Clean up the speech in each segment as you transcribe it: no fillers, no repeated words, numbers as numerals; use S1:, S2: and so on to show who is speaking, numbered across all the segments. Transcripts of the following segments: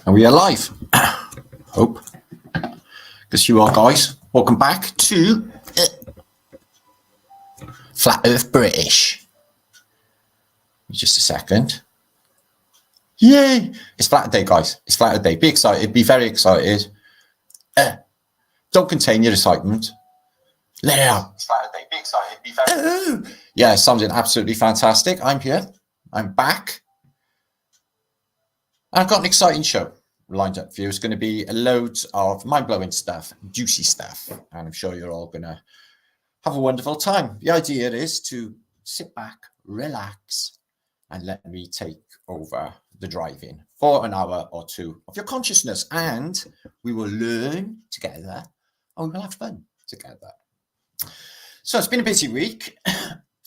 S1: Are we alive? Hope. Because you are, guys. Welcome back to Flat Earth British. Just a second. Yay! It's Flaterday, guys. It's Flaterday. Be excited. Be very excited. Don't contain your excitement. Let it out. It's Flaterday. Be excited. Be very. Yeah, sounding absolutely fantastic. I'm here. I'm back. I've got an exciting show lined up for you. It's going to be a load of mind-blowing stuff, juicy stuff, and I'm sure you're all going to have a wonderful time. The idea is to sit back, relax, and let me take over the driving for an hour or two of your consciousness, and we will learn together, and we will have fun together. So it's been a busy week.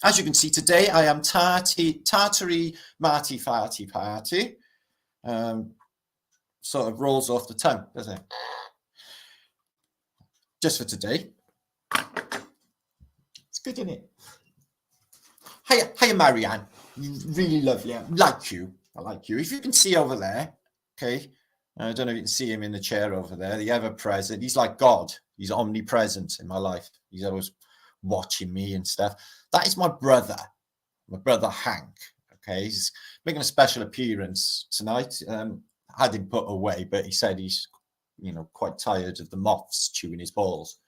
S1: As you can see today, I am tartary, marty, farty, party. Sort of rolls off the tongue, doesn't it? Just for today. It's good, isn't it? Hiya, Marianne. Really lovely. I like you. If you can see over there, okay. I don't know if you can see him in the chair over there. The ever-present. He's like God. He's omnipresent in my life. He's always watching me and stuff. That is my brother Hank. Okay, he's making a special appearance tonight. Had him put away, but he said he's, quite tired of the moths chewing his balls.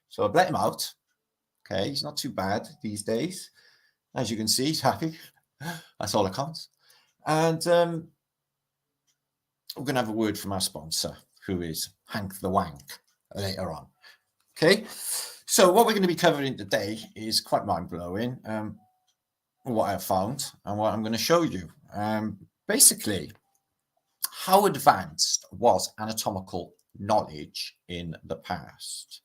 S1: So I've let him out. Okay, he's not too bad these days. As you can see, he's happy. That's all that counts. And we're going to have a word from our sponsor, who is Hank the Wank, later on. Okay, so what we're going to be covering today is quite mind-blowing. What I have found and what I'm going to show you. Basically, how advanced was anatomical knowledge in the past?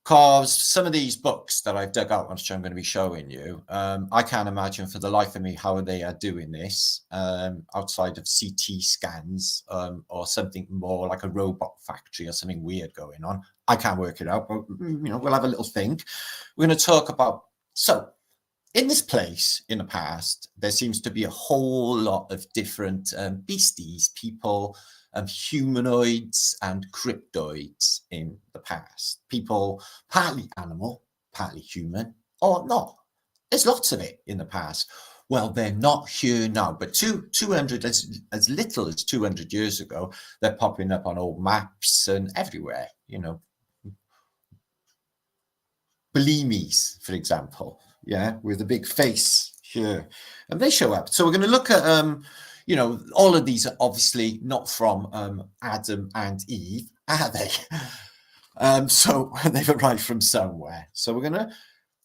S1: Because some of these books that I've dug out, which I'm going to be showing you, I can't imagine for the life of me how they are doing this outside of CT scans or something more like a robot factory or something weird going on. I can't work it out, but we'll have a little think. We're going to talk about in this place in the past, there seems to be a whole lot of different beasties, people, humanoids and cryptoids in the past. People partly animal, partly human, or not. There's lots of it in the past. Well, they're not here now, but 200, as little as 200 years ago, they're popping up on old maps and everywhere, Belimes, for example. Yeah, with a big face here, and they show up. So we're going to look at, all of these are obviously not from Adam and Eve, are they? So they've arrived from somewhere. So we're going to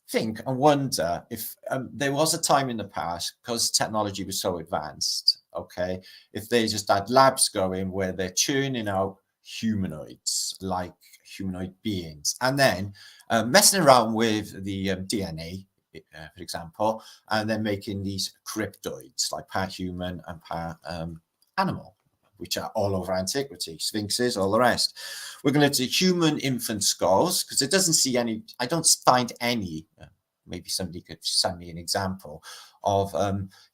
S1: think and wonder if there was a time in the past, because technology was so advanced, okay, if they just had labs going where they're churning out humanoids, like humanoid beings, and then messing around with the DNA, for example, and then making these cryptoids, like part human and part animal, which are all over antiquity, sphinxes, all the rest. We're going to do human infant skulls, because it doesn't see any, I don't find any, maybe somebody could send me an example of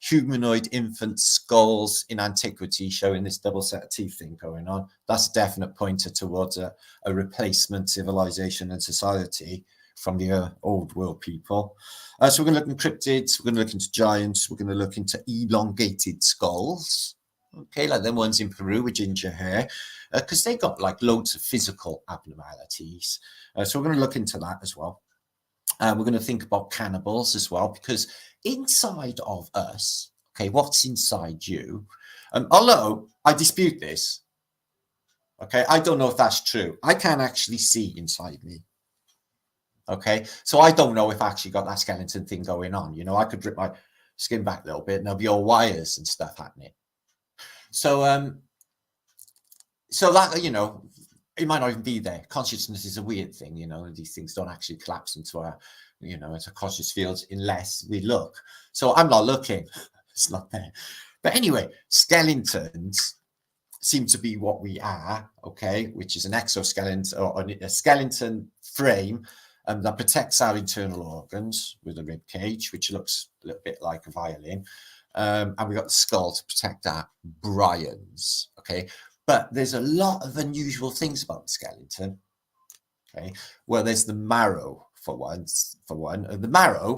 S1: humanoid infant skulls in antiquity showing this double set of teeth thing going on. That's a definite pointer towards a replacement civilization and society from the old world people. So we're going to look into cryptids, we're going to look into giants, we're going to look into elongated skulls, okay, like them ones in Peru with ginger hair, because they got like loads of physical abnormalities. So we're going to look into that as well. We're going to think about cannibals as well, because inside of us, okay, what's inside you? Although I dispute this, okay, I don't know if that's true. I can't actually see inside me. Okay, so I don't know if I actually got that skeleton thing going on. I could rip my skin back a little bit and there'll be all wires and stuff happening. So, so that, it might not even be there. Consciousness is a weird thing, these things don't actually collapse into our, into conscious fields unless we look. So I'm not looking, it's not there. But anyway, skeletons seem to be what we are, okay, which is an exoskeleton or a skeleton frame that protects our internal organs with a rib cage, which looks a little bit like a violin. And we've got the skull to protect our Bryans, okay? But there's a lot of unusual things about the skeleton. Okay, well, there's the marrow for one. The marrow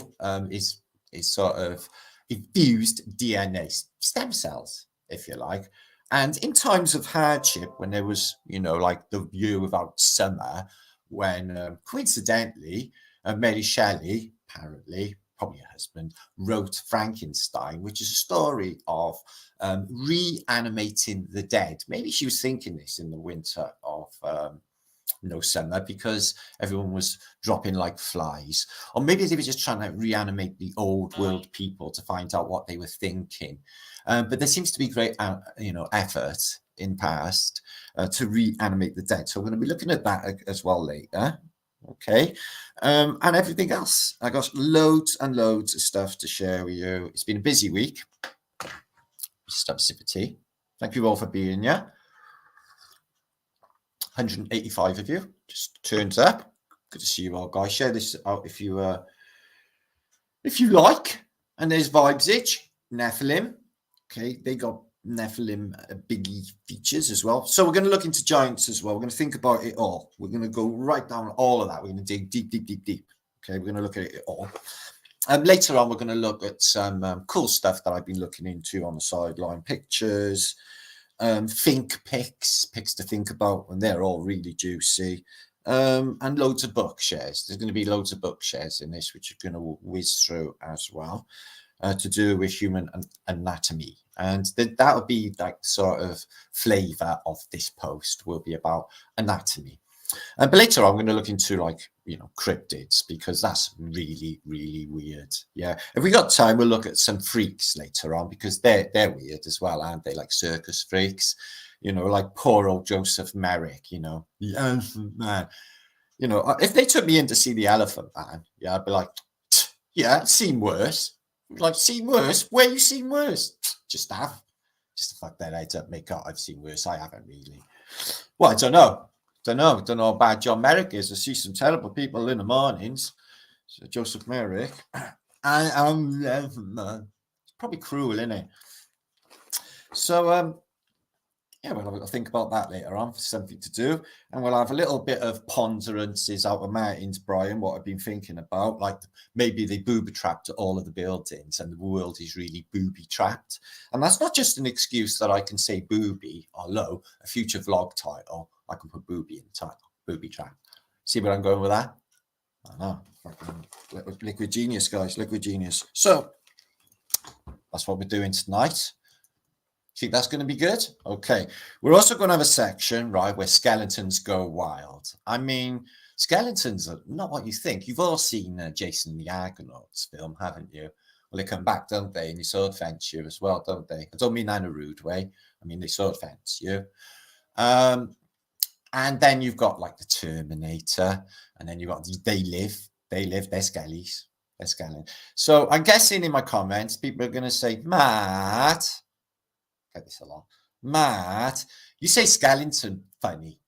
S1: is sort of infused DNA stem cells, if you like. And in times of hardship, when there was, like the year without summer, when coincidentally Mary Shelley, apparently, probably her husband, wrote Frankenstein, which is a story of reanimating the dead. Maybe she was thinking this in the winter of no summer, because everyone was dropping like flies, or maybe they were just trying to reanimate the old world people to find out what they were thinking. But there seems to be great effort in past to reanimate the dead, so we're going to be looking at that as well later. Okay, and everything else. I got loads and loads of stuff to share with you. It's been a busy week. Subsivity. Thank you all for being here. 185 of you just turns up. Good to see you all, guys. Share this out if you like. And there's Vibesage, Nephilim. Okay, they got Nephilim biggie features as well. So we're going to look into giants as well. We're going to think about it all. We're going to go right down all of that. We're going to dig deep. Okay, we're going to look at it all. Later on, we're going to look at some cool stuff that I've been looking into on the sideline. Pictures, think pics to think about, and they're all really juicy. And loads of book shares. There's going to be loads of book shares in this, which are going to whiz through as well, to do with human anatomy. And that'll be like sort of flavor of this post will be about anatomy. But later on, I'm going to look into cryptids, because that's really, really weird. Yeah. If we got time, we'll look at some freaks later on, because they're weird as well, aren't they? Like circus freaks, like poor old Joseph Merrick, the Elephant Man. If they took me in to see the Elephant Man, yeah, I'd be like, yeah, seen worse. Like, seen worse? Where you seen worse? Just to fuck that head up, make out I've seen worse. I haven't really. Well, I don't know. Don't know how bad John Merrick is. I see some terrible people in the mornings. So Joseph Merrick. It's probably cruel, isn't it? So we'll have a think about that later on for something to do. And we'll have a little bit of ponderances out of Martin's, Brian, what I've been thinking about. Like maybe they booby-trapped all of the buildings and the world is really booby-trapped. And that's not just an excuse that I can say booby, although a future vlog title, I can put booby in the title, booby-trap. See where I'm going with that? I know. Liquid genius, guys, liquid genius. So that's what we're doing tonight. Think that's going to be good? Okay. We're also going to have a section, right, where skeletons go wild. I mean, skeletons are not what you think. You've all seen Jason and the Argonauts film, haven't you? Well, they come back, don't they? And they sword fence you as well, don't they? I don't mean that in a rude way. I mean, they sword fence you. And then you've got like the Terminator, and then you've got they live, they're skellies. They're skellies. So I'm guessing in my comments, people are going to say, Matt, this a lot. Matt, you say skeleton funny.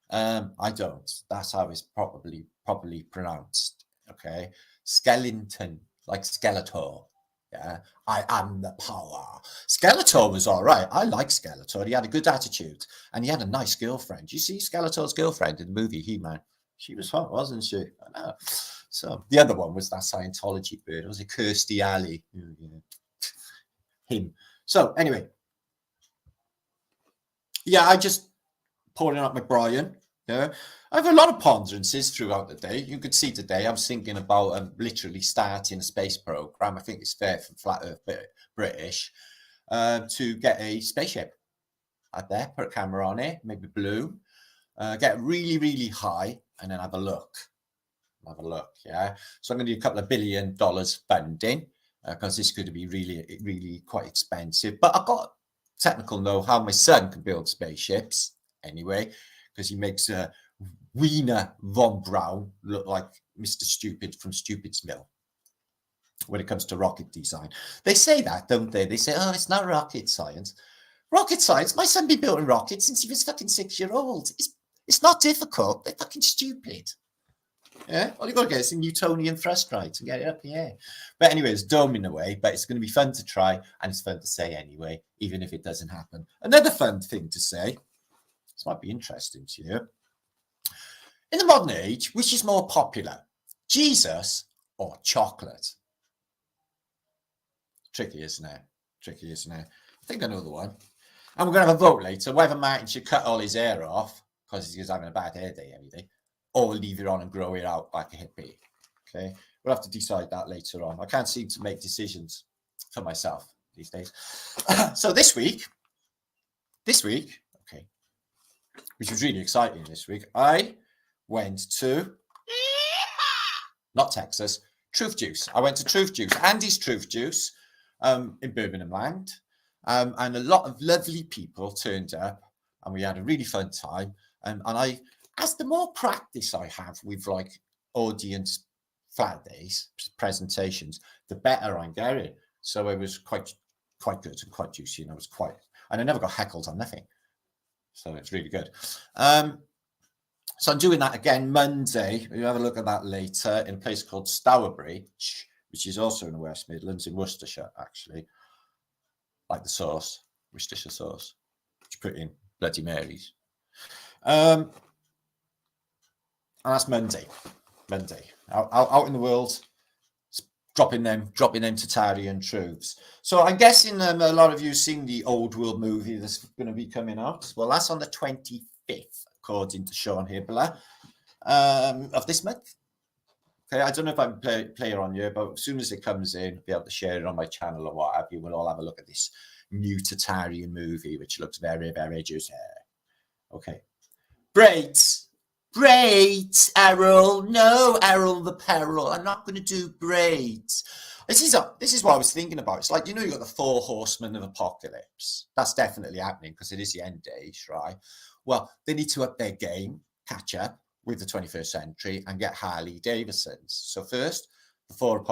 S1: I don't. That's how it's properly pronounced. Okay, skeleton, like Skeletor. Yeah, I am the power. Skeletor was all right. I like Skeletor. He had a good attitude, and he had a nice girlfriend. You see Skeletor's girlfriend in the movie He-Man? She was hot, wasn't she? I know. So the other one was that Scientology bird. Was it Kirstie Alley? Him. So anyway. Yeah, I just pouring out my Brian. Yeah, I have a lot of ponderances throughout the day. You could see today I was thinking about literally starting a space program. I think it's fair for Flat Earth British to get a spaceship out there, put a camera on it, maybe blue, get really, really high, and then have a look. Yeah. So I'm going to do a couple of $1 billion funding because it's going to be really, really quite expensive. But I've got technical know-how. My son can build spaceships anyway, because he makes Wiener von Braun look like Mr. Stupid from Stupid's Mill when it comes to rocket design. They say that, don't they? They say, oh, it's not rocket science. Rocket science? My son been building rockets since he was fucking 6-year-old. It's not difficult. They're fucking stupid. Yeah, all you got to get is a Newtonian thrust right to get it up in the air. But anyway, it's dumb in a way, but it's going to be fun to try, and it's fun to say anyway, even if it doesn't happen. Another fun thing to say This might be interesting to you. In the modern age, which is more popular, Jesus or chocolate? Tricky, isn't it? Tricky, isn't it? I think I know the one. And we're going to have a vote later whether Martin should cut all his hair off because he's having a bad hair day every day, or leave it on and grow it out like a hippie. Okay, we'll have to decide that later on. I can't seem to make decisions for myself these days. So this week, okay, which was really exciting this week, I went to, not Texas, Truth Juice. I went to Truth Juice, Andy's Truth Juice in Birmingham Land. And a lot of lovely people turned up and we had a really fun time. And I, as the more practice I have with like audience flat days, presentations, the better I'm getting. So it was quite good and quite juicy. And I never got heckled on nothing. So it's really good. So I'm doing that again Monday. We'll have a look at that later in a place called Stourbridge, which is also in the West Midlands in Worcestershire, actually. Like the sauce, Worcestershire sauce, which you put in Bloody Marys. And that's Monday. Out in the world, dropping them Tatarian truths. So I'm guessing a lot of you seen the Old World movie that's going to be coming out. Well, that's on the 25th, according to Sean Hibbler, of this month. Okay, I don't know if I'm player on here, but as soon as it comes in, I'll be able to share it on my channel or what have you. We'll all have a look at this new Tatarian movie, which looks very, very juicy. Okay. Braids, Errol. No, Errol the Peril. I'm not going to do braids. This is what I was thinking about. It's like, you got the 4 horsemen of apocalypse. That's definitely happening because it is the end days, right? Well, they need to up their game, catch up with the 21st century and get Harley Davidsons. So first, the 4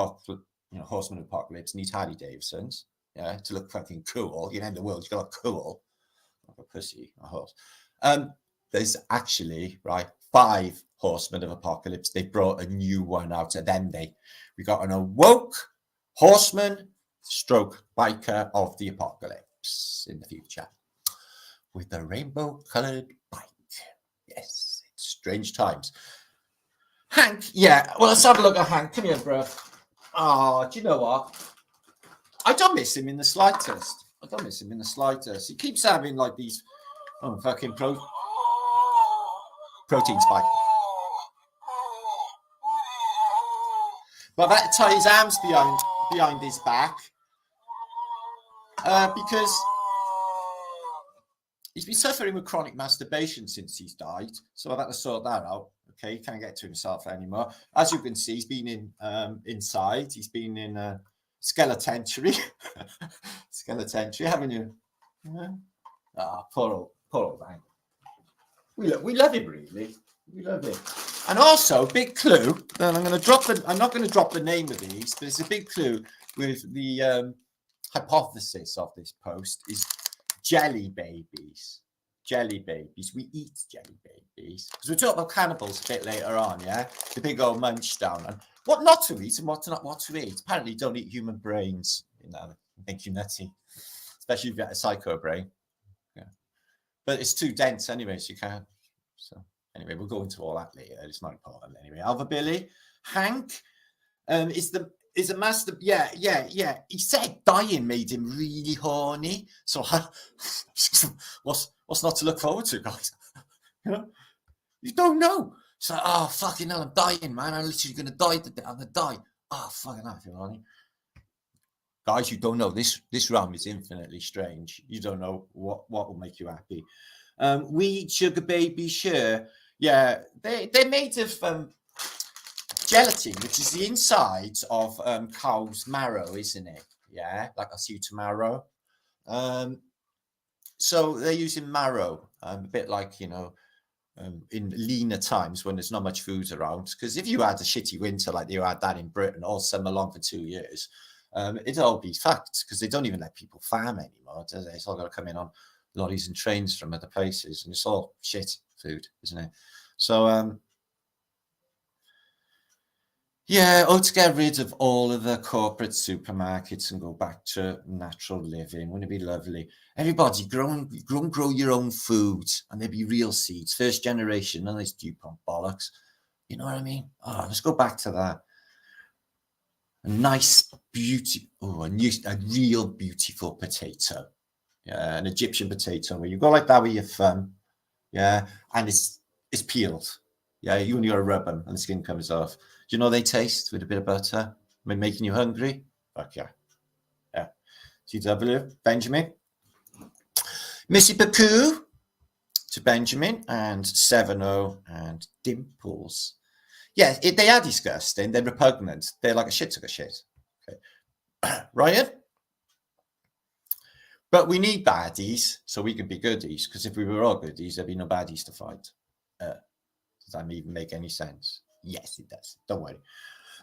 S1: horsemen of apocalypse need Harley Davidsons, to look fucking cool. In the world, you got to look cool, like a pussy, a horse. There's actually 5 horsemen of apocalypse. They brought a new one out, and then we got an awoke horseman stroke biker of the apocalypse in the future with a rainbow-colored bike. Yes. Strange times. Hank, well, let's have a look at Hank. Come here, bro. Oh, do you know what? I don't miss him in the slightest. He keeps having like these fucking protein spike. But I've had to tie his arms behind his back because he's been suffering with chronic masturbation since he's died. So I've had to sort that out. Okay, he can't get to himself anymore. As you can see, he's been in inside. He's been in a skeletentary. Haven't you? Poor old man. We love him, really. We love him. And also, big clue. And I'm not going to drop the name of these, but it's a big clue with the hypothesis of this post is jelly babies. We eat jelly babies. Because we'll talk about cannibals a bit later on, yeah? The big old munch down. And what not to eat and what to eat. Apparently, you don't eat human brains. Make you nutty. Especially if you get a psycho brain. Yeah. But it's too dense anyway, so you can't. So anyway, we'll go into all that later. It's not important anyway. Alva Billy. Hank is a master. Yeah. He said dying made him really horny. So what's not to look forward to, guys? You don't know. So, fucking hell, I'm dying, man. I'm literally going to die today. I'm going to die. Fucking hell, I feel horny. Guys, you don't know. This realm is infinitely strange. You don't know what will make you happy. We sugar baby sure. Yeah, they're made of gelatin, which is the insides of cow's marrow, isn't it? Yeah, like I see tomorrow. So they're using marrow, a bit like, in leaner times when there's not much food around. Because if you had a shitty winter like you had that in Britain all summer long for 2 years, it'd all be fucked because they don't even let people farm anymore, do they? It's all got to come in on lorries and trains from other places, and it's all shit food, isn't it? So Yeah, or to get rid of all of the corporate supermarkets and go back to natural living. Wouldn't it be lovely? Everybody grow your own food, and there'd be real seeds. First generation, none of this DuPont bollocks. You know what I mean? Oh, let's go back to that. A nice beauty, a real beautiful potato. Yeah, an Egyptian potato where you go like that with your thumb. Yeah, and it's peeled. Yeah, you only got to rub them and the skin comes off. Do you know they taste with a bit of butter? Am I making you hungry? Fuck yeah. Yeah. TW, Benjamin. Missy Baku to Benjamin and 7-0 and Dimples. Yeah, they are disgusting. They're repugnant. They're like a shit took a shit. Okay. Ryan? But we need baddies so we can be goodies, because if we were all goodies, there'd be no baddies to fight. Does that even make any sense? Yes, it does. Don't worry.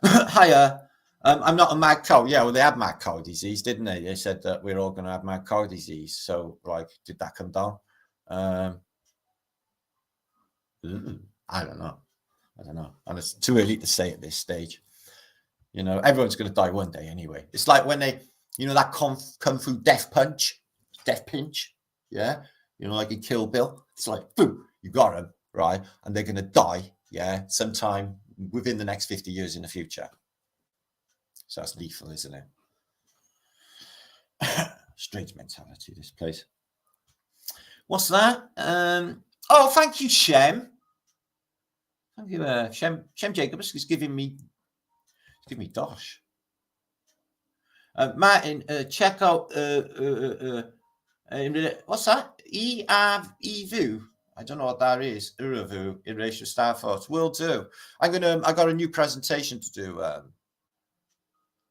S1: Hiya. I'm not a mad cow. Yeah, well, they had mad cow disease, didn't they? They said that we're all going to have mad cow disease. So, like, did that come down? I don't know. And it's too early to say at this stage. You know, everyone's going to die one day anyway. It's like when they, you know, that kung fu death pinch. Yeah. You know, like in Kill Bill. It's like, boom, you got them, right? And they're going to die, yeah, sometime within the next 50 years in the future. So that's lethal, isn't it? Strange mentality, this place. What's that? Oh, thank you, Shem. Thank you, Shem Jacobs is giving me dosh. Martin, check out what's that? EVU. I don't know what that is. Uravu, Erasure Star Thoughts. Will do. I got a new presentation to do,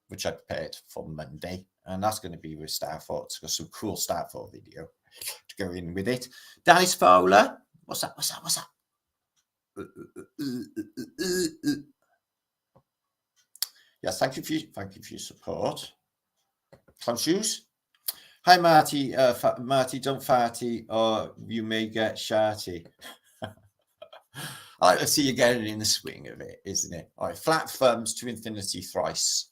S1: which I prepared for Monday, and that's going to be with Star Thoughts. Got some cool Star Thought video to go in with it. Dennis Fowler. What's that? Yes, thank you for your support. Clown shoes. Hi, Marty. Marty, don't farty, or you may get sharty. I like to see you getting in the swing of it, isn't it? All right, flat thumbs to infinity thrice,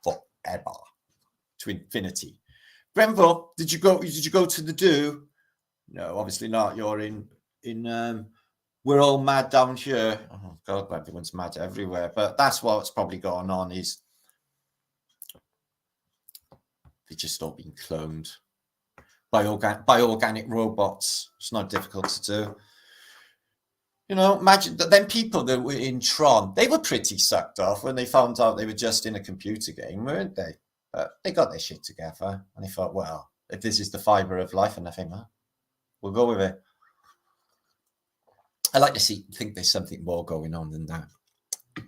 S1: forever, to infinity. Grenville, did you go to the do? No, obviously not. You're in. We're all mad down here. Oh God, everyone's mad everywhere. But that's what's probably going on is they're just all being cloned by organic robots. It's not difficult to do. You know, imagine that then people that were in Tron, they were pretty sucked off when they found out they were just in a computer game, weren't they? But they got their shit together and they thought, well, if this is the fiber of life, and I think, well, we'll go with it. I like to think there's something more going on than that,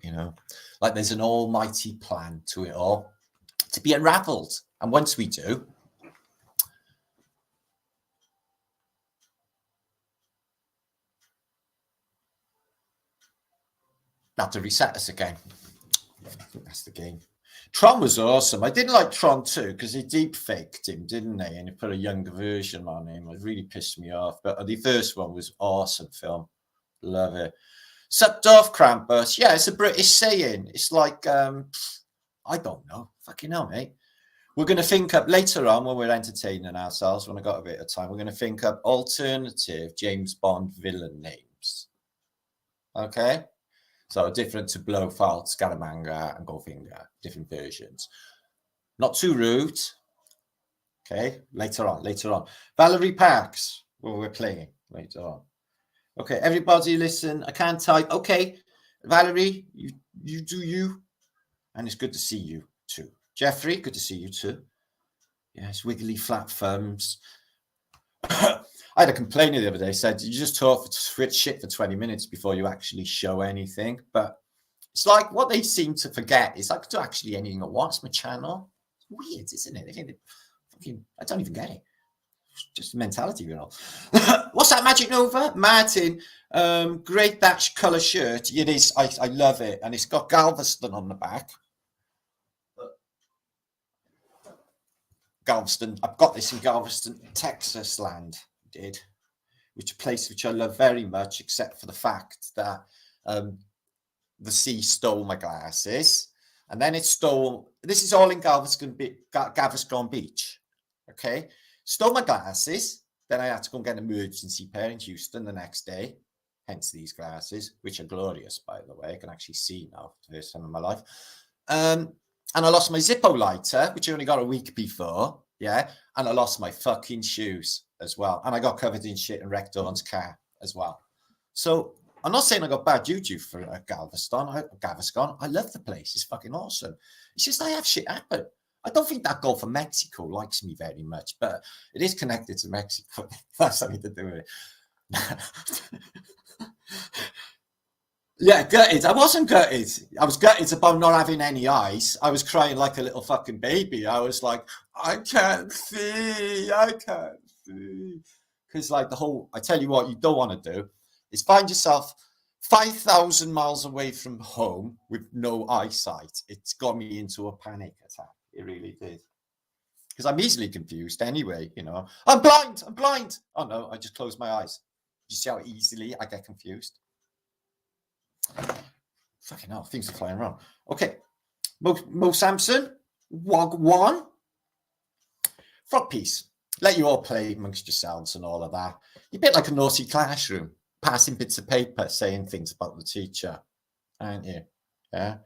S1: you know, like there's an almighty plan to it all to be unraveled. And once we do, have to reset us again. I think that's the game. Tron was awesome. I didn't like Tron 2 because they deep faked him, didn't they? And they put a younger version on him. It really pissed me off. But the first one was awesome film. Love it. Sucked off Krampus. Yeah, it's a British saying. It's like, I don't know. Fucking hell, mate. We're going to think up later on when we're entertaining ourselves, when I got a bit of time, we're going to think up alternative James Bond villain names. Okay? So different to Blofeld, Scaramanga, and Goldfinger. Different versions. Not too rude. Okay? Later on. Valerie Parks. Well, we're playing later on. Okay, everybody listen. I can't type. Okay, Valerie, you do you. And it's good to see you too. Jeffrey, good to see you too. Yes, wiggly flat thumbs. I had a complainer the other day, said you just talk for shit for 20 minutes before you actually show anything. But it's like what they seem to forget is I could do actually anything I want. It's my channel. It's weird, isn't it? I don't even get it. Just mentality, you know. What's that, Magic Nova? Martin, great that colour shirt. It is. I love it. And it's got Galveston on the back. Galveston. I've got this in Galveston, Texas land. Which a place which I love very much, except for the fact that the sea stole my glasses, and then it stole, this is all in Galveston Beach, okay? Stole my glasses, then I had to go and get an emergency pair in Houston the next day, hence these glasses, which are glorious, by the way. I can actually see now for the first time in my life. And I lost my Zippo lighter, which I only got a week before, yeah? And I lost my fucking shoes as well. And I got covered in shit and wrecked Dawn's car as well. So I'm not saying I got bad juju for Galveston. I love the place. It's fucking awesome. It's just I have shit happen. I don't think that Gulf of Mexico likes me very much, but it is connected to Mexico. That's something to do with it. Yeah, gutted. I wasn't gutted. I was gutted about not having any eyes. I was crying like a little fucking baby. I was like, I can't see. Because like the whole, I tell you what, you don't want to do is find yourself 5,000 miles away from home with no eyesight. It's got me into a panic attack. It really did. Because I'm easily confused anyway, you know. I'm blind. Oh no, I just closed my eyes. You see how easily I get confused? Fucking hell, things are flying around. Okay. Mo Samson, Wog1. Frog piece. Let you all play amongst yourselves and all of that. You're a bit like a naughty classroom, passing bits of paper, saying things about the teacher, aren't you? Yeah.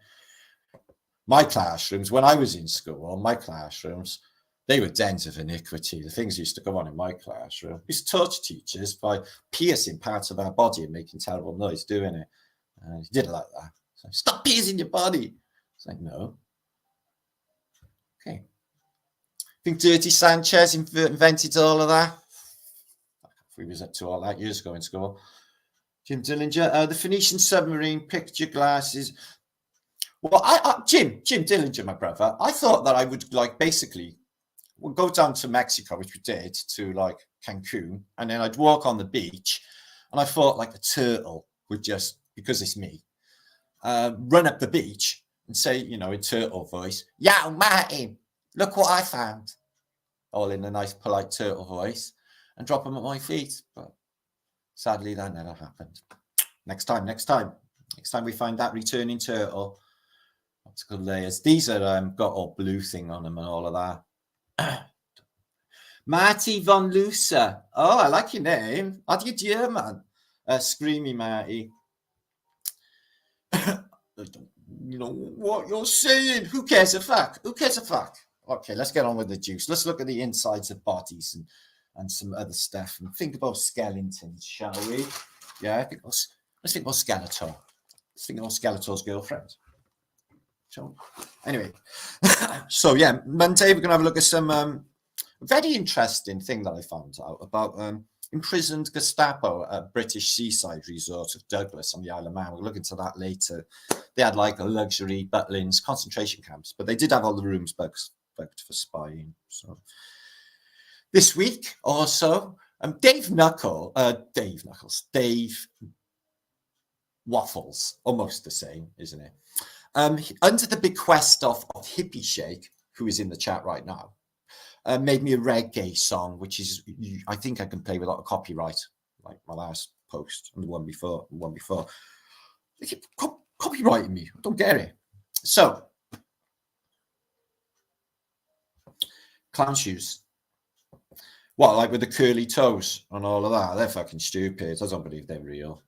S1: My classrooms, when I was in school, my classrooms, they were dens of iniquity. The things used to go on in my classroom. We used to torture teachers by piercing parts of our body and making terrible noise doing it. He did it like that. So, stop piercing your body. It's like, no. Okay. I think Dirty Sanchez invented all of that. We was up to all that years ago in school. Jim Dillinger, the Phoenician submarine picture glasses. Well, Jim Dillinger, my brother, I thought that I would like basically we'll go down to Mexico, which we did, to like Cancun, and then I'd walk on the beach, and I thought like a turtle would just, because it's me, run up the beach and say, you know, in turtle voice, "Yo, Martin, look what I found," all in a nice, polite turtle voice, and drop them at my feet. But sadly, that never happened. Next time we find that returning turtle. Optical layers. These are got all blue thing on them and all of that. Marty von Lucer. Oh, I like your name. How do you do, man? Screamy Marty. You know what you're saying. Who cares a fuck? Okay, let's get on with the juice. Let's look at the insides of bodies and some other stuff and think about skeletons, shall we? Yeah, let's think about Skeletor. Let's think about Skeletor's girlfriend. So, anyway, so yeah, Monday we're going to have a look at some very interesting thing that I found out about imprisoned Gestapo at British seaside resort of Douglas on the Isle of Man. We'll look into that later. They had like a luxury Butlins concentration camps, but they did have all the rooms booked for spying. So this week also, Dave Waffles, almost the same, isn't it? Under the bequest of Hippie Shake, who is in the chat right now, made me a reggae song, which is, I think I can play without a copyright, like my last post and the one before. They keep copyrighting me. I don't get it. So, clown shoes. What, like with the curly toes and all of that? They're fucking stupid. I don't believe they're real.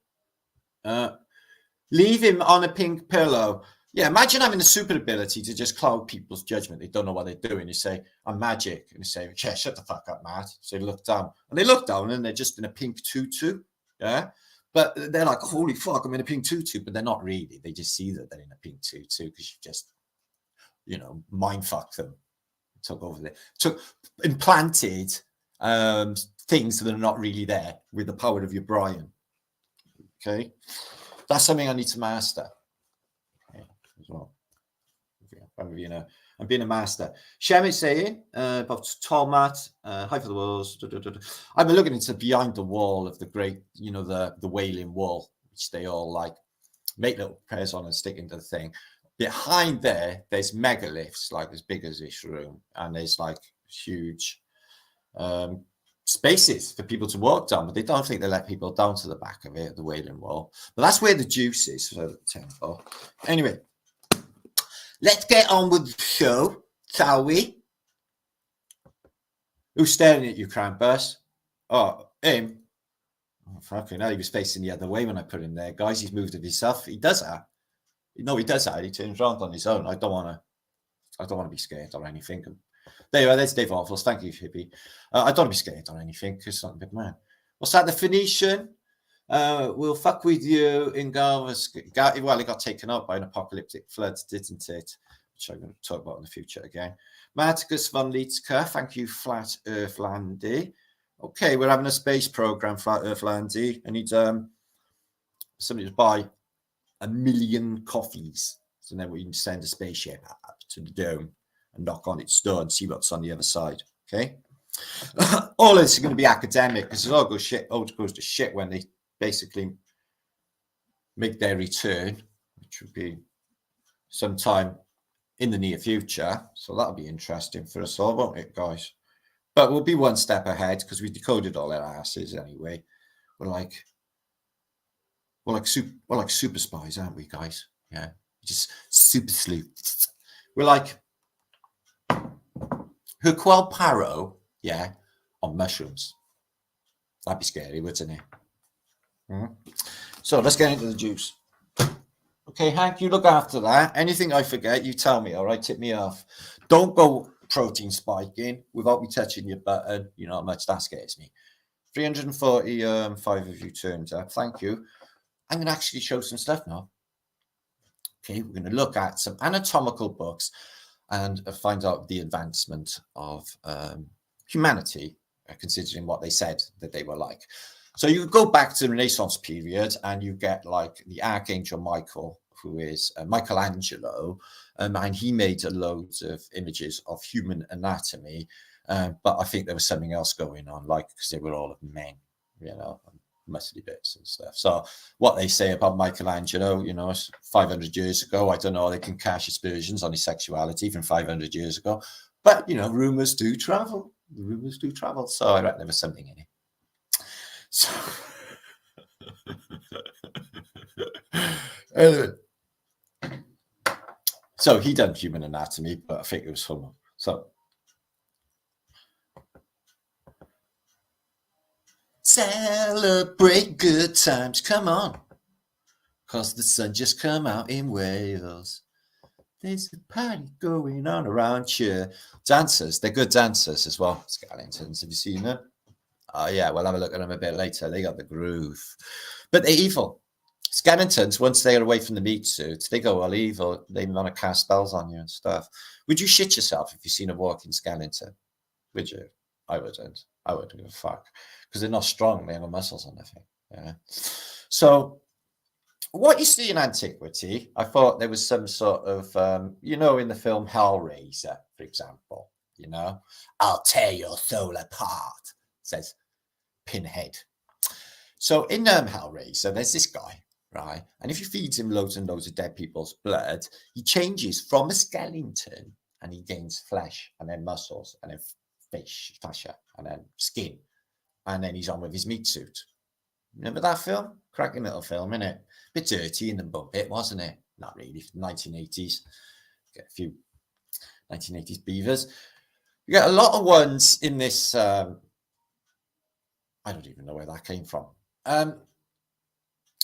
S1: Leave him on a pink pillow. Yeah, imagine having the super ability to just cloud people's judgment. They don't know what they're doing. You say, "I'm magic." And you say, "Yeah, shut the fuck up, Matt." So they look down. And they look down and they're just in a pink tutu. Yeah. But they're like, "Holy fuck, I'm in a pink tutu." But they're not really. They just see that they're in a pink tutu because you just, you know, mind fucked them. Took over there. Implanted things that are not really there with the power of your brain. Okay. That's something I need to master. As well. I'm being a master. Shem is saying about Tomat, hi for the walls. I've been looking into behind the wall of the great, you know, the Wailing Wall, which they all like make little prayers on and stick into the thing. Behind there, there's megaliths like as big as this room, and there's like huge spaces for people to walk down, but they don't think they let people down to the back of it, the Wailing Wall. But that's where the juice is for the temple. Anyway, let's get on with the show, shall we? Who's staring at you, Krampus? Oh, him. Oh, fucking hell, he was facing the other way when I put him there. Guys, he's moved of himself. He does that. No, he does that. He turns around on his own. I don't want to be scared or anything. There you are. There's Dave Waffles. Thank you, Hippie. I don't want to be scared or anything because I'm a big man. What's that? The Phoenician? We'll fuck with you in Galvas. Well, it got taken up by an apocalyptic flood, didn't it? Which I'm going to talk about in the future again. Marticus von Lietzke. Thank you, Flat Earth Landy. Okay, we're having a space program, Flat Earth Landy. I need somebody to buy 1 million coffees. So then we can send a spaceship up to the dome and knock on its door and see what's on the other side. Okay. All this is going to be academic because it all goes to shit when they basically make their return, which would be sometime in the near future. So that'll be interesting for us all, won't it, guys? But we'll be one step ahead because we decoded all their asses anyway. We're like super spies, aren't we, guys? Yeah, just super sleuths. We're like Hercule Poirot, yeah, on mushrooms. That'd be scary, wouldn't it? Mm-hmm. So let's get into the juice. Okay, Hank, you look after that. Anything I forget, you tell me, all right? Tip me off. Don't go protein spiking without me touching your button. You know how much that scares me. 345 of you turned up. Thank you. I'm going to actually show some stuff now. Okay, we're going to look at some anatomical books and find out the advancement of humanity, considering what they said that they were like. So you go back to the Renaissance period and you get like the Archangel Michael, who is Michelangelo, and he made a load of images of human anatomy. But I think there was something else going on, like because they were all of men, you know, muscly bits and stuff. So what they say about Michelangelo, you know, 500 years ago, I don't know, they can cash aspersions on his sexuality from 500 years ago. But, you know, rumors do travel. The rumors do travel. So I reckon there was something in it. So, anyway. So he done human anatomy, but I think it was Homo. So celebrate good times, come on, because the sun just come out in Wales. There's a party going on around here. Dancers, they're good dancers as well. Skeletons, have you seen them? Oh yeah, we'll have a look at them a bit later. They got the groove, but they're evil. Skeletons, once they're away from the meat suits, they go all evil. They want to cast spells on you and stuff. Would you shit yourself if you've seen a walking skeleton? Would you? I wouldn't. I wouldn't give a fuck because they're not strong. They have no muscles on their thing. Yeah. So what you see in antiquity, I thought there was some sort of, you know, in the film Hellraiser, for example, you know, I'll tear your soul apart, says Pinhead. So in Hellraiser, there's this guy, right? And if you feed him loads and loads of dead people's blood, he changes from a skeleton and he gains flesh and then muscles and then fascia and then skin. And then he's on with his meat suit. Remember that film? Cracking little film, innit? Bit dirty in the bum bit, wasn't it? Not really. 1980s. Get a few 1980s beavers. You get a lot of ones in this. I don't even know where that came from.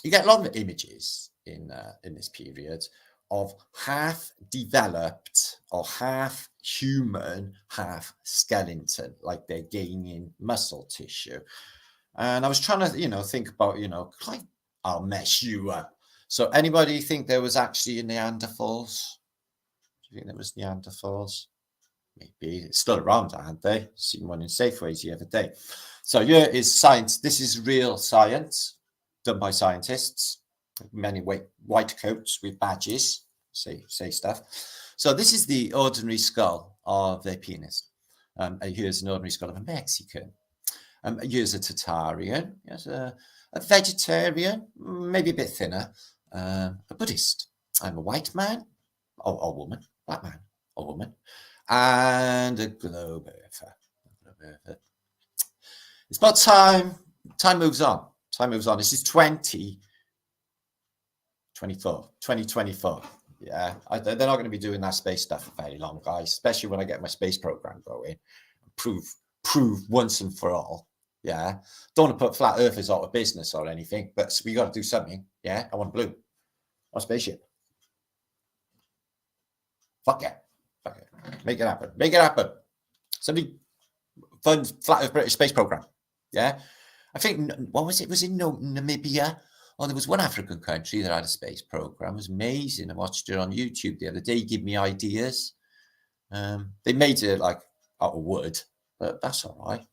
S1: You get a lot of images in this period of half developed or half human, half skeleton, like they're gaining muscle tissue. And I was trying to, you know, think about, you know, like, I'll mess you up. So anybody think there was actually Neanderthals? Do you think there was Neanderthals? Maybe. It's still around, aren't they? Seen one in Safeways the other day. So here is science. This is real science done by scientists. Many white coats with badges say stuff. So this is the ordinary skull of a penis. Here's an ordinary skull of a Mexican. Here's a Tartarian. Here's a vegetarian, maybe a bit thinner. A Buddhist. I'm a white man, or woman, black man, or woman, and a globe earther. It's about time. Time moves on. Time moves on. This is 2024. Yeah, they're not going to be doing that space stuff for very long, guys, especially when I get my space program going. Prove once and for all. Yeah, don't want to put flat earthers out of business or anything, but we got to do something. Yeah, I want blue. I want spaceship. Fuck yeah. Fuck it. Make it happen. Make it happen. Somebody fund flat earth British space program. Yeah. I think, what was it? Was it Namibia? Oh, there was one African country that had a space program. It was amazing. I watched it on YouTube the other day. Give me ideas. They made it like out of wood, but that's all right.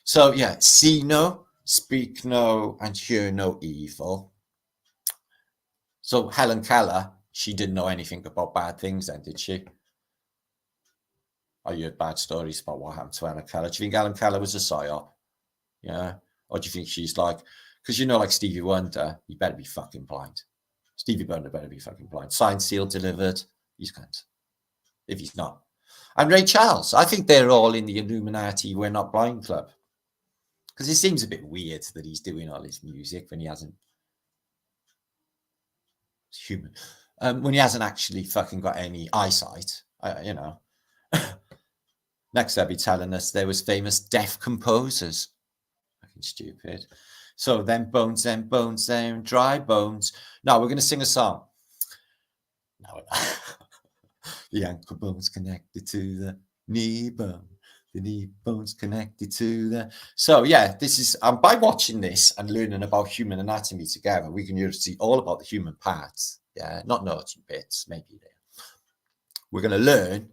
S1: So yeah, see no, speak no, and hear no evil. So Helen Keller, she didn't know anything about bad things then, did she? I heard bad stories about what happened to Helen Keller. Do you think Helen Keller was a psyop? Yeah. Or do you think she's like, because you know, like Stevie Wonder, he better be fucking blind. Stevie Wonder better be fucking blind. Signed, sealed, delivered. He's can't. If he's not. And Ray Charles, I think they're all in the Illuminati We're Not Blind Club. Because it seems a bit weird that he's doing all his music when he hasn't. It's human. When he hasn't actually fucking got any eyesight, you know. Next, they'll be telling us there was famous deaf composers. Fucking stupid. So them bones, them dry bones. Now we're going to sing a song. No, the ankle bone's connected to the knee bone. The knee bone's connected to the. So yeah, this is by watching this and learning about human anatomy together, we can see all about the human parts. Yeah, not naughty bits, maybe there. We're going to learn,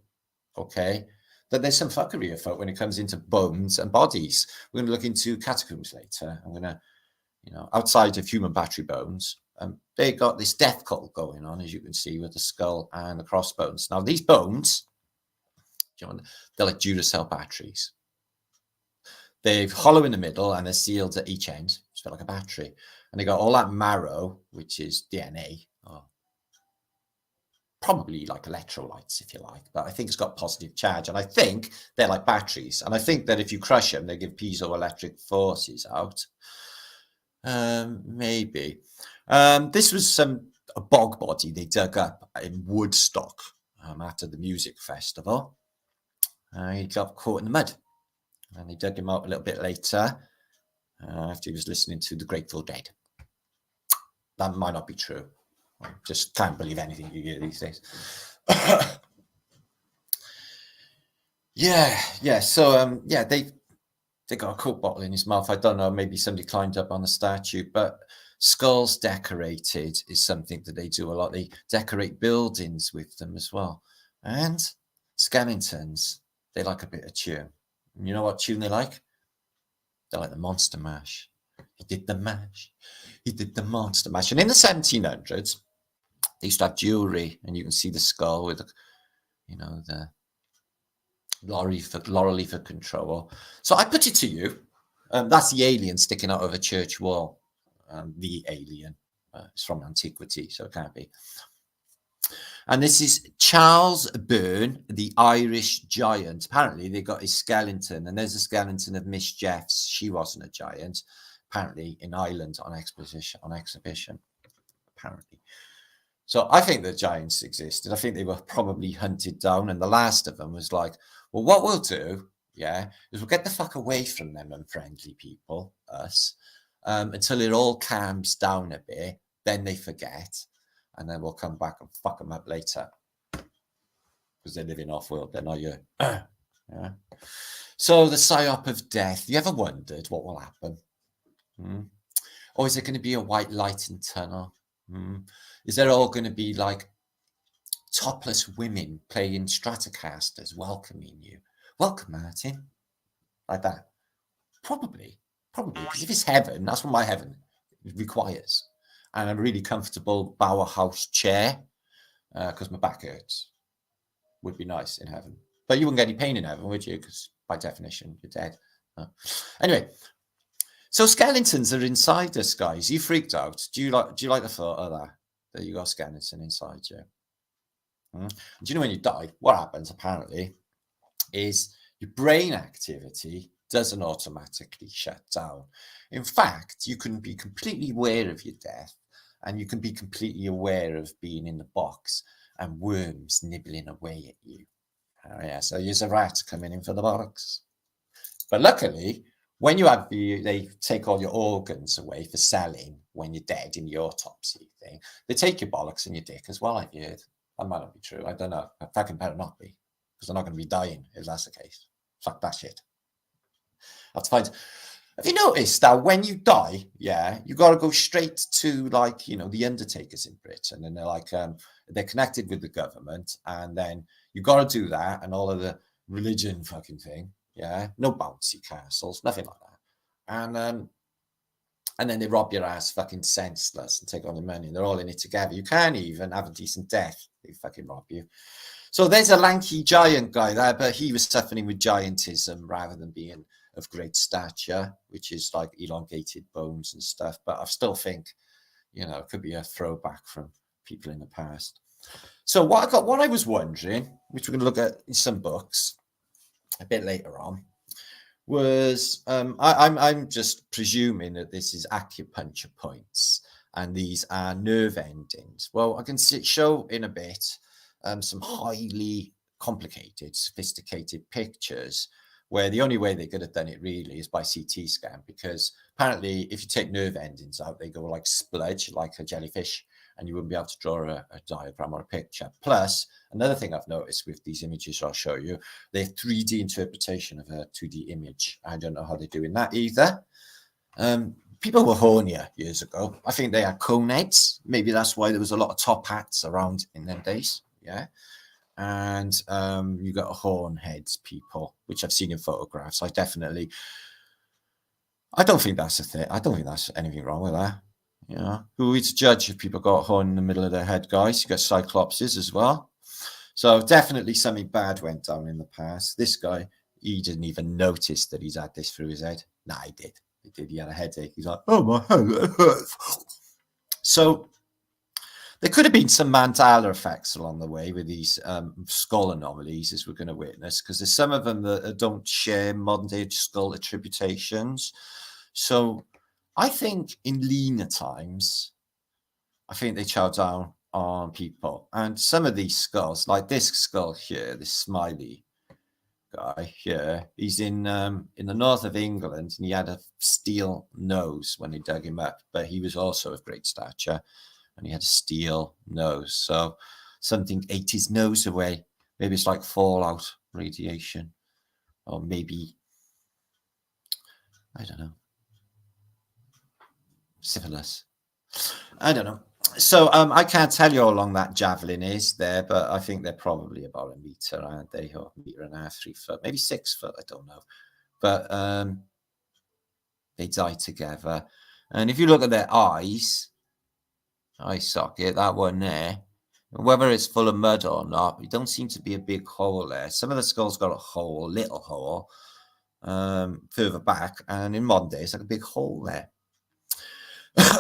S1: okay, that there's some fuckery afoot when it comes into bones and bodies. We're going to look into catacombs later. I'm going to, you know, outside of human battery bones, they got this death cult going on, as you can see, with the skull and the crossbones. Now, these bones, they're like Duracell batteries. They're hollow in the middle and they're sealed at each end. It's like a battery. And they got all that marrow, which is DNA, or probably like electrolytes, if you like. But I think it's got positive charge. And I think they're like batteries. And I think that if you crush them, they give piezoelectric forces out. Maybe. This was a bog body they dug up in Woodstock after the music festival. He got caught in the mud, and they dug him out a little bit later after he was listening to the Grateful Dead. That might not be true. I just can't believe anything you hear these days. yeah. So yeah, they got a Coke bottle in his mouth. I don't know. Maybe somebody climbed up on the statue, but skulls decorated is something that they do a lot. They decorate buildings with them as well, and skeletons. They like a bit of tune. You know what tune they like? They like the Monster Mash. He did the mash. He did the Monster Mash. And in the 1700s, they used to have jewelry, and you can see the skull with, you know, the laurel leaf of control. So I put it to you. That's the alien sticking out of a church wall. The alien. It's from antiquity, so it can't be. And this is Charles Byrne, the Irish giant. Apparently, they got his skeleton, and there's a skeleton of Miss Jeffs. She wasn't a giant, apparently, in Ireland on exhibition. Apparently. So I think the giants existed. I think they were probably hunted down, and the last of them was like, well, what we'll do, yeah, is we'll get the fuck away from them unfriendly people, us, until it all calms down a bit. Then they forget. And then we'll come back and fuck them up later. Because they're living off-world, they're not here. Yeah. So the psyop of death. You ever wondered what will happen? Or is it going to be a white light and tunnel? Is there all going to be like topless women playing Stratocasters welcoming you? Welcome, Martin. Like that. Probably. Because if it's heaven, that's what my heaven requires. And a really comfortable Bauhaus chair, because my back hurts. Would be nice in heaven. But you wouldn't get any pain in heaven, would you? Because by definition, you're dead. Anyway, so skeletons are inside us, guys. You freaked out. Do you like the thought of that you got a skeleton inside you? Do you know when you die, what happens apparently is your brain activity doesn't automatically shut down. In fact, you can be completely aware of your death, and you can be completely aware of being in the box and worms nibbling away at you. Oh yeah, so there's a rat coming in for the box. But luckily, when you have they take all your organs away for selling when you're dead in the autopsy thing. They take your bollocks and your dick as well, I've heard. That might not be true. I don't know. Fucking better not be, because I'm not going to be dying if that's the case. Fuck that shit. I have to find. Have you noticed that when you die, yeah, you got to go straight to, like, you know, the undertakers in Britain, and they're like, they're connected with the government, and then you got to do that, and all of the religion fucking thing, yeah, no bouncy castles, nothing like that, and then they rob your ass fucking senseless and take all the money, and they're all in it together. You can't even have a decent death. They fucking rob you. So there's a lanky giant guy there, but he was suffering with giantism rather than being of great stature, which is like elongated bones and stuff. But I still think, you know, it could be a throwback from people in the past. So what I was wondering, which we're going to look at in some books a bit later on, was I'm just presuming that this is acupuncture points and these are nerve endings. Well, I can show in a bit some highly complicated, sophisticated pictures where the only way they could have done it really is by CT scan, because apparently if you take nerve endings out, they go like spludge, like a jellyfish, and you wouldn't be able to draw a diagram or a picture. Plus, another thing I've noticed with these images I'll show you, they're 3D interpretation of a 2D image. I don't know how they're doing that either. People were hornier years ago. I think they had cone heads. Maybe that's why there was a lot of top hats around in them days. Yeah. And you got horn heads people, which I've seen in photographs. I don't think that's a thing. I don't think that's anything wrong with that. You know, who are we to judge if people got a horn in the middle of their head, guys? You got cyclopses as well. So definitely something bad went down in the past. This guy, he didn't even notice that he's had this through his head. Nah, he did. He did. He had a headache. He's like, oh, my head hurts. So there could have been some Mandela effects along the way with these skull anomalies, as we're going to witness, because there's some of them that don't share modern day skull attributations. So I think in leaner times, I think they chow down on people. And some of these skulls, like this skull here, this smiley guy here, he's in the north of England, and he had a steel nose when they dug him up, but he was also of great stature. And he had a steel nose. So something ate his nose away. Maybe it's like fallout radiation. Or maybe, I don't know, syphilis. I don't know. So I can't tell you how long that javelin is there, but I think they're probably about 1 meter, aren't they? Or 1.5 meters, 3 foot, maybe 6 foot, I don't know. But they die together. And if you look at their eyes, eye socket, that one there, whether it's full of mud or not, it don't seem to be a big hole there. Some of the skulls got a hole, little hole, further back, and in modern days, like a big hole there.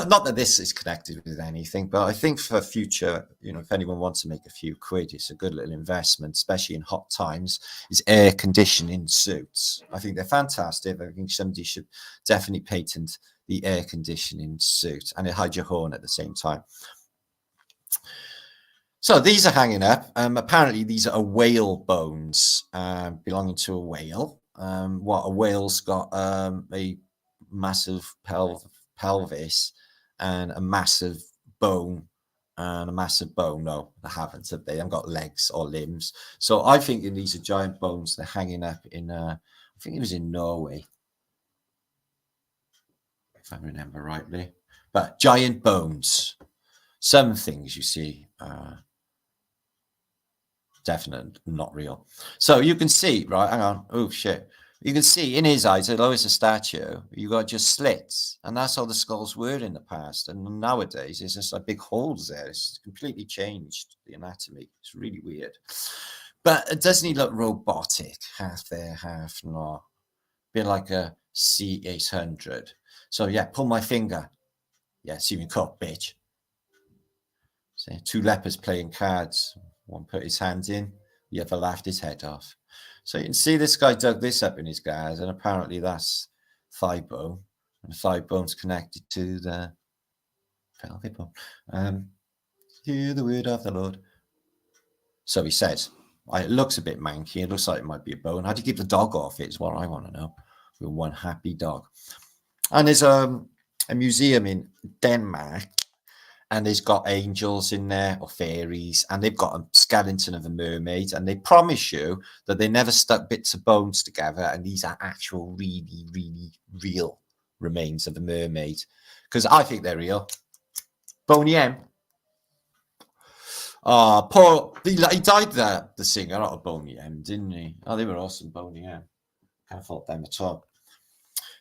S1: Not that this is connected with anything, but I think for future, you know, if anyone wants to make a few quid, it's a good little investment, especially in hot times, is air conditioning suits. I think they're fantastic. I think somebody should definitely patent the air conditioning suit, and it hides your horn at the same time. So these are hanging up. Apparently these are whale bones belonging to a whale. What a whale's got a massive pelvis and a massive bone and a massive bone. No, they haven't. They haven't got legs or limbs. So I think these are giant bones. They're hanging up in, I think it was in Norway, if I remember rightly. But giant bones. Some things you see definite, not real. So you can see, right? Hang on. Oh shit. You can see in his eyes, although it's a statue, you got just slits, and that's how the skulls were in the past. And nowadays, it's just like big holes there. It's completely changed the anatomy. It's really weird. But doesn't he look robotic? Half there, half not. Bit like a C800. So yeah, pull my finger. Yeah, see me cock, bitch. So 2 lepers playing cards. One put his hand in, the other laughed his head off. So you can see this guy dug this up in his guards, and apparently that's thigh bone, and the thigh bone's connected to the pelvic bone. Hear the word of the Lord. So he says, it looks a bit manky. It looks like it might be a bone. How do you keep the dog off it is what I want to know. With one happy dog. And there's a museum in Denmark, and it's got angels in there, or fairies, and they've got a skeleton of a mermaid, and they promise you that they never stuck bits of bones together, and these are actual really, really real remains of a mermaid. Because I think they're real. Boney M. Oh, poor, he died there, the singer, out of Boney M, didn't he? Oh, they were awesome, Boney M. Can't fault them at all.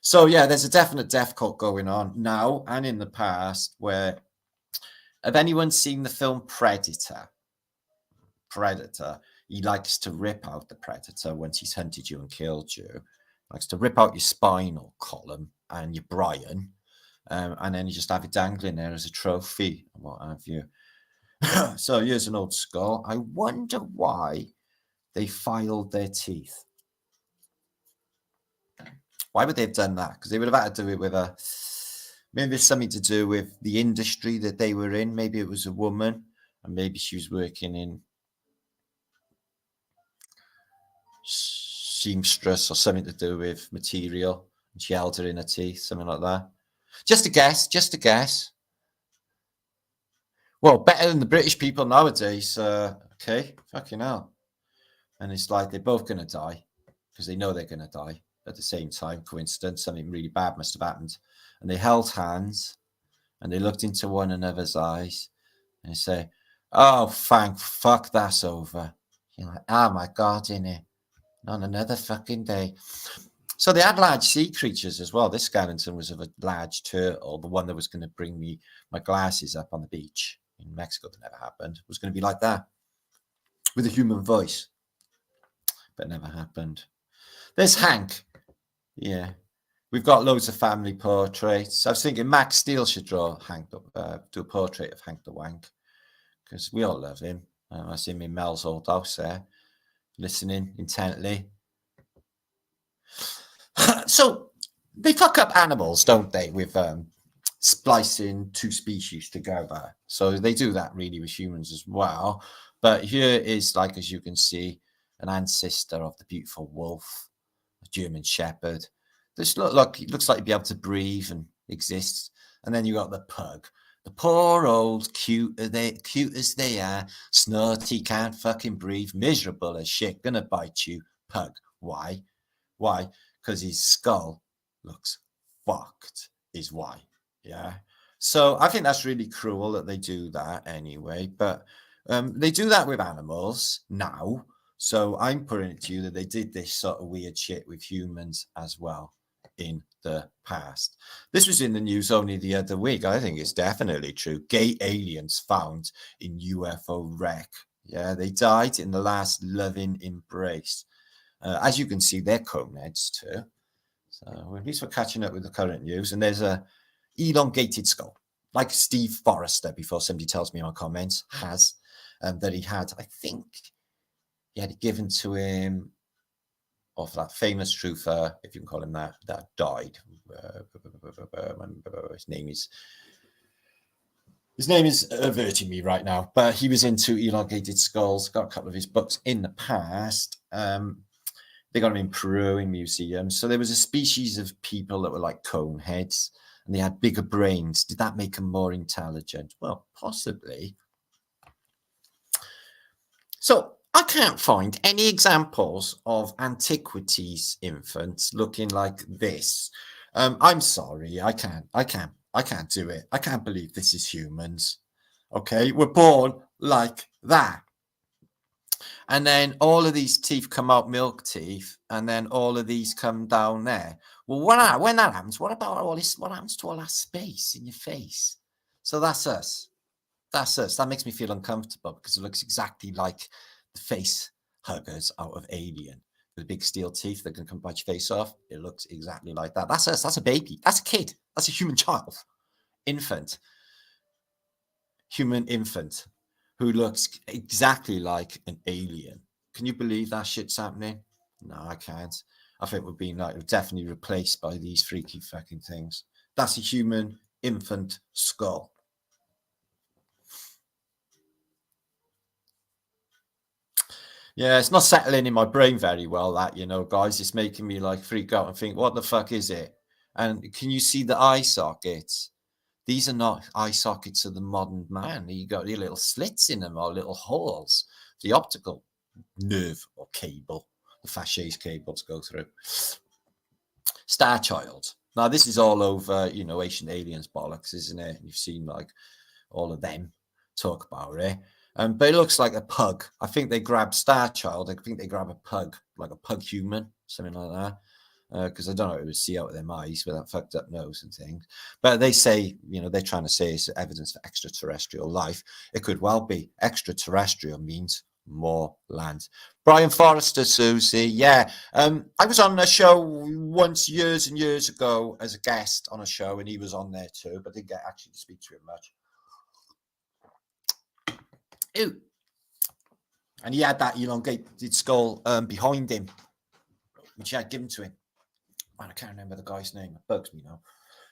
S1: So, yeah, there's a definite death cult going on now and in the past where, have anyone seen the film Predator? Predator, he likes to rip out the predator once he's hunted you and killed you. He likes to rip out your spinal column and your brain, and then you just have it dangling there as a trophy and what have you. So here's an old skull. I wonder why they filed their teeth. Why would they have done that? Because they would have had to do it with maybe it's something to do with the industry that they were in. Maybe it was a woman, and maybe she was working in seamstress or something to do with material, and she held her in her teeth, something like that. Just a guess. Well, better than the British people nowadays. Okay, fucking hell. And it's like they're both going to die because they know they're going to die at the same time. Coincidence, something really bad must have happened. And they held hands and they looked into one another's eyes and they say, oh, thank fuck, that's over. You're like, oh my God, innit? Not another fucking day. So they had large sea creatures as well. This skeleton was of a large turtle, the one that was going to bring me my glasses up on the beach in Mexico. That never happened. It was going to be like that with a human voice, but never happened. There's Hank. Yeah. We've got loads of family portraits. I was thinking Max Steele should draw Hank, do a portrait of Hank the Wank, because we all love him. I see him in Mel's old house there, listening intently. So they fuck up animals, don't they, with splicing two species together. So they do that really with humans as well. But here is, like, as you can see, an ancestor of the beautiful wolf, a German shepherd. This looks like he'd be able to breathe and exist. And then you got the pug. The poor old cute as they are, snotty, can't fucking breathe, miserable as shit, gonna bite you, pug. Why? Because his skull looks fucked, is why. Yeah. So I think that's really cruel that they do that anyway. But they do that with animals now. So I'm putting it to you that they did this sort of weird shit with humans as well in the past. This was in the news only the other week. I think it's definitely true. Gay aliens found in UFO wreck. Yeah, they died in the last loving embrace. As you can see, they're coneheads too. So at least we're catching up with the current news. And there's a elongated skull, like Steve Forrester, before somebody tells me in my comments, has, that he had, I think he had it given to him of that famous truther, if you can call him that died. His name is averting me right now, but he was into elongated skulls, got a couple of his books in the past. They got them in Peru in museums. So there was a species of people that were like cone heads, and they had bigger brains. Did that make them more intelligent? Well, possibly. So I can't find any examples of antiquities infants looking like this. I'm sorry, I can't do it. I can't believe this is humans. Okay, we're born like that. And then all of these teeth come out milk teeth, and then all of these come down there. Well, when that happens, what about all this? What happens to all that space in your face? So that's us. That's us. That makes me feel uncomfortable because it looks exactly like the face huggers out of Alien. The big steel teeth that can come bite your face off. It looks exactly like that. That's us. That's a baby. That's a kid. That's a human child. Infant. Human infant who looks exactly like an alien. Can you believe that shit's happening? No, I can't. I think we're being like definitely replaced by these freaky fucking things. That's a human infant skull. Yeah, it's not settling in my brain very well, that, you know, guys. It's making me like freak out and think, what the fuck is it? And can you see the eye sockets? These are not eye sockets of the modern man. You got your little slits in them or little holes. The optical nerve or cable, the Fabergé cable to go through. Star Child. Now, this is all over, you know, Ancient Aliens bollocks, isn't it? You've seen like all of them talk about it. But it looks like a pug. I think they grab Star Child. I think they grab a pug, like a pug human, something like that. Because I don't know what it would see out of their eyes with that fucked up nose and things. But they say, you know, they're trying to say it's evidence for extraterrestrial life. It could well be. Extraterrestrial means more land. Brian Forrester, Susie. Yeah. I was on a show once years and years ago as a guest on a show, and he was on there too, but didn't get actually to speak to him much. Ew. And he had that elongated skull behind him, which I had given to him. Man, I can't remember the guy's name. It bugs me now.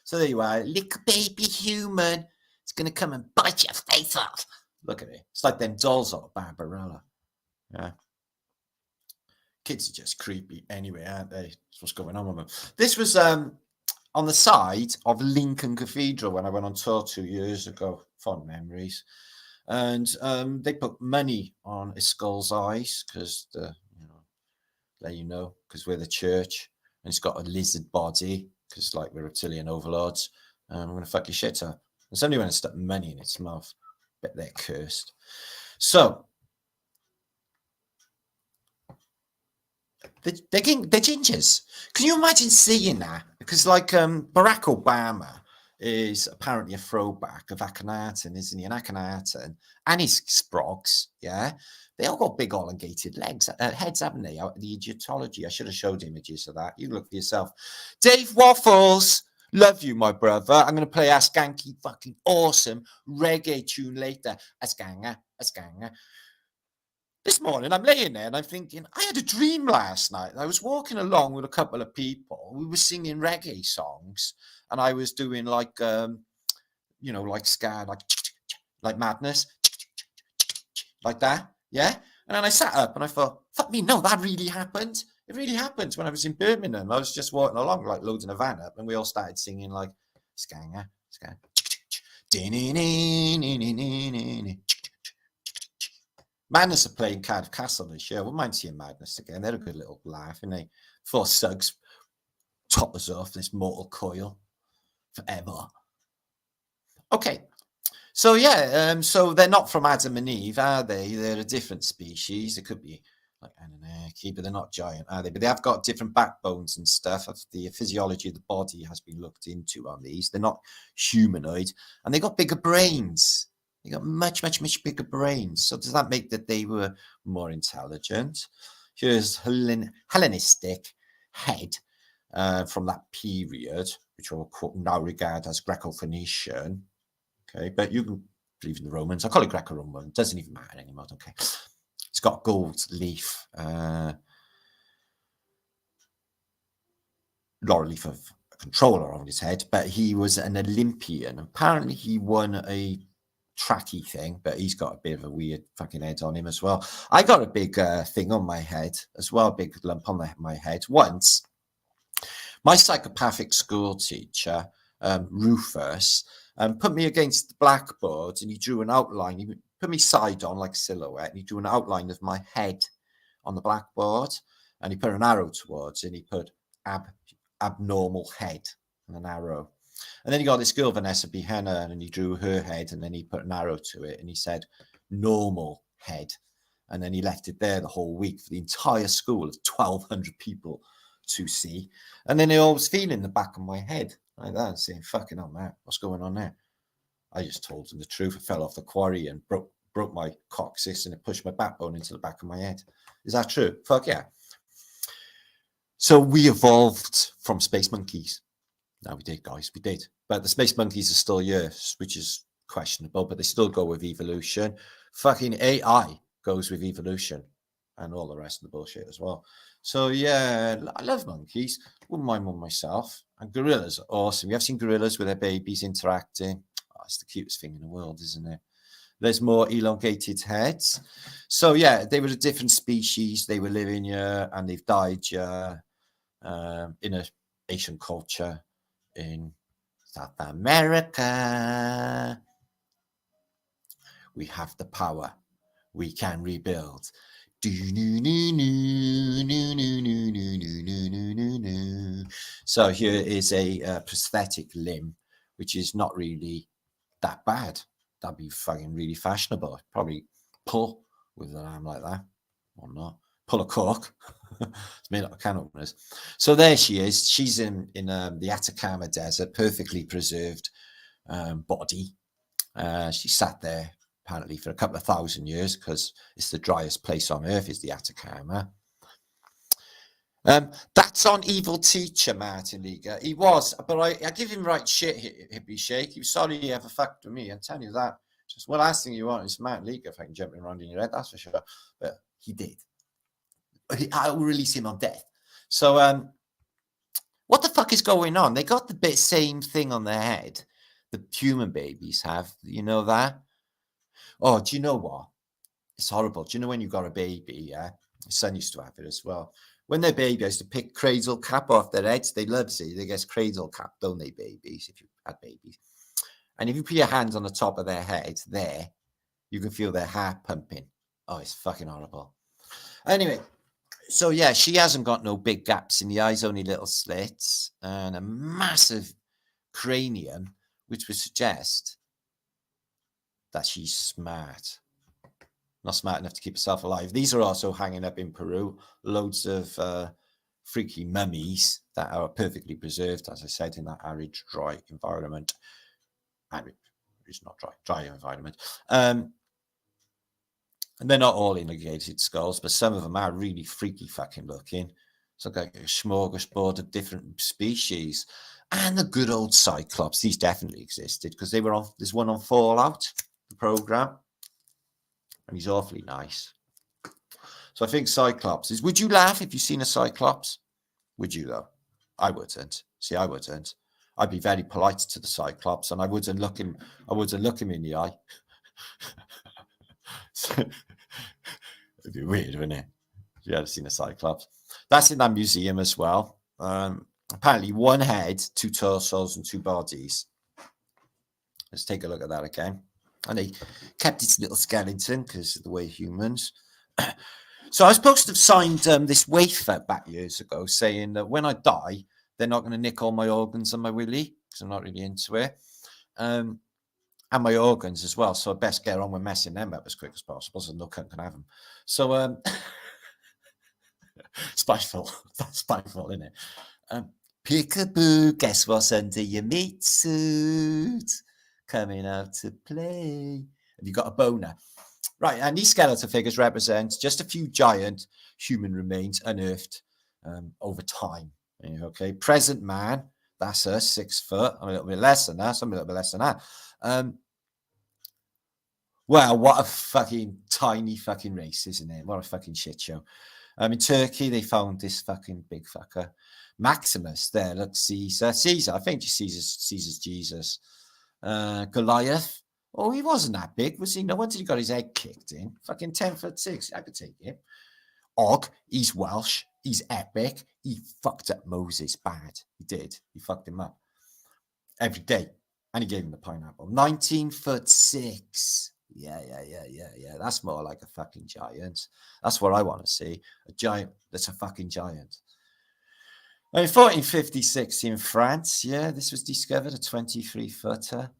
S1: So there you are. Little baby human. It's going to come and bite your face off. Look at it. It's like them dolls out of Barbarella. Yeah. Kids are just creepy anyway, aren't they? That's what's going on with them. This was on the side of Lincoln Cathedral when I went on tour 2 years ago. Fond memories. And they put money on a skull's eyes because because we're the church, and it's got a lizard body because like we're reptilian overlords. I'm gonna fuck your shit up. And somebody went and stuck money in its mouth. Bet they're cursed. So they're gingers. Can you imagine seeing that? Because like Barack Obama is apparently a throwback of Akhenaten, isn't he? And Akhenaten and his sprogs, yeah, they all got big elongated legs, heads, haven't they? Out of the Egyptology. I should have showed images of that. You look for yourself. Dave Waffles, love you, my brother. I'm going to play a skanky, fucking awesome reggae tune later. A skanga. This morning, I'm laying there and I'm thinking, I had a dream last night. I was walking along with a couple of people. We were singing reggae songs, and I was doing like, like ska, like Madness, like that. Yeah. And then I sat up and I thought, fuck me, no, that really happened. It really happened when I was in Birmingham. I was just walking along, like loading a van up, and we all started singing like skanga. Madness are playing Cardiff Castle this year. I wouldn't mind seeing Madness again. They're a good little laugh, and they 4 Suggs top us off this mortal coil forever. Okay. So yeah, so they're not from Adam and Eve, are they? They're a different species. It could be like Anunnaki, but they're not giant, are they? But they have got different backbones and stuff. The physiology of the body has been looked into on these. They're not humanoid, and they got bigger brains. They got much bigger brains. So does that make that they were more intelligent? Here's Hellenistic head from that period, which we'll now regard as Greco-Phoenician. Okay, but you can believe in the Romans. I call it Greco-Roman. It doesn't even matter anymore. Okay, it's got gold leaf, laurel leaf of a controller on his head, but he was an Olympian. Apparently, he won a tracky thing, but he's got a bit of a weird fucking head on him as well. I got a big thing on my head as well, a big lump on my head. Once, my psychopathic school teacher, Rufus, put me against the blackboard, and he drew an outline. He put me side on like a silhouette, and he drew an outline of my head on the blackboard, and he put an arrow towards it, and he put abnormal head and an arrow. And then he got this girl, Vanessa B. Henner, and he drew her head, and then he put an arrow to it, and he said, normal head. And then he left it there the whole week for the entire school of 1,200 people to see. And then I was feeling the back of my head like that and saying, fucking hell, man, what's going on there? I just told him the truth. I fell off the quarry and broke my coccyx, and it pushed my backbone into the back of my head. Is that true? Fuck yeah. So we evolved from space monkeys. No, we did, guys. We did. But the space monkeys are still here, which is questionable, but they still go with evolution. Fucking AI goes with evolution. and all the rest of the bullshit as well. So yeah, I love monkeys. Wouldn't mind one myself. And gorillas are awesome. You have seen gorillas with their babies interacting? Oh, it's the cutest thing in the world, isn't it? There's more elongated heads. So yeah, they were a different species. They were living here and they've died here in an Asian culture in South America. We have the power. We can rebuild. So here is a prosthetic limb, which is not really that bad. That'd be fucking really fashionable. Probably pull with an arm like that or not. Pull a cork. It's made out of can openers. So there she is. She's in the Atacama Desert, perfectly preserved body. She sat there apparently for a couple of thousand years because it's the driest place on earth is the Atacama. That's on Evil Teacher, Martin Liga. He was, but I give him right shit, Hippie Shake. He was sorry he ever fucked with me. I'm telling you that. Just one last thing you want is Martin Liga fucking jumping around in your head, that's for sure. But he did. I will release him on death. So, what the fuck is going on? They got the same thing on their head the human babies have. You know that? Oh, do you know what? It's horrible. Do you know when you got a baby? Yeah, my son used to have it as well. When they're baby, I used to pick cradle cap off their heads. They love it. They get cradle cap, don't they, babies? If you had babies, and if you put your hands on the top of their head, there, you can feel their heart pumping. Oh, it's fucking horrible. Anyway, so yeah, she hasn't got no big gaps in the eyes, only little slits, and a massive cranium, which would suggest that she's smart. Not smart enough to keep herself alive. These are also hanging up in Peru. Loads of freaky mummies that are perfectly preserved, as I said, in that arid, dry environment. Arid, it's not dry environment. And they're not all elongated skulls, but some of them are really freaky fucking looking. It's like a smorgasbord of different species. And the good old Cyclops, these definitely existed because they were on. There's one on Fallout, the program. And he's awfully nice. So I think Cyclops is. Would you laugh if you seen a Cyclops? Would you though? I wouldn't. See, I wouldn't. I'd be very polite to the Cyclops, and I wouldn't look him. I wouldn't look him in the eye. It'd be weird, wouldn't it? If you ever seen a Cyclops? That's in that museum as well. Apparently, one head, 2 torsos, and 2 bodies. Let's take a look at that again. And they kept its little skeleton because of the way humans. So I was supposed to have signed this wafer back years ago saying that when I die, they're not going to nick all my organs and my willy because I'm not really into it. And my organs as well. So I best get on with messing them up as quick as possible so no cunt can have them. So spiteful. That's spiteful, isn't it? Peekaboo, guess what's under your meat suit? Coming out to play. Have you got a boner? Right, and these skeletal figures represent just a few giant human remains unearthed over time. Okay, present man, that's us, 6 foot. I'm a little bit less than that. I'm a little bit less than that. Well, what a fucking tiny fucking race, isn't it? What a fucking shit show. In Turkey, they found this fucking big fucker. Maximus, there, look, Caesar, I think Caesar's Jesus. Goliath. Oh, he wasn't that big, was he? No wonder he got his head kicked in. Fucking 10'6". I could take him. Og, he's Welsh. He's epic. He fucked up Moses bad. He did. He fucked him up every day. And he gave him the pineapple. 19'6". Yeah. That's more like a fucking giant. That's what I want to see. A giant that's a fucking giant. In 1456 in France, yeah, this was discovered, a 23-footer.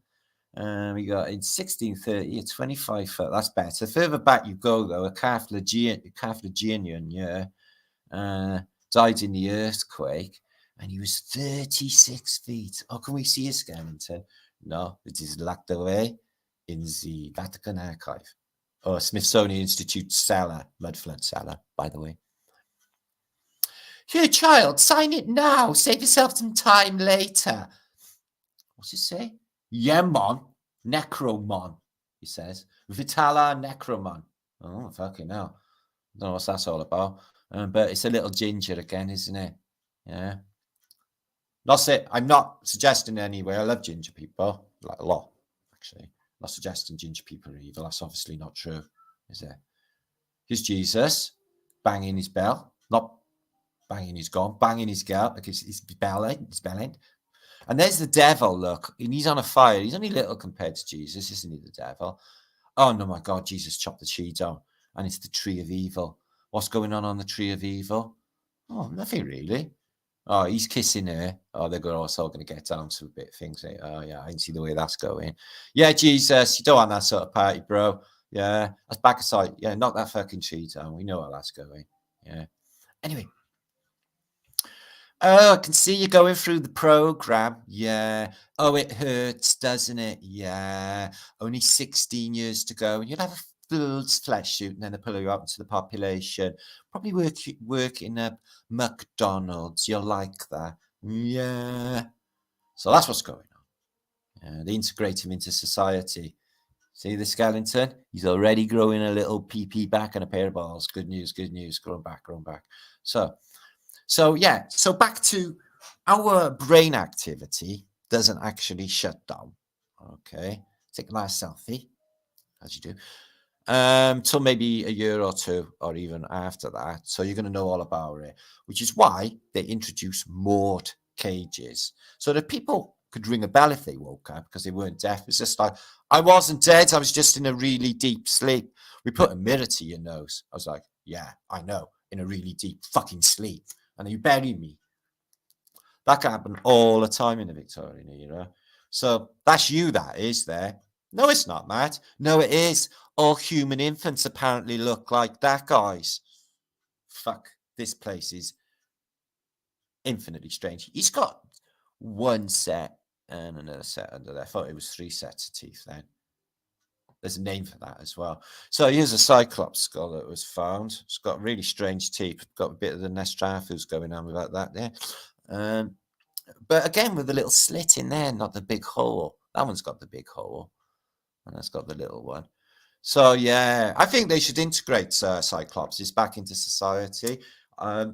S1: We got in 1630 a 25-foot. That's better. Further back you go, though, a Carthaginian, yeah, died in the earthquake, and he was 36 feet. Oh, can we see his skeleton? No, it is locked away in the Vatican Archive. Or Smithsonian Institute cellar, mudflood cellar, by the way. Here, child, sign it now. Save yourself some time later. What's it say? Yemon, Necromon, he says. Vitala Necromon. Oh, fucking hell. Don't know what that's all about. But it's a little ginger again, isn't it? Yeah. That's it. I'm not suggesting anyway. I love ginger people, like a lot, actually. Not suggesting ginger people are evil. That's obviously not true, is it? Here's Jesus banging his bell, not banging his gong, banging his girl, like his bell end. And there's the devil, look, and he's on a fire. He's only little compared to Jesus, isn't he, the devil? Oh, no, my God, Jesus chopped the tree down, and it's the tree of evil. What's going on the tree of evil? Oh, nothing really. Oh, he's kissing her. Oh, they're also going to get down to a bit of things. Oh, yeah, I can see the way that's going. Yeah, Jesus, you don't want that sort of party, bro. Yeah, that's back aside. Yeah, knock that fucking tree down. We know how that's going. Yeah. Anyway. Oh, I can see you going through the program. Yeah. Oh, it hurts, doesn't it? Yeah. Only 16 years to go. And you'll have a fool's flesh suit, and then they pull you up into the population. Probably work in a McDonald's. You'll like that. Yeah. So that's what's going on. They integrate him into society. See the skeleton? He's already growing a little pee back and a pair of balls. Good news, good news. Growing back. So yeah, so back to our brain activity doesn't actually shut down. Okay, take a nice selfie, as you do, till maybe a year or two, or even after that. So you're going to know all about it, which is why they introduce moored cages, so that people could ring a bell if they woke up because they weren't deaf. It's just like, I wasn't dead, I was just in a really deep sleep. We put a mirror to your nose. I was like, yeah, I know, in a really deep fucking sleep. And then you bury me. That can happen all the time in the Victorian era. So that's you, that is there. No, it's not, Matt. No, it is. All human infants apparently look like that, guys. Fuck, this place is infinitely strange. He's got one set and another set under there. I thought it was 3 sets of teeth then. There's a name for that as well. So here's a Cyclops skull that was found. It's got really strange teeth. Got a bit of the Nostrathus going on about that there. But again, with a little slit in there, not the big hole. That one's got the big hole. And that's got the little one. So, yeah, I think they should integrate Cyclopses back into society. I'd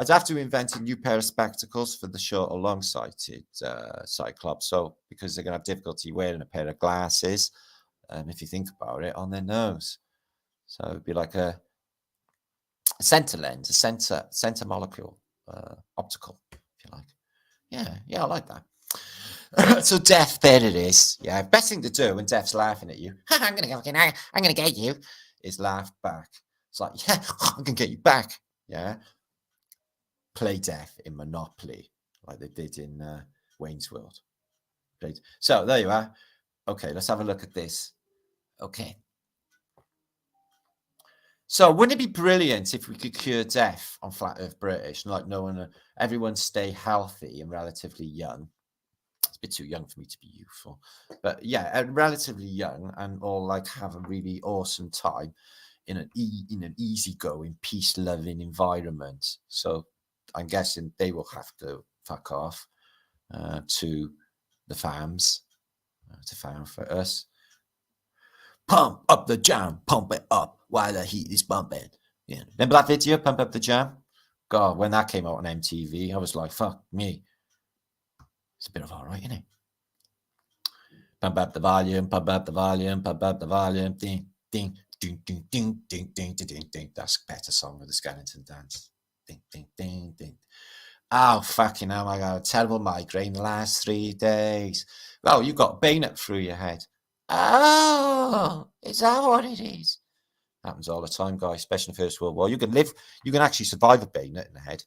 S1: have to invent a new pair of spectacles for the short or long-sighted Cyclops. So, because they're going to have difficulty wearing a pair of glasses, if you think about it, on their nose. So it'd be like a center lens, a center molecule, optical, if you like. Yeah, I like that. So Death, there it is. Yeah, best thing to do when Death's laughing at you, I'm gonna get you, is laugh back. It's like, yeah, I'm gonna get you back. Yeah. Play Death in Monopoly, like they did in Wayne's World. Right. So there you are. Okay, let's have a look at this. Okay. So wouldn't it be brilliant if we could cure death on Flat Earth British, like everyone stay healthy and relatively young? It's a bit too young for me to be youthful, but yeah, relatively young, and all like have a really awesome time in an easygoing, peace-loving environment. So I'm guessing they will have to fuck off to the farms to farm for us. Pump up the jam, pump it up while the heat is bumping. Yeah. Remember that video, Pump Up the Jam? God, when that came out on MTV, I was like, fuck me. It's a bit of all right, isn't it? Pump up the volume, pump up the volume, pump up the volume. Ding, ding, ding, ding, ding, ding, ding, ding, ding. That's a better song with the skeleton dance. Ding, ding, ding, ding. Oh, fucking hell, I got a terrible migraine the last 3 days. Oh, you got a bayonet through your head. Oh, is that what it is? Happens all the time, guys, especially in the First World War. You can actually survive a bayonet in the head.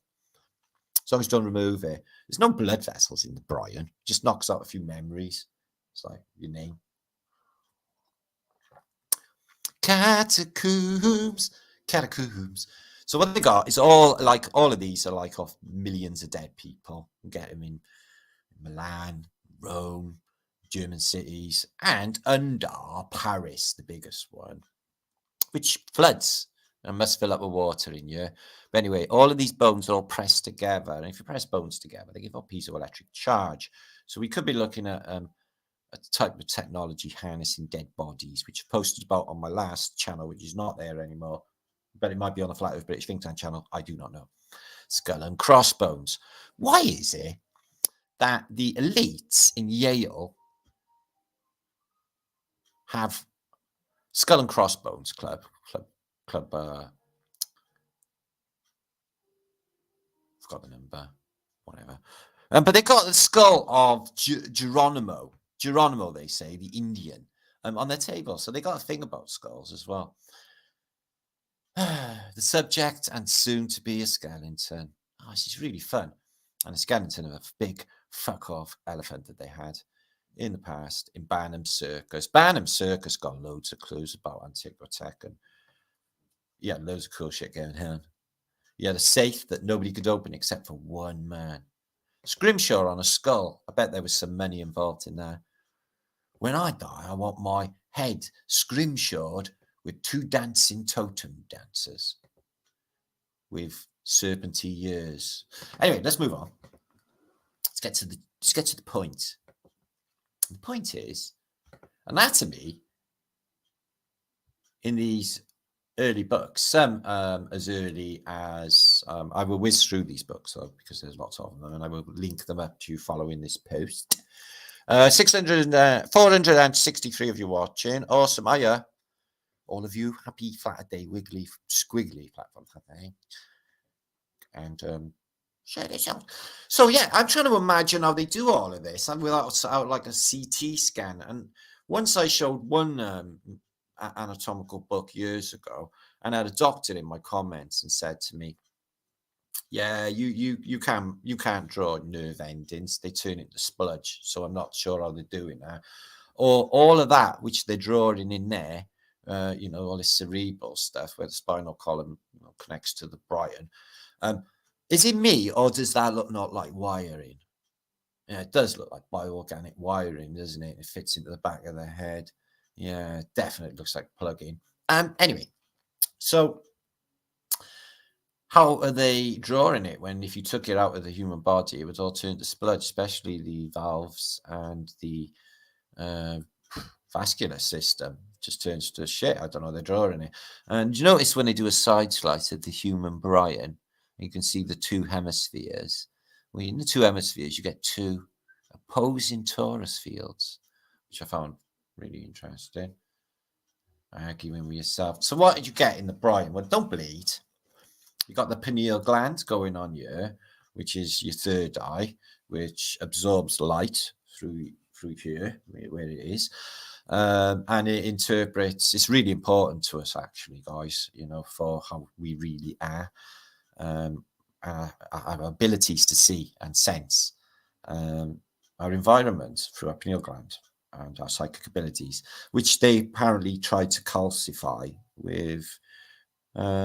S1: As long as you don't remove it. There's no blood vessels in the Brian. It just knocks out a few memories. It's like your name. Catacombs. So what they got is all of these are like of millions of dead people. You get them in Milan, Rome, German cities, and under Paris, the biggest one, which floods and must fill up with water in you. But anyway, all of these bones are all pressed together. And if you press bones together, they give off piezoelectric charge. So we could be looking at a type of technology harnessing dead bodies, which I posted about on my last channel, which is not there anymore. but it might be on the Flat Earth British Think Tank channel. I do not know. Skull and crossbones. Why is it that the elites in Yale have Skull and Crossbones Club, forgot the number, whatever. But they got the skull of Geronimo, they say, the Indian, on their table. So they got a thing about skulls as well. The subject and soon to be a skeleton. Oh, this is really fun. And a skeleton of a big fuck off elephant that they had in the past in Barnum Circus. Barnum Circus got loads of clues about Antiquitech and yeah, loads of cool shit going on. You had a safe that nobody could open except for one man. Scrimshaw on a skull. I bet there was some money involved in there. When I die, I want my head scrimshawed with 2 dancing totem dancers with serpenty ears. Anyway, let's move on. Let's get to the point. The point is, anatomy in these early books, some as early as I will whiz through these books because there's lots of them, and I will link them up to you following this post. 463 of you watching. Awesome. Hiya. All of you. Happy Flaterday Wiggly Squiggly platform. Happy. And share this out. So yeah, I'm trying to imagine how they do all of this and without like a CT scan. And once I showed one anatomical book years ago, and I had a doctor in my comments and said to me, yeah, you can't draw nerve endings, they turn into spludge, so I'm not sure how they're doing that. Or all of that which they're drawing in there, all this cerebral stuff where the spinal column connects to the Brighton. Is it me, or does that look not like wiring? Yeah, it does look like bioorganic wiring, doesn't it? It fits into the back of the head. Yeah, it definitely looks like plugging. Anyway, so how are they drawing it when if you took it out of the human body, it would all turn to spludge, especially the valves and the vascular system just turns to shit. I don't know, they're drawing it. And you notice when they do a side slice of the human Brian, you can see the 2 hemispheres. Well, in the 2 hemispheres, you get 2 opposing torus fields, which I found really interesting. Arguing with yourself. So what did you get in the Brian? Well, don't bleed. You got the pineal gland going on here, which is your third eye, which absorbs light through here, where it is. And it interprets, it's really important to us actually, guys, for how we really are. Our abilities to see and sense our environment through our pineal gland and our psychic abilities, which they apparently tried to calcify with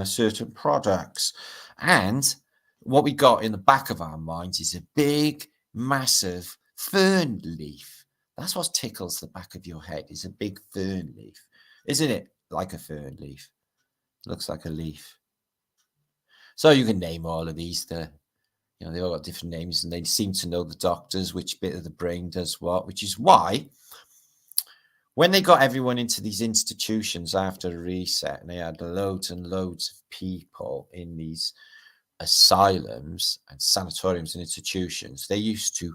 S1: certain products. And what we got in the back of our minds is a big, massive fern leaf. That's what tickles the back of your head, is a big fern leaf. Isn't it like a fern leaf? Looks like a leaf. So you can name all of these. They all got different names, and they seem to know the doctors which bit of the brain does what, which is why when they got everyone into these institutions after a reset, and they had loads and loads of people in these asylums and sanatoriums and institutions, they used to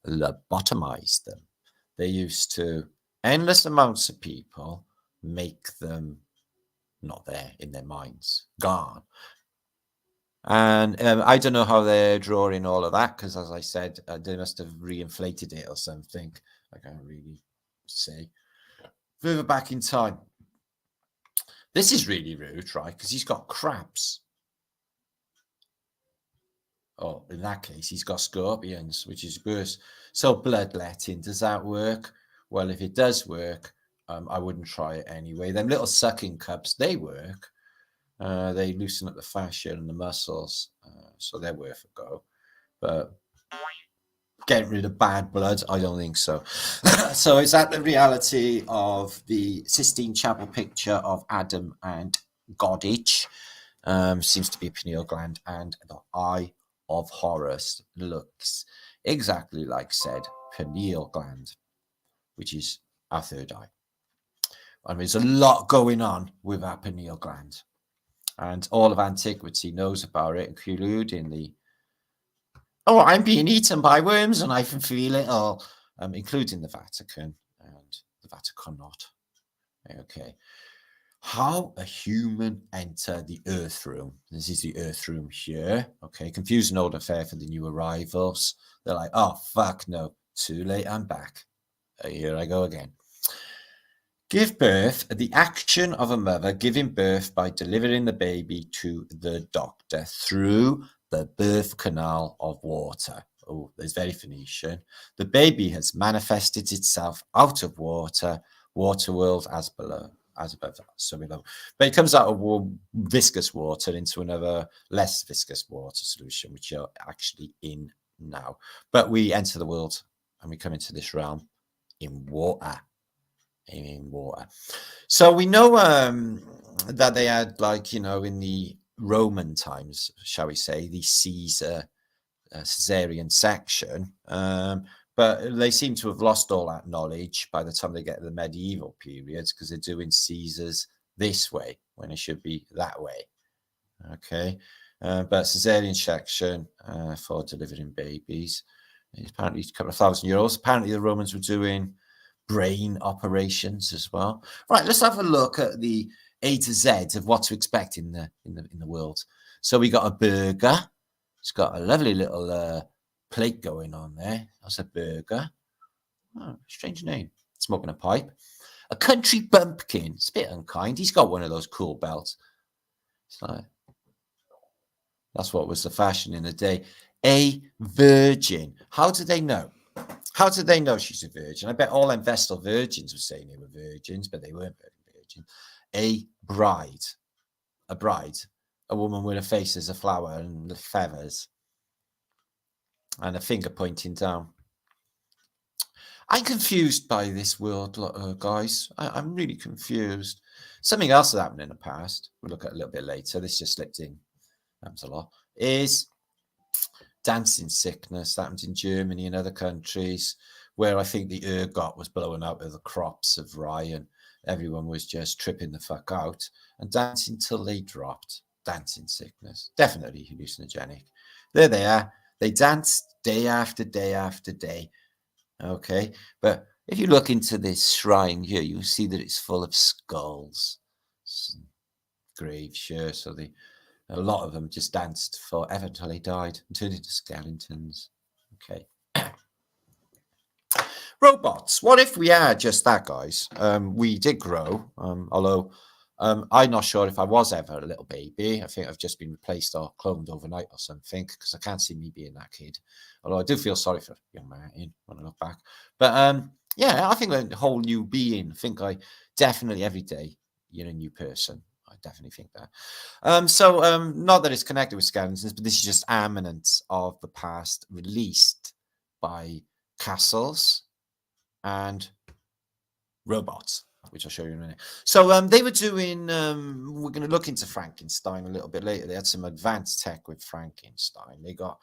S1: lobotomize them. They used to endless amounts of people, make them not there in their minds, gone. And I don't know how they're drawing all of that, because as I said, they must have reinflated it or something. I can't really say. Further back in time. This is really rude, right? Because he's got crabs. Oh, in that case, he's got scorpions, which is worse. So bloodletting, does that work? Well, if it does work, I wouldn't try it anyway. Them little sucking cups, they work. They loosen up the fascia and the muscles, so they're worth a go. But getting rid of bad blood, I don't think so. So is that the reality of the Sistine Chapel picture of Adam and Goddage? Seems to be a pineal gland, and the Eye of Horus looks exactly like said pineal gland, which is our third eye. And there's a lot going on with our pineal gland. And all of antiquity knows about it, including oh, I'm being eaten by worms and I can feel it all, including the Vatican and the Vatican not. Okay. How a human entered the Earth Room. This is the Earth Room here. Okay, confusing old affair for the new arrivals. They're like, oh, fuck no, too late, I'm back. Here I go again. Give birth, the action of a mother giving birth by delivering the baby to the doctor through the birth canal of water. Oh, there's very Phoenician. The baby has manifested itself out of water, water world as below. As above, so below. But it comes out of viscous water into another less viscous water solution, which you're actually in now. But we enter the world and we come into this realm in water. In water. So we know that they had, like, you know, in the Roman times, shall we say, the Caesarean section. But they seem to have lost all that knowledge by the time they get to the medieval periods, because they're doing Caesars this way when it should be that way. Okay. But Caesarean section for delivering babies is apparently a couple of €1,000. Apparently the Romans were doing brain operations as well. Right, let's have a look at the A to Z of what to expect in the world. So we got a burger. It's got a lovely little plate going on there. That's a burger. Oh, strange name. Smoking a pipe. A country bumpkin. It's a bit unkind. He's got one of those cool belts. It's like, that's what was the fashion in the day. A virgin. How do they know? How did they know she's a virgin? I bet all them Vestal virgins were saying they were virgins, but they weren't virgins. A bride. A bride. A woman with a face as a flower and the feathers. And a finger pointing down. I'm confused by this world, guys. I'm really confused. Something else that happened in the past, we'll look at a little bit later. This just slipped in. Happens a lot. Is dancing sickness. That happens in Germany and other countries, where I think the ergot was blowing out of the crops of rye and everyone was just tripping the fuck out and dancing till they dropped. Dancing sickness. Definitely hallucinogenic. There they are. They danced day after day after day. Okay. But if you look into this shrine here, you'll see that it's full of skulls. Graves, sure. So a lot of them just danced forever until they died and turned into skeletons. Okay. Robots. What if we are just that, guys? We did grow, although I'm not sure if I was ever a little baby. I think I've just been replaced or cloned overnight or something, because I can't see me being that kid. Although I do feel sorry for young Martin when I look back. But yeah, I think a whole new being. I think I definitely every day you're a new person. I definitely think that. So not that it's connected with skeletons, but this is just eminence of the past released by castles and robots, which I'll show you in a minute. So they were doing, we're going to look into Frankenstein a little bit later. They had some advanced tech with Frankenstein. They got,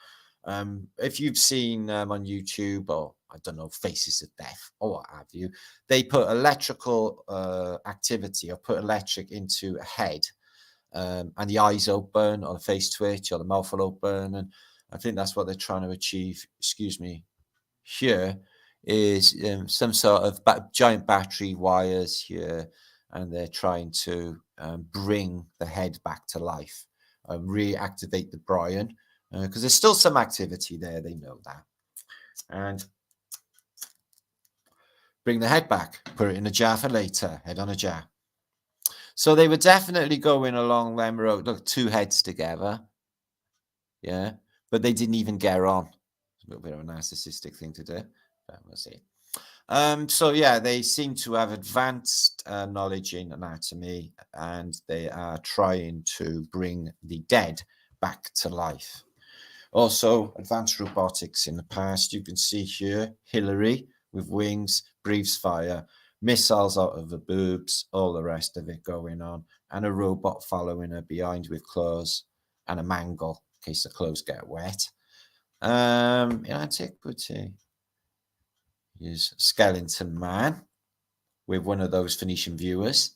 S1: if you've seen on YouTube, or I don't know, Faces of Death or what have you, they put electrical activity or put electric into a head, and the eyes open or the face twitch or the mouth will open. And I think that's what they're trying to achieve. Excuse me. Here is some sort of giant battery wires here, and they're trying to bring the head back to life, reactivate the brain, because there's still some activity there. They know that. And bring the head back, put it in a jar for later, head on a jar. So they were definitely going along them road. Look, two heads together. Yeah. But they didn't even get on. It's a little bit of a narcissistic thing to do, but we'll see. So yeah, they seem to have advanced knowledge in anatomy, and they are trying to bring the dead back to life. Also, advanced robotics in the past. You can see here, Hillary with wings, breathes fire, missiles out of the boobs, all the rest of it going on, and a robot following her behind with claws and a mangle in case the clothes get wet. In antiquity, is Skeleton Man with one of those Phoenician viewers.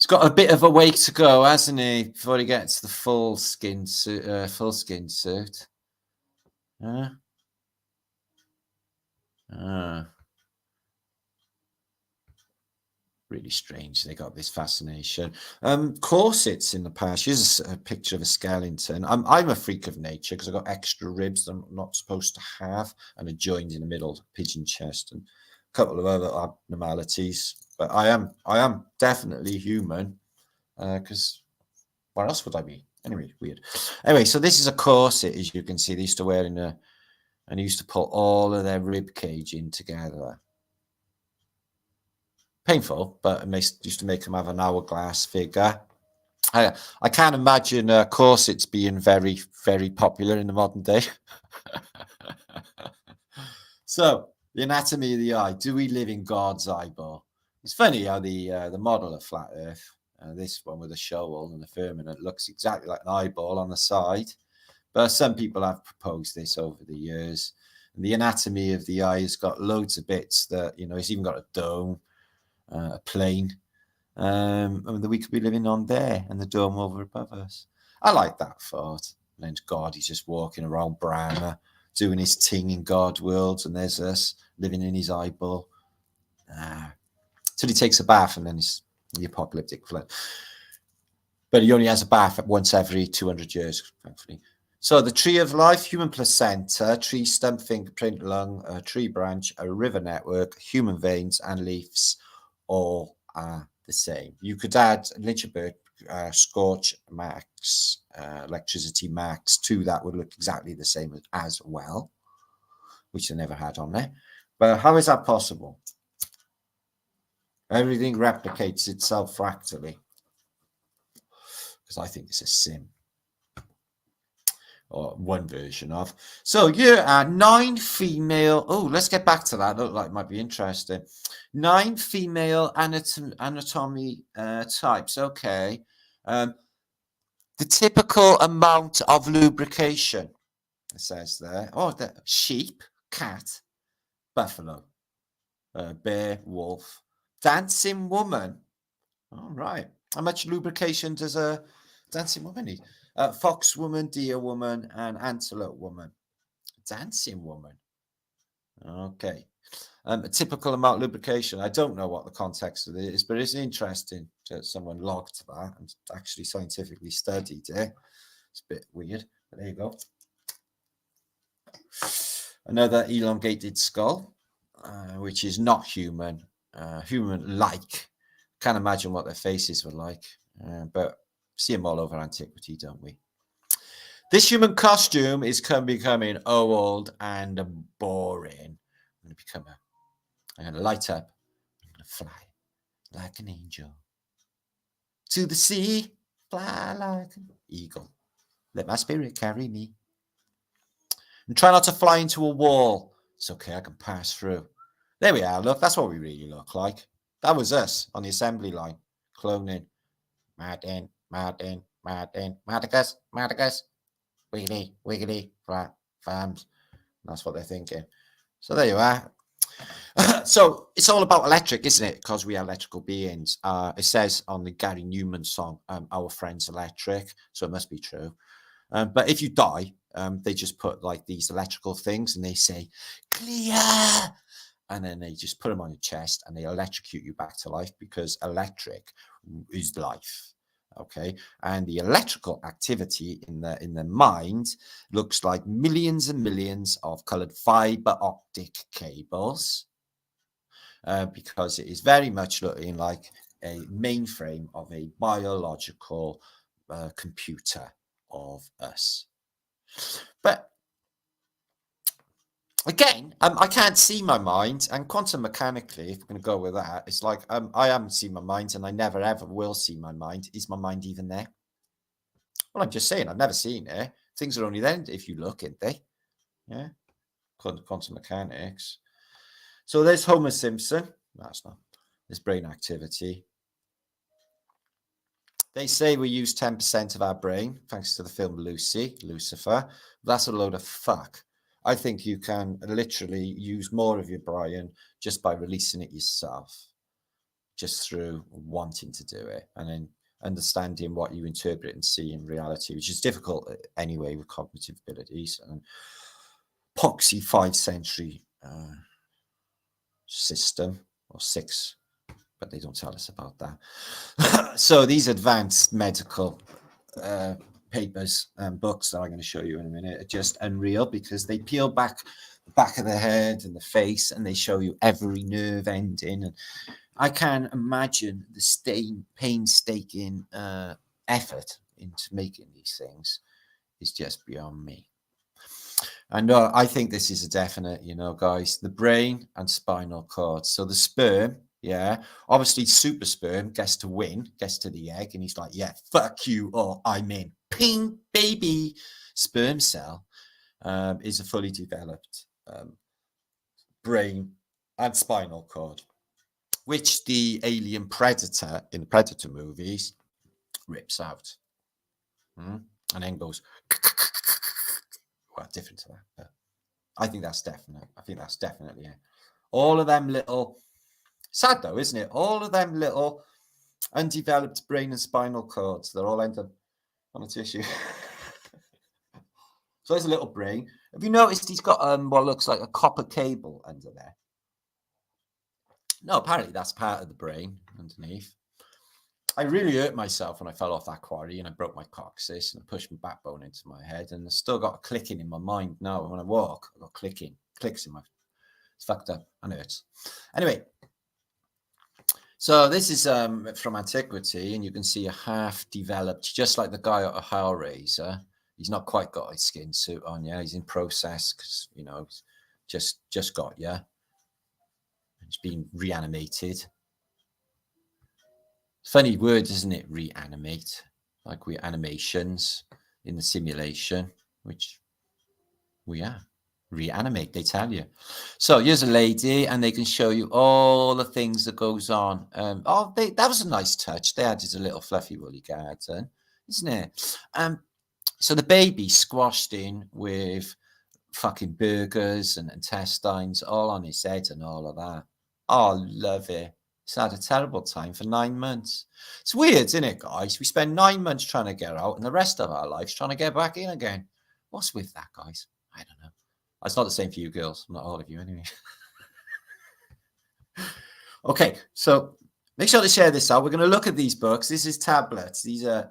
S1: He's got a bit of a way to go, hasn't he, before he gets the full skin suit. Really strange. They got this fascination. Corsets in the past. Here's a picture of a skeleton. I'm a freak of nature because I've got extra ribs that I'm not supposed to have, and a joint in the middle, pigeon chest, and a couple of other abnormalities. But I am definitely human, because where else would I be? Anyway, weird. Anyway, so this is a corset, as you can see. They used to wear and they used to put all of their rib cage in together. Painful, but it used to make them have an hourglass figure. I can't imagine corsets being very, very popular in the modern day. So, the anatomy of the eye. Do we live in God's eyeball? It's funny how the model of Flat Earth, this one with a shovel and the firmament, looks exactly like an eyeball on the side. But some people have proposed this over the years. And the anatomy of the eye has got loads of bits that, it's even got a dome, a plane, that we could be living on there, and the dome over above us. I like that thought. And then God, he's just walking around Brahma, doing his thing in God worlds, and there's us living in his eyeball. Till he takes a bath, and then it's the apocalyptic flood. But he only has a bath once every 200 years, thankfully. So the tree of life, human placenta, tree stump, fingerprint, lung, a tree branch, a river network, human veins, and leaves all are the same. You could add Lynchburg, scorch max, electricity max to that would look exactly the same as well, which they never had on there. But how is that possible? Everything replicates itself fractally. Because I think it's a sim. Or one version of. So here are 9 female. Oh, let's get back to that. Look like it might be interesting. 9 female anatomy types. Okay. The typical amount of lubrication, it says there. Oh, the sheep, cat, buffalo, bear, wolf, dancing woman. All right. How much lubrication does a dancing woman need? Fox woman, deer woman, and antelope woman. Dancing woman. Okay. A typical amount of lubrication. I don't know what the context of it is, but it's interesting that someone logged that and actually scientifically studied it. It's a bit weird, but there you go. Another elongated skull, which is not human, human-like. Can't imagine what their faces were like, but see them all over antiquity, don't we? This human costume is becoming old and boring. I'm going to light up. I'm going to fly like an angel. To the sea, fly like an eagle. Let my spirit carry me. And try not to fly into a wall. It's okay, I can pass through. There we are, look, that's what we really look like. That was us on the assembly line, cloning. Martin, Marticus, wiggly, wiggly, flat, farms. That's what they're thinking. So there you are. So it's all about electric, isn't it? Because we are electrical beings. It says on the Gary Newman song, our friend's electric. So it must be true. But if you die, they just put like these electrical things and they say, clear. And then they just put them on your chest and they electrocute you back to life because electric is life. Okay, and the electrical activity in the mind looks like millions and millions of colored fiber optic cables, because it is very much looking like a mainframe of a biological computer of us. But again, I can't see my mind, and quantum mechanically, if we're going to go with that, it's like I haven't seen my mind, and I never ever will see my mind. Is my mind even there? Well, I'm just saying, I've never seen it. Things are only there if you look, aren't they? Yeah, quantum mechanics. So there's Homer Simpson. That's not. There's brain activity. They say we use 10% of our brain, thanks to the film Lucifer. That's a load of fuck. I think you can literally use more of your brain just by releasing it yourself. just through wanting to do it, and then understanding what you interpret and see in reality, which is difficult anyway with cognitive abilities. And Poxy 5th century system, or 6, but they don't tell us about that. So these advanced medical papers and books that I'm going to show you in a minute are just unreal, because they peel back the back of the head and the face, and they show you every nerve ending. And I can imagine the painstaking effort into making these things is just beyond me. And I think this is a definite, you know, guys, the brain and spinal cord. So the sperm, yeah, obviously super sperm gets to win, gets to the egg, and he's like, yeah, fuck you, or I'm in. Ping, baby. Sperm cell is a fully developed brain and spinal cord, which the alien predator in the Predator movies rips out. And then goes, well, different to that. But I think that's definite. I think that's definitely it. All of them little, sad though, isn't it? All of them little undeveloped brain and spinal cords, they're all end up on a tissue. So there's a little brain. Have you noticed he's got what looks like a copper cable under there? No, apparently that's part of the brain underneath. I really hurt myself when I fell off that quarry, and I broke my coccyx and I pushed my backbone into my head, and I still got a clicking in my mind now. When I walk, I got clicks in my, it's fucked up and hurts. Anyway, so this is from antiquity, and you can see a half developed, just like the guy at a Hellraiser. He's not quite got his skin suit on yet. He's in process because, you know, just got, yeah. It's been reanimated. Funny word, isn't it? Reanimate, like we're animations in the simulation, which we are. Reanimate, they tell you. So here's a lady, and they can show you all the things that goes on. That was a nice touch. They added a little fluffy woolly garden, isn't it? So the baby squashed in with fucking burgers and intestines all on his head and all of that. Oh, love it. It's had a terrible time for 9 months. It's weird, isn't it, guys? We spend 9 months trying to get out, and the rest of our lives trying to get back in again. What's with that, guys? I don't know. It's not the same for you girls. Not all of you, anyway. Okay, so make sure to share this out. We're going to look at these books. This is tablets. These are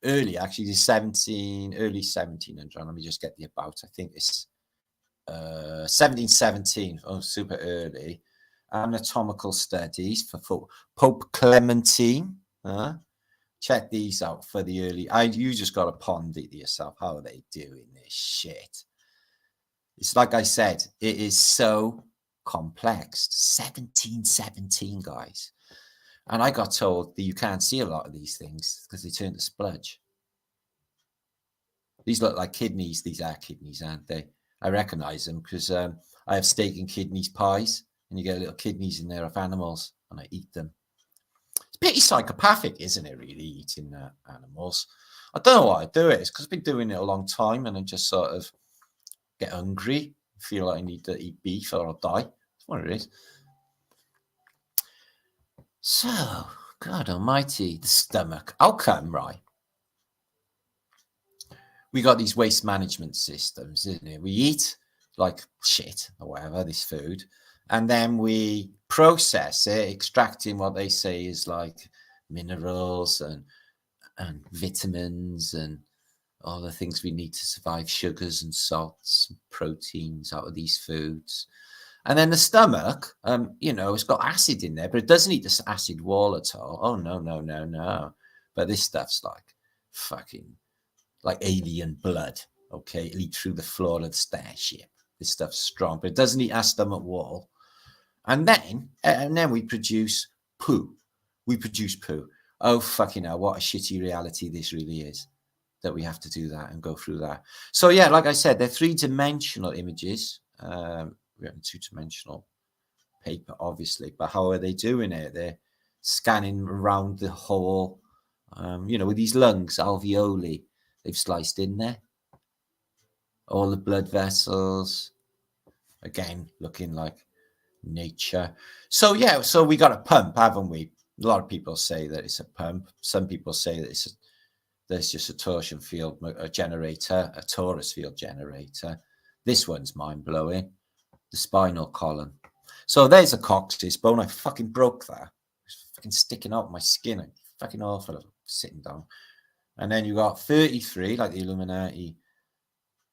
S1: early, actually, early 1700. Let me just get the about. I think it's 1717. Oh, super early. Anatomical studies for Pope Clementine. Check these out for the early. You just got to ponder it yourself. How are they doing this shit? It's like I said, it is so complex. 1717, guys. And I got told that you can't see a lot of these things because they turn to spludge. These look like kidneys. These are kidneys, aren't they? I recognize them because I have steak and kidneys pies, and you get little kidneys in there of animals, and I eat them. It's pretty psychopathic, isn't it, really, eating animals? I don't know why I do it. It's because I've been doing it a long time, and I just sort of get hungry, feel like I need to eat beef or I'll die. That's what it is. So, God almighty, the stomach. How come, right? We got these waste management systems, isn't it? We eat like shit or whatever, this food, and then we process it, extracting what they say is like minerals and vitamins and all the things we need to survive, sugars and salts, and proteins out of these foods. And then the stomach, you know, it's got acid in there, but it doesn't eat this acid wall at all. Oh, no. But this stuff's like fucking, like alien blood, okay? It leaks through the floor of the starship. This stuff's strong, but it doesn't eat our stomach wall. And then we produce poo. Oh, fucking hell, what a shitty reality this really is, that we have to do that and go through that. So, yeah, like I said, they're three-dimensional images. We're in two-dimensional paper, obviously, but how are they doing it? They're scanning around the whole, you know, with these lungs, alveoli, they've sliced in there. All the blood vessels, again, looking like nature. So yeah, so we got a pump, haven't we? A lot of people say that it's a pump. Some people say that there's just a torsion field generator, a torus field generator. This one's mind-blowing. The spinal column. So there's a coccyx bone. I fucking broke that. It's fucking sticking out my skin. I'm fucking awful sitting down. And then you got 33, like the Illuminati,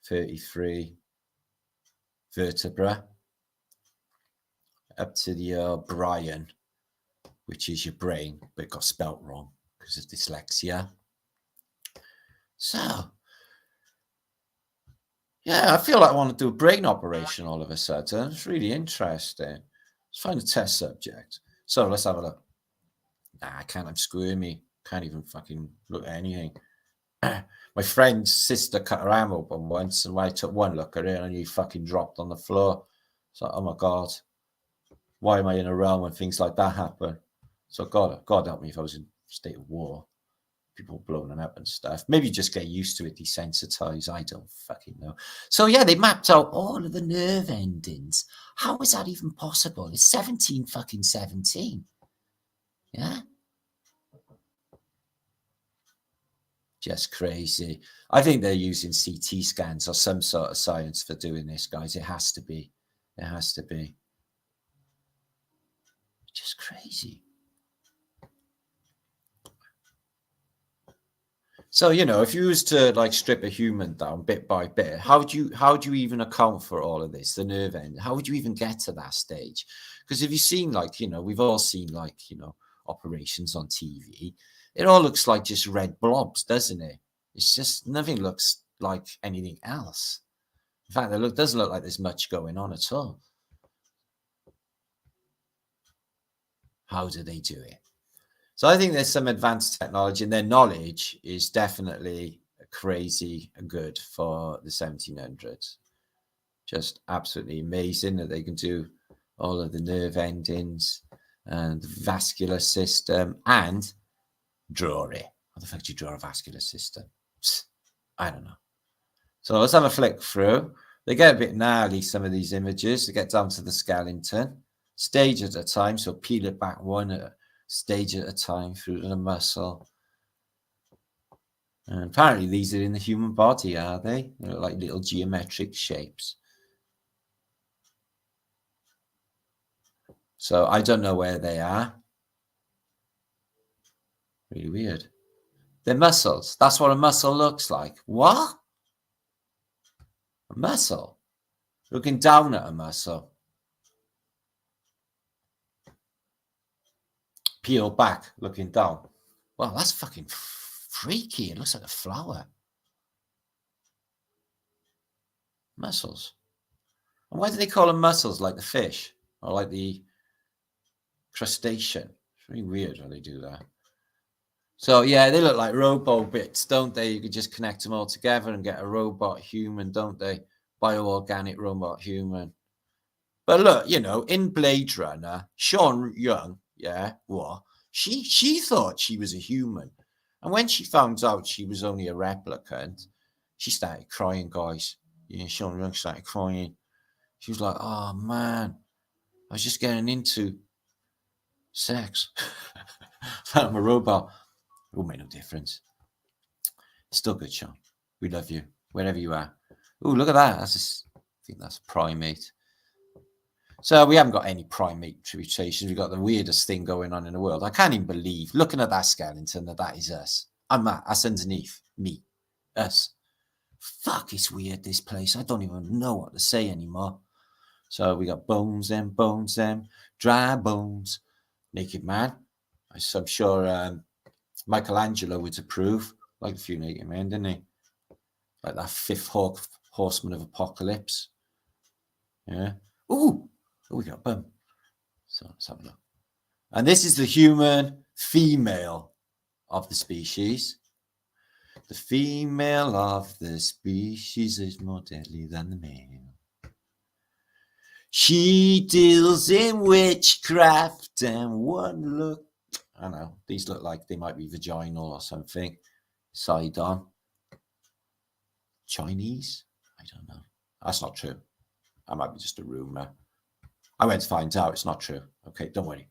S1: 33 vertebra up to the Brian, which is your brain, but it got spelt wrong because of dyslexia. So, yeah, I feel like I want to do a brain operation all of a sudden. It's really interesting. Let's find a test subject. So let's have a look. Nah, I can't. I'm squirmy. Can't even fucking look at anything. My friend's sister cut her arm open once, and when I took one look at it, and he fucking dropped on the floor. So, oh my God, why am I in a realm when things like that happen? So God help me if I was in a state of war. People blowing up and stuff. Maybe just get used to it, desensitize. I don't fucking know. So yeah, they mapped out all of the nerve endings. How is that even possible? It's 17. Yeah. Just crazy. I think they're using CT scans or some sort of science for doing this, guys. It has to be. It has to be. Just crazy. So, you know, if you was to like strip a human down bit by bit, how do you even account for all of this, the nerve end? How would you even get to that stage? Because if you've seen, like, you know, we've all seen, like, you know, operations on TV, it all looks like just red blobs, doesn't it? It's just, nothing looks like anything else. In fact, it doesn't look like there's much going on at all. How do they do it? So I think there's some advanced technology, and their knowledge is definitely crazy and good for the 1700s. Just absolutely amazing that they can do all of the nerve endings and the vascular system and draw it. How the fuck do you draw a vascular system? I don't know. So let's have a flick through. They get a bit gnarly, some of these images. They get down to the skeleton, stage at a time. So peel it back one stage at a time through the muscle. And apparently these are in the human body, are they? They look like little geometric shapes. So I don't know where they are. Really weird. They're muscles. That's what a muscle looks like. What? A muscle? Looking down at a muscle. Peel back, looking down. Well, that's fucking freaky. It looks like a flower. Muscles. And why do they call them muscles, like the fish or like the crustacean? It's really weird how they do that. So yeah, they look like robo bits, don't they? You could just connect them all together and get a robot human, don't they? Bioorganic robot human. But look, you know, in Blade Runner, Sean Young, yeah, what? She thought she was a human. And when she found out she was only a replicant, she started crying, guys. Yeah, Sean Young started crying. She was like, oh man, I was just getting into sex. I'm a robot. It will make no difference. Still good, Sean. We love you, wherever you are. Oh, look at that. I think that's a primate. So we haven't got any primate tributations. We've got the weirdest thing going on in the world. I can't even believe, looking at that skeleton, that is us. I'm that. That's underneath me. Us. Fuck, it's weird, this place. I don't even know what to say anymore. So we got bones, them, dry bones. Naked man. I'm sure Michelangelo would approve. Like a few naked men, didn't he? Like that fifth horseman of apocalypse. Yeah. Ooh. Oh, we got a bum. So let's have a look. And this is the human female of the species. The female of the species is more deadly than the male. She deals in witchcraft and one look. I don't know. These look like they might be vaginal or something. Side on. Chinese? I don't know. That's not true. That might be just a rumor. I went to find out. It's not true. Okay, don't worry.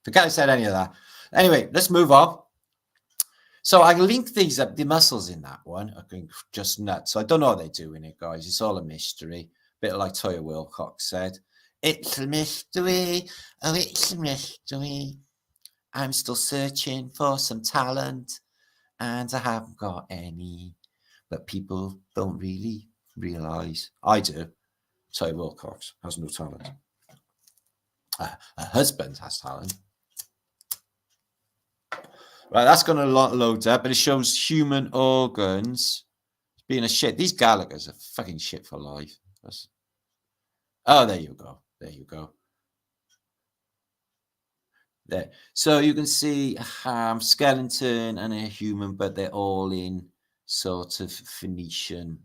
S1: Forget I said any of that. Anyway, let's move on. So I linked these up, the muscles in that one are going just nuts. So I don't know what they're doing it, guys. It's all a mystery. Bit like Toya Wilcox said. It's a mystery. Oh, it's a mystery. I'm still searching for some talent, and I haven't got any. But people don't really realize. I do. Toya Wilcox has no talent. Her husband has talent. Right, that's going to load up, but it shows human organs being a shit. These Gallagher's are fucking shit for life. Oh, there you go. There you go. There. So you can see a skeleton and a human, but they're all in sort of Phoenician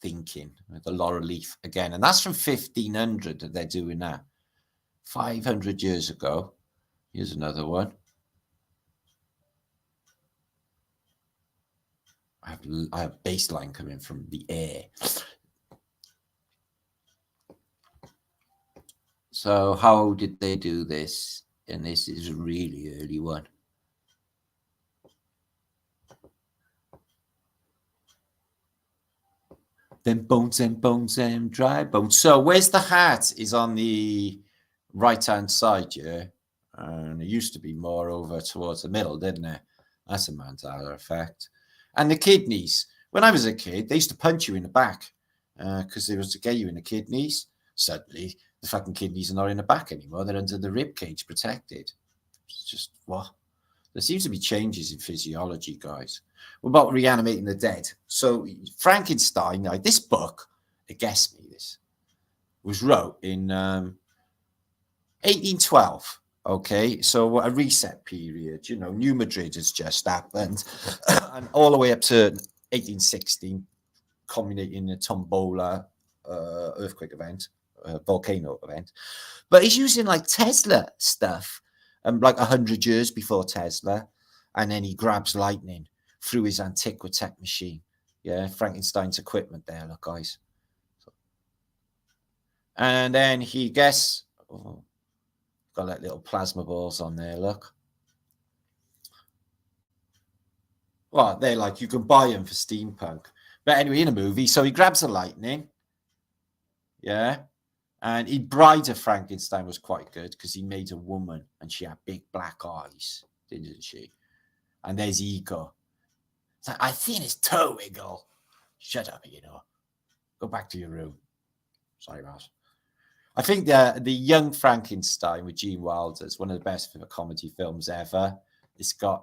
S1: thinking. The laurel leaf again. And that's from 1500 that they're doing that. 500 years ago. Here's another one. I have baseline coming from the air. So how did they do this? And this is a really early one. Them bones, dry bones. So where's the hat? Is on the right-hand side, yeah? And it used to be more over towards the middle, didn't it? That's a Mandela effect. And the kidneys. When I was a kid, they used to punch you in the back because they was to get you in the kidneys. Suddenly, the fucking kidneys are not in the back anymore. They're under the rib cage, protected. It's just, what? There seems to be changes in physiology, guys. What about reanimating the dead? So Frankenstein, like this book, guess me, this was wrote in 1812. Okay, so a reset period, you know, New Madrid has just happened, and all the way up to 1816, culminating in a tombola earthquake event, volcano event. But he's using like Tesla stuff, like 100 years before Tesla, and then he grabs lightning through his Antiquitech machine. Yeah, Frankenstein's equipment there, look, guys. And then he guess. Oh, got like little plasma balls on there, look. Well, they're like, you can buy them for steampunk. But anyway, in a movie, so he grabs the lightning. Yeah. And he Bride of Frankenstein was quite good because he made a woman and she had big black eyes, didn't she? And there's Ego. It's like, I seen his toe wiggle. Shut up, you know. Go back to your room. Sorry, Ross. I think the Young Frankenstein with Gene Wilder is one of the best comedy films ever. It's got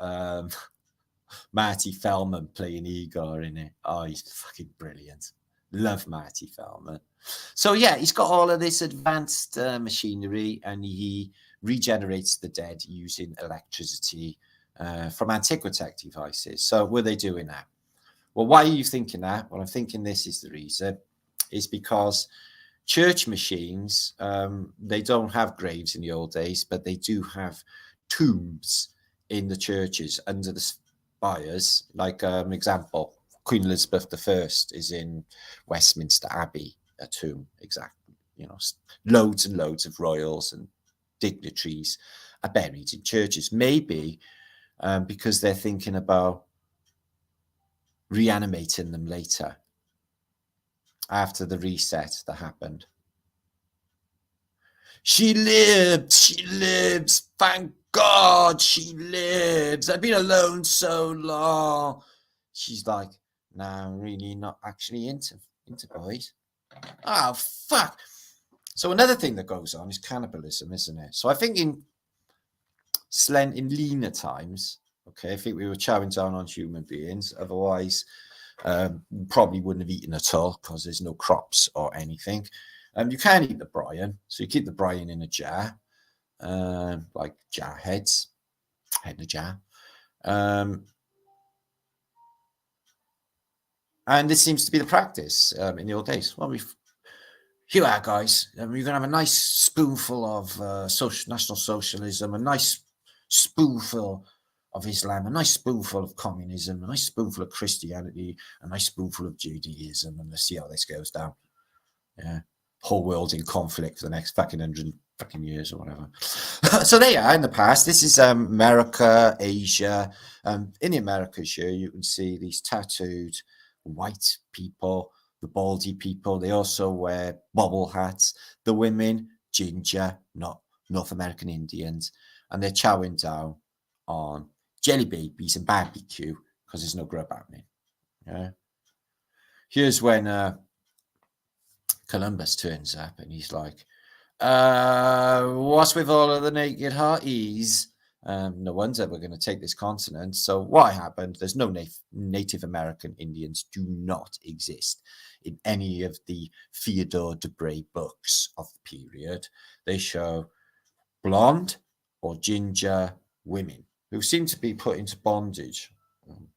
S1: Marty Feldman playing Igor in it. Oh, he's fucking brilliant. Love Marty Feldman. So yeah, he's got all of this advanced machinery, and he regenerates the dead using electricity from Antiquitech devices. So were they doing that? Well, why are you thinking that? Well, I'm thinking this is the reason. Is because church machines, they don't have graves in the old days, but they do have tombs in the churches under the spires. Like example, Queen Elizabeth I is in Westminster Abbey, a tomb, exactly. You know, loads and loads of royals and dignitaries are buried in churches. Maybe because they're thinking about reanimating them later, after the reset that happened. She lives, thank God she lives. I've been alone so long. She's like, no, I'm really not actually into boys. Oh, fuck. So another thing that goes on is cannibalism, isn't it? So I think in leaner times, okay, I think we were chowing down on human beings. Otherwise, probably wouldn't have eaten at all because there's no crops or anything. You can eat the brine, so you keep the brine in a jar, like jar heads, head in a jar. And this seems to be the practice in the old days. Well, here we are, guys. You're going to have a nice spoonful of national socialism, a nice spoonful of Islam, a nice spoonful of communism, a nice spoonful of Christianity, a nice spoonful of Judaism, and let's see how this goes down. Yeah. whole world in conflict for the next fucking 100 fucking years or whatever. So there you are in the past. This is America, Asia. In the Americas here, you can see these tattooed white people, the baldy people. They also wear bobble hats. The women, ginger, not North American Indians. And they're chowing down on jelly babies and barbecue because there's no grub happening. Yeah. Here's when Columbus turns up and he's like, what's with all of the naked hotties? No wonder we're going to take this continent. So what happened? There's no Native American Indians do not exist in any of the Theodore Debray books of the period. They show blonde or ginger women who seem to be put into bondage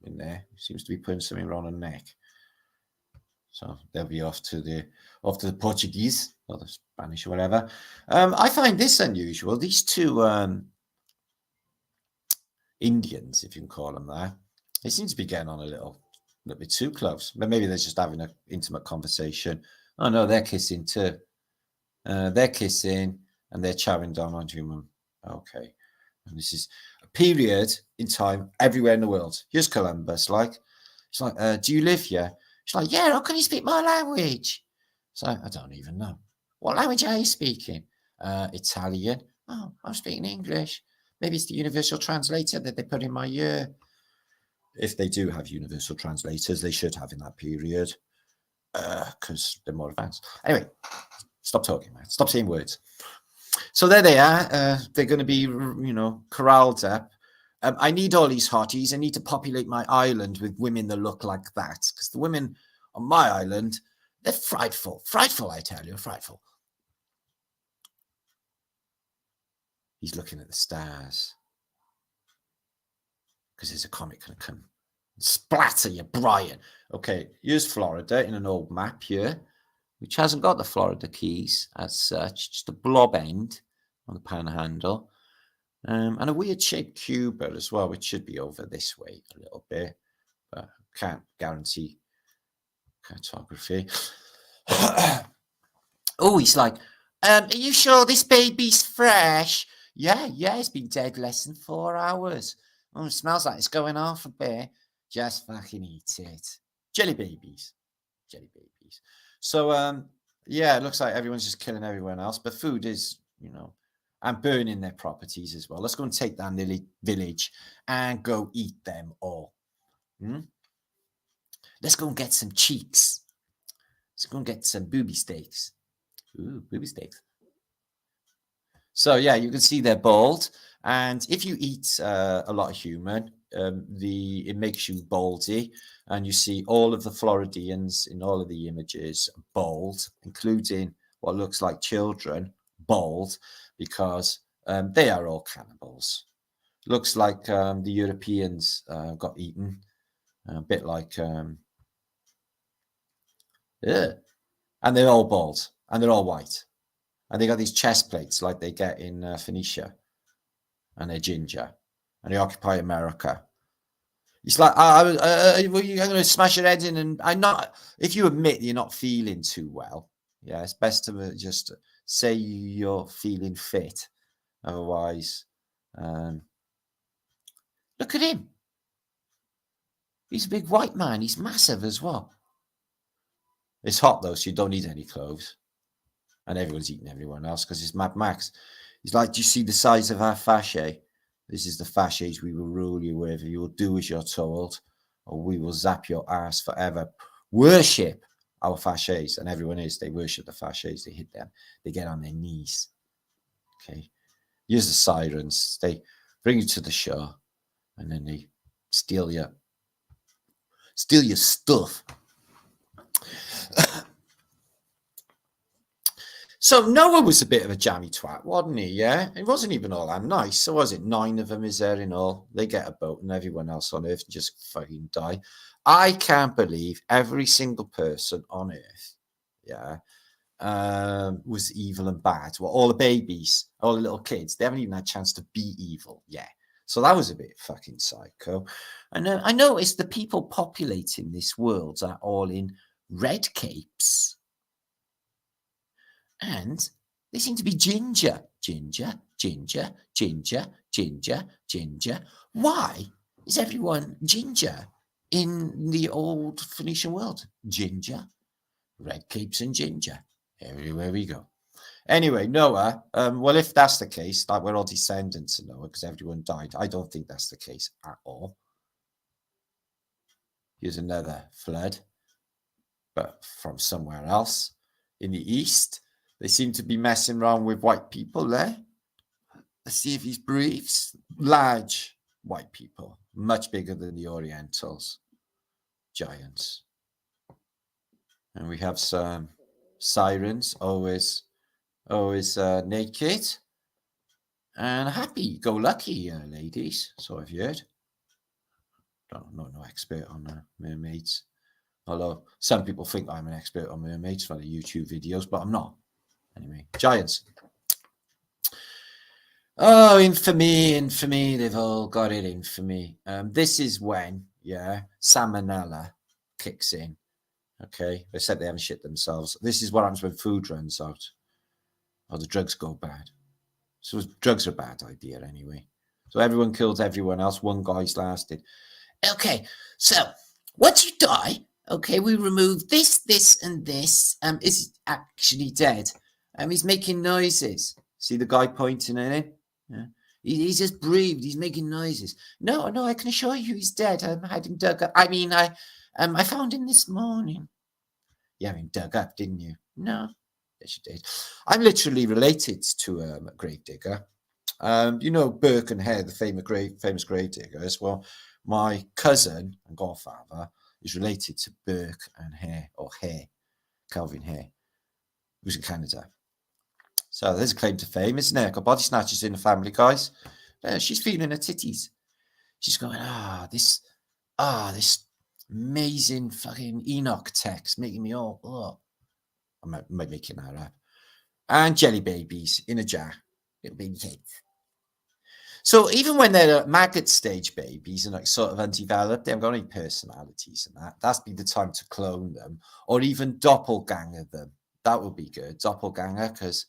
S1: in there. Seems to be putting something around her neck. So they'll be off to the Portuguese or the Spanish or whatever. I find this unusual. These two Indians, if you can call them that, they seem to be getting on a little bit too close. But maybe they're just having an intimate conversation. Oh no, they're kissing too. They're kissing and they're chowing down on human. Okay. And this is a period in time everywhere in the world. Here's Columbus, it's like, do you live here? She's like, yeah, how can you speak my language? So I don't even know. What language are you speaking? Italian. Oh, I'm speaking English. Maybe it's the universal translator that they put in my ear. If they do have universal translators, they should have in that period because they're more advanced. Anyway, stop talking, man. Stop saying words. So there they are. They're going to be, corralled up. I need all these hotties. I need to populate my island with women that look like that. Because the women on my island, they're frightful. Frightful, I tell you, frightful. He's looking at the stars. Because there's a comet going to come. Splatter you, Brian. Okay, here's Florida in an old map here, which hasn't got the Florida keys as such. Just a blob end on the panhandle. And a weird shaped Cuba as well, which should be over this way a little bit, but can't guarantee cartography. Oh, he's like, are you sure this baby's fresh? Yeah, it's been dead less than 4 hours. Oh, it smells like it's going off a bit. Just fucking eat it. Jelly babies. So, it looks like everyone's just killing everyone else, but food is, and burning their properties as well. Let's go and take down the village and go eat them all. Let's go and get some cheeks. Let's go and get some booby steaks. Ooh, booby steaks. So, you can see they're bald. And if you eat a lot of human, it makes you baldy. And you see all of the Floridians in all of the images bald, including what looks like children, bald, because they are all cannibals. Looks like the Europeans got eaten, a bit like, and they're all bald, and they're all white. And they got these chest plates like they get in Phoenicia, and they're ginger, and they occupy America. It's like, I'm going to smash your head in, and I'm not, if you admit you're not feeling too well, it's best to just say you're feeling fit. Otherwise, look at him. He's a big white man. He's massive as well. It's hot, though, so you don't need any clothes. And everyone's eating everyone else because it's Mad Max. He's like, do you see the size of our fascia? This is the fasces we will rule you with. You will do as you're told, or we will zap your ass forever. Worship our fasces. And everyone is. They worship the fasces. They hit them. They get on their knees. Okay. Use the sirens. They bring you to the shore. And then they steal your stuff. So Noah was a bit of a jammy twat, wasn't he? Yeah, it wasn't even all that nice. So was it? 9 of them is there in all. They get a boat, and everyone else on Earth just fucking die. I can't believe every single person on Earth, was evil and bad. Well, all the babies, all the little kids, they haven't even had a chance to be evil yet. So that was a bit fucking psycho. And I noticed the people populating this world are all in red capes. And they seem to be ginger. Ginger, ginger, ginger, ginger, ginger. Why is everyone ginger in the old Phoenician world? Ginger, red capes and ginger. Everywhere we go. Anyway, Noah, well, if that's the case, that we're all descendants of Noah because everyone died. I don't think that's the case at all. Here's another flood, but from somewhere else in the east. They seem to be messing around with white people there. Let's see if he breathes. Large white people, much bigger than the Orientals. Giants. And we have some sirens, always naked. And happy-go-lucky ladies, so I've heard. No expert on mermaids. Although some people think I'm an expert on mermaids from the YouTube videos, but I'm not. Anyway, giants. Oh, infamy. They've all got it, infamy. This is when, salmonella kicks in. Okay, they said they haven't shit themselves. This is what happens when food runs out or the drugs go bad. So drugs are a bad idea anyway. So everyone killed everyone else. One guy's lasted. Okay, so once you die, okay, we remove this, and this. Is actually dead. He's making noises. See the guy pointing at him? Yeah. He's just breathed. He's making noises. No, I can assure you he's dead. I had him dug up. I mean, I found him this morning. You had him dug up, didn't you? No. Yes, you did. I'm literally related to a grave digger. You know Burke and Hare, the famous grave diggers. Well, my cousin and godfather is related to Burke and Hare, or Hare, Calvin Hare, who's in Canada. So there's a claim to fame, isn't there? Got body snatchers in the family, guys. She's feeling her titties. She's going, this amazing fucking Enoch text making me all, I might make it that up. And jelly babies in a jar, little baby kids. So even when they're maggot stage babies and like sort of undeveloped, they haven't got any personalities and that's be the time to clone them or even doppelganger them. That would be good. Doppelganger, because,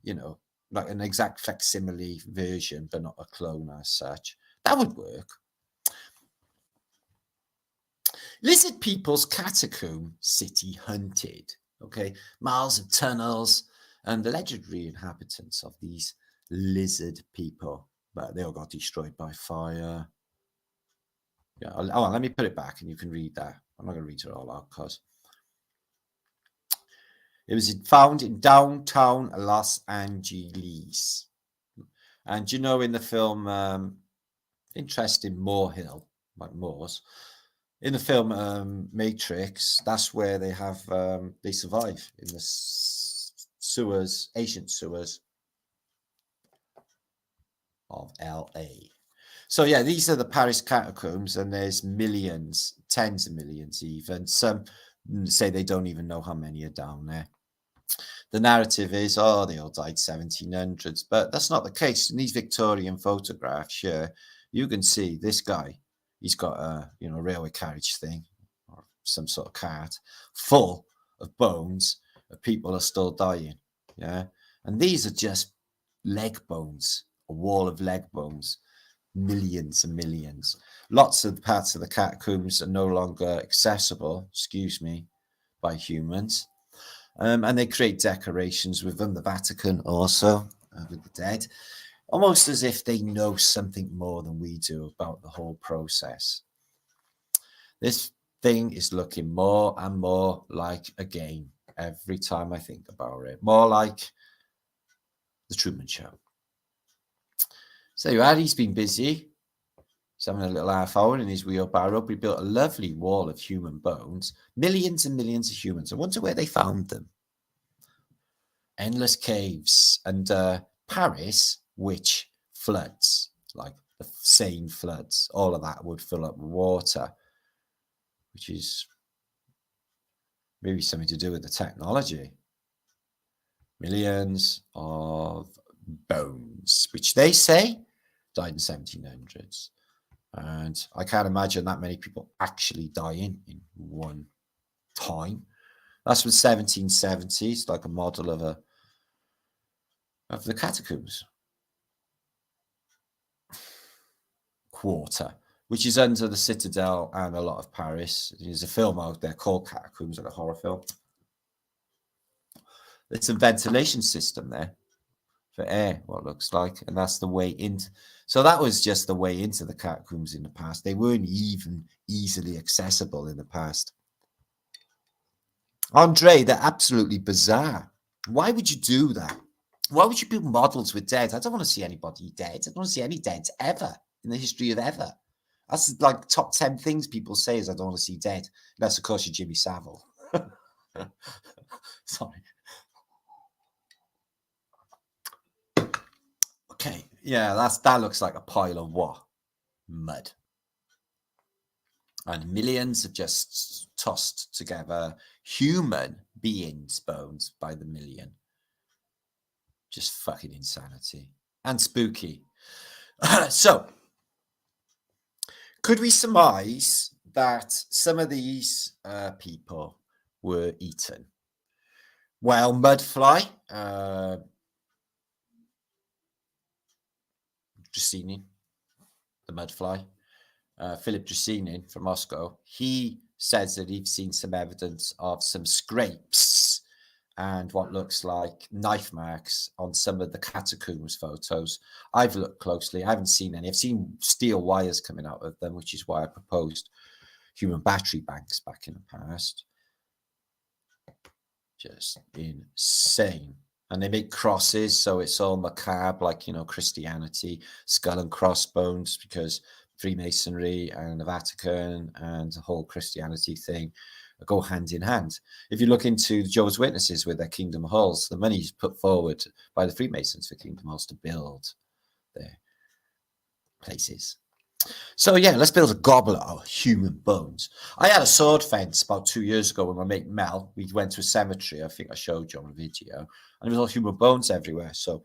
S1: you know, like an exact facsimile version, but not a clone as such. That would work. Lizard people's catacomb city hunted. Okay, miles of tunnels and the legendary inhabitants of these lizard people. But they all got destroyed by fire. Yeah, let me put it back and you can read that. I'm not going to read it all out because it was found in downtown Los Angeles. And you know, in the film, interesting Moorhill, like Moors, in the film Matrix, that's where they have they survive in the sewers, ancient sewers of LA. So yeah, these are the Paris catacombs, and there's millions, tens of millions even. Some say they don't even know how many are down there. The narrative is, they all died 1700s, but that's not the case. In these Victorian photographs here, you can see this guy. He's got a railway carriage thing or some sort of cart full of bones of people are still dying. Yeah, and these are just leg bones, a wall of leg bones, millions and millions. Lots of parts of the catacombs are no longer accessible, by humans. And they create decorations within the Vatican also with the dead, almost as if they know something more than we do about the whole process. This thing is looking more and more like a game every time I think about it. More like the Truman Show. So he's been busy. He's having a little half hour in his wheelbarrow. We built a lovely wall of human bones. Millions and millions of humans. I wonder where they found them. Endless caves. And Paris, which floods, like the Seine floods, all of that would fill up with water, which is maybe something to do with the technology. Millions of bones, which they say died in 1700s. And I can't imagine that many people actually dying in one time. That's from 1770s, like a model of a of the Catacombs quarter, which is under the Citadel and a lot of Paris. There's a film out there called Catacombs, like a horror film. There's a ventilation system there for air, what looks like, and that's the way into. So that was just the way into the Catacombs in the past. They weren't even easily accessible in the past. Andre, they're absolutely bizarre. Why would you do that? Why would you build models with dead? I don't want to see anybody dead. I don't want to see any dead ever in the history of ever. That's like top 10 things people say is I don't want to see dead. Unless, of course, you're Jimmy Savile. Sorry. Okay, yeah, that looks like a pile of what? Mud. And millions have just tossed together human beings' bones by the million. Just fucking insanity. And spooky. So, could we surmise that some of these people were eaten? Well, mudfly, Dracinin, the mudfly, Philip Dracinin from Moscow, he says that he's seen some evidence of some scrapes and what looks like knife marks on some of the Catacombs photos. I've looked closely. I haven't seen any. I've seen steel wires coming out of them, which is why I proposed human battery banks back in the past. Just insane. And they make crosses, so it's all macabre, like, you know, Christianity, skull and crossbones, because Freemasonry and the Vatican and the whole Christianity thing go hand in hand. If you look into the Jehovah's Witnesses with their Kingdom halls, the money is put forward by the Freemasons for Kingdom halls to build their places. So yeah, let's build a goblet of human bones. I had a sword fence about 2 years ago with my mate Mel. We went to a cemetery. I think I showed you on a video, and there was all human bones everywhere. So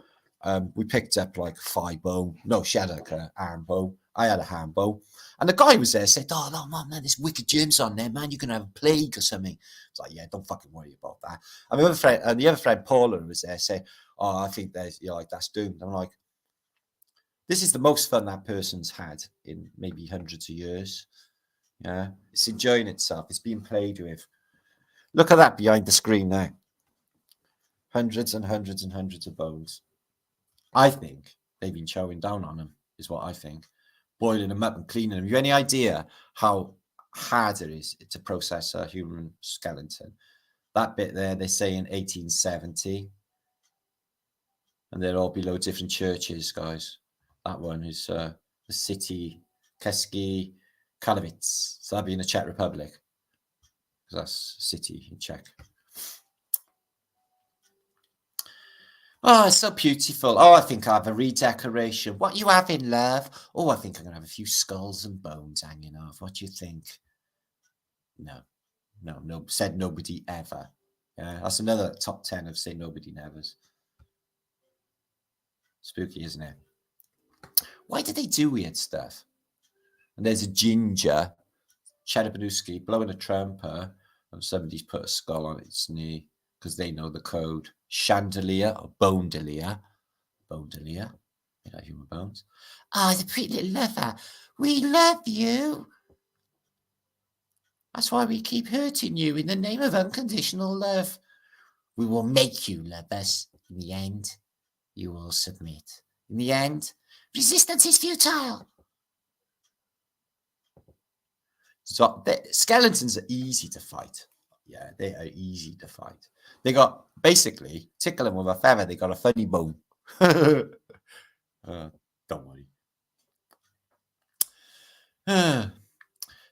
S1: we picked up like a thigh bone. No, she had like an arm bone. I had a hand bone. And the guy was there, said, "Oh no, man, there's wicked germs on there, man. You're gonna have a plague or something." It's like, yeah, don't fucking worry about that. And my other friend, the other friend Paula was there, saying, "Oh, I think there's, you know, like that's doomed." I'm like, this is the most fun that person's had in maybe hundreds of years. Yeah, it's enjoying itself. It's being played with. Look at that behind the screen now. Hundreds and hundreds and hundreds of bones. I think they've been chowing down on them, is what I think. Boiling them up and cleaning them. You have any idea how hard it is to process a human skeleton? That bit there, they say in 1870. And they're all below different churches, guys. That one is the city, Keski Katowice. So that'd be in the Czech Republic. Because that's a city in Czech. Oh, it's so beautiful. Oh, I think I have a redecoration. What you having, love? Oh, I think I'm going to have a few skulls and bones hanging off. What do you think? No. Said nobody ever. Yeah, that's another top 10 of say nobody nevers. Spooky, isn't it? Why do they do weird stuff? And there's a ginger, Chedabanuski, blowing a trumpet, and somebody's put a skull on its knee because they know the code. Chandelier or bone-delier. Bone-delier. You know, human bones. Oh, the pretty little lover. We love you. That's why we keep hurting you in the name of unconditional love. We will make you love us. In the end, you will submit. In the end, resistance is futile. So the skeletons are easy to fight. Yeah, they are easy to fight. They got, basically, tickle them with a feather, they got a funny bone. Don't worry.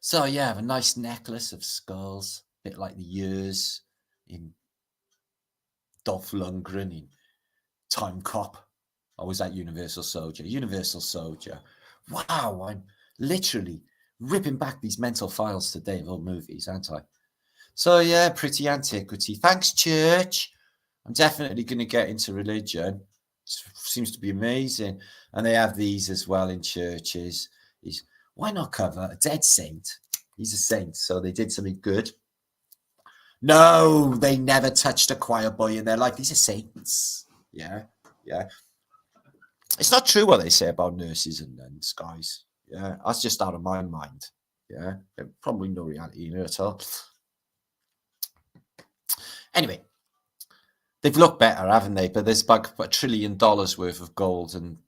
S1: So, yeah, I have a nice necklace of skulls, a bit like the years in Dolph Lundgren in Time Cop. I was at Universal Soldier. Universal Soldier. Wow, I'm literally ripping back these mental files today of old movies, aren't I? So, yeah, pretty antiquity. Thanks, church. I'm definitely going to get into religion. It seems to be amazing. And they have these as well in churches. Why not cover a dead saint? He's a saint, so they did something good. No, they never touched a choir boy in their life. These are saints. Yeah. Yeah. It's not true what they say about nurses and nuns, guys. Yeah. That's just out of my mind. Yeah. There's probably no reality in it at all. Anyway, they've looked better, haven't they? But there's like $1 trillion worth of gold and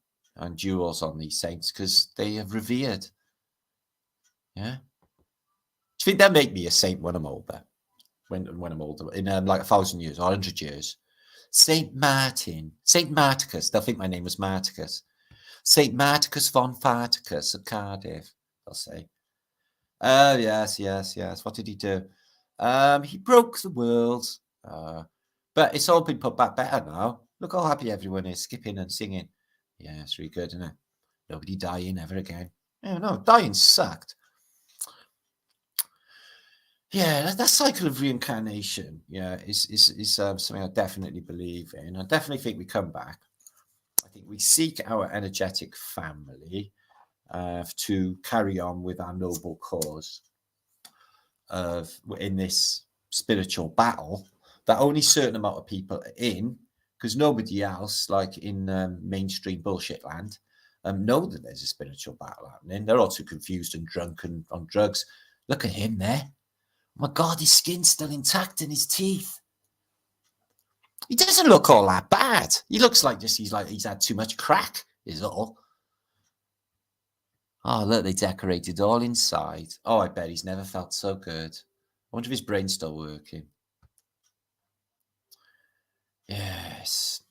S1: jewels on these saints because they are revered. Yeah. Do you think they'll make me a saint when I'm older? When I'm older, in like 1,000 years or 100 years? Saint Martin, Saint Marticus. They'll think my name was Marticus. Saint Marticus von Farticus of Cardiff. They'll say. Oh yes. What did he do? He broke the world. But it's all been put back better now. Look how happy everyone is, skipping and singing. Yeah, it's really good, isn't it? Nobody dying ever again. Oh no, dying sucked. Yeah, that cycle of reincarnation, yeah, is something I definitely believe in. I definitely think we come back. I think we seek our energetic family to carry on with our noble cause in this spiritual battle that only a certain amount of people are in, because nobody else, like in mainstream bullshit land, know that there's a spiritual battle happening. They're all too confused and drunk and on drugs. Look at him there. Oh my God, his skin's still intact and his teeth. He doesn't look all that bad. He looks like he's had too much crack, is all. Oh, look, they decorated all inside. Oh, I bet he's never felt so good. I wonder if his brain's still working. Yes.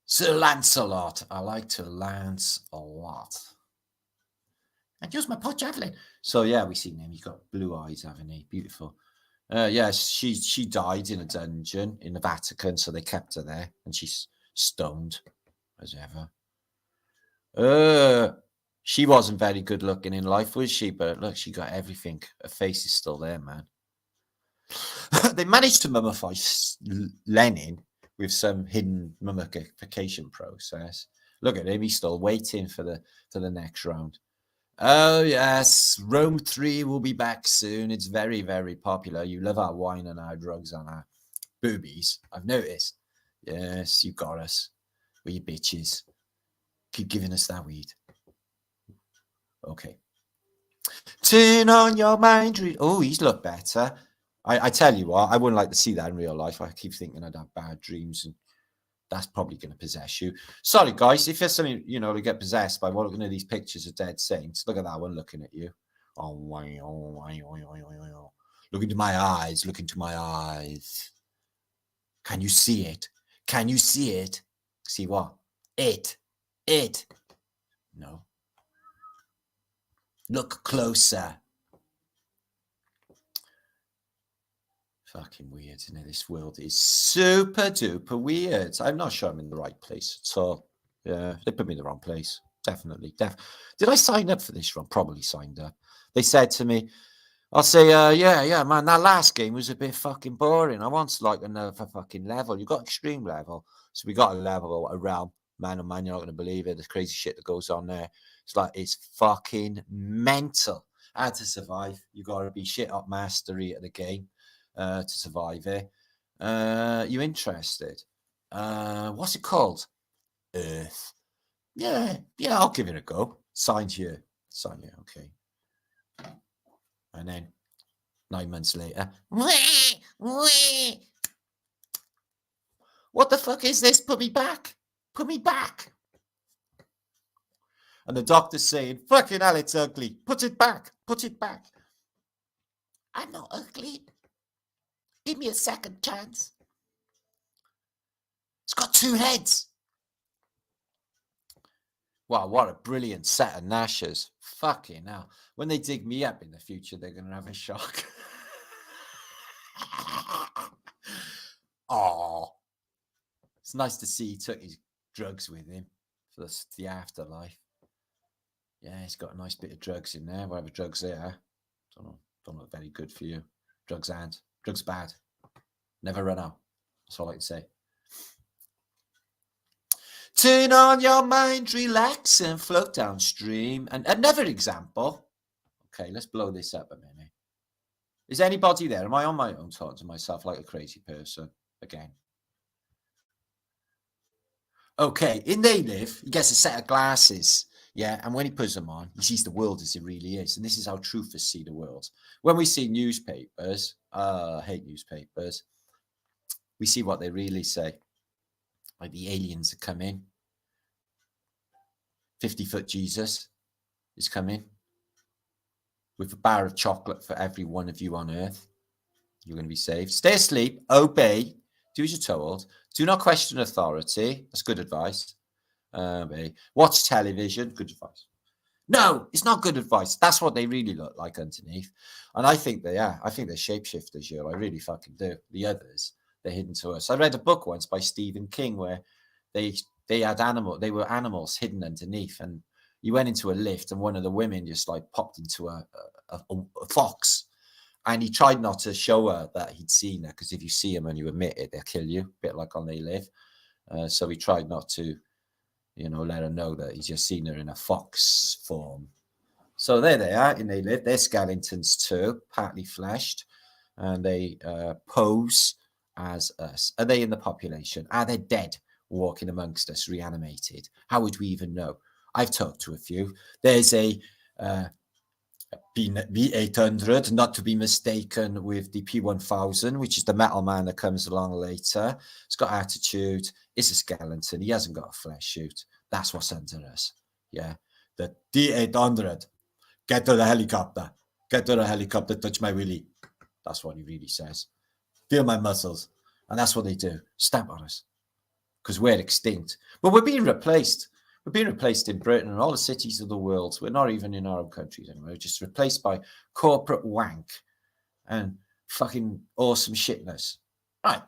S1: Sir Lancelot. I like to lance a lot. And use my pot javelin. So, yeah, we've seen him. He's got blue eyes, haven't he? Beautiful. Yes, she died in a dungeon in the Vatican, so they kept her there, and she's stoned as ever. She wasn't very good looking in life, was she? But look, she got everything. Her face is still there, man. They managed to mummify Lenin with some hidden mummification process. Look at him; he's still waiting for the next round. Oh, yes. Rome 3 will be back soon. It's very, very popular. You love our wine and our drugs and our boobies. I've noticed. Yes, you got us. We bitches. Keep giving us that weed. Okay. Turn on your mind. Oh, he's looked better. I tell you what, I wouldn't like to see that in real life. I keep thinking I'd have bad dreams and that's probably going to possess you. Sorry, guys. If there's something, to get possessed by looking at these pictures of dead saints, look at that one looking at you. Look into my eyes. Look into my eyes. Can you see it? Can you see it? See what? It. No. Look closer. Fucking weird, isn't it? This world is super duper weird. I'm not sure I'm in the right place at all. Yeah, they put me in the wrong place. Definitely. Did I sign up for this wrong? Probably signed up. They said to me, I'll say, yeah, man, that last game was a bit fucking boring. I want like another fucking level. You got extreme level. So we got a level, a realm. Man, oh man, you're not going to believe it. The crazy shit that goes on there. It's like, it's fucking mental. How to survive. You got to be shit up mastery at the game. To survive it. You interested? What's it called? Earth. Yeah, I'll give it a go. Signed here. Okay. And then 9 months later, what the fuck is this? Put me back. And the doctor's saying, fucking hell, it's ugly. Put it back. I'm not ugly. Give me a second chance. It's got 2 heads. Wow, what a brilliant set of gnashers. Fucking hell. When they dig me up in the future, they're going to have a shock. Oh, it's nice to see he took his drugs with him for the afterlife. Yeah, he's got a nice bit of drugs in there. Whatever drugs they are. Don't look very good for you. Drugs bad. Never run out. That's all I can say. Turn on your mind, relax, and float downstream. And another example. Okay, let's blow this up a minute. Is anybody there? Am I on my own talking to myself like a crazy person again? Okay, in They Live, he gets a set of glasses, yeah, and when he puts them on, he sees the world as it really is, and this is how truthers see the world. When we see newspapers, I hate newspapers, we see what they really say. Like the aliens are coming. 50-foot Jesus is coming with a bar of chocolate for every one of you on earth. You're going to be saved. Stay asleep, obey, do as you're told. Do not question authority. That's good advice. Watch television. Good advice. No, it's not good advice. That's what they really look like underneath. And I think they are. I think they're shapeshifters, yo. I really fucking do. The others, they're hidden to us. I read a book once by Stephen King where they were animals hidden underneath, and you went into a lift and one of the women just like popped into a fox. And he tried not to show her that he'd seen her, because if you see him and you admit it, they'll kill you, a bit like on They Live. So he tried not to, let her know that he's just seen her in a fox form. So there they are in They Live. They're skeletons too, partly fleshed, and they pose as us. Are they in the population? Are they dead, walking amongst us, reanimated? How would we even know? I've talked to a few. There's a P800, not to be mistaken with the P1000, which is the metal man that comes along later. It's got attitude. It's a skeleton. He hasn't got a flesh suit. That's what's under us. Yeah. The D800. Get to the helicopter. Get to the helicopter. Touch my willy. That's what he really says. Feel my muscles. And that's what they do. Stamp on us. Because we're extinct. But we're being replaced. We're being replaced in Britain and all the cities of the world. We're not even in our own countries anymore. We're just replaced by corporate wank and fucking awesome shitness. Right.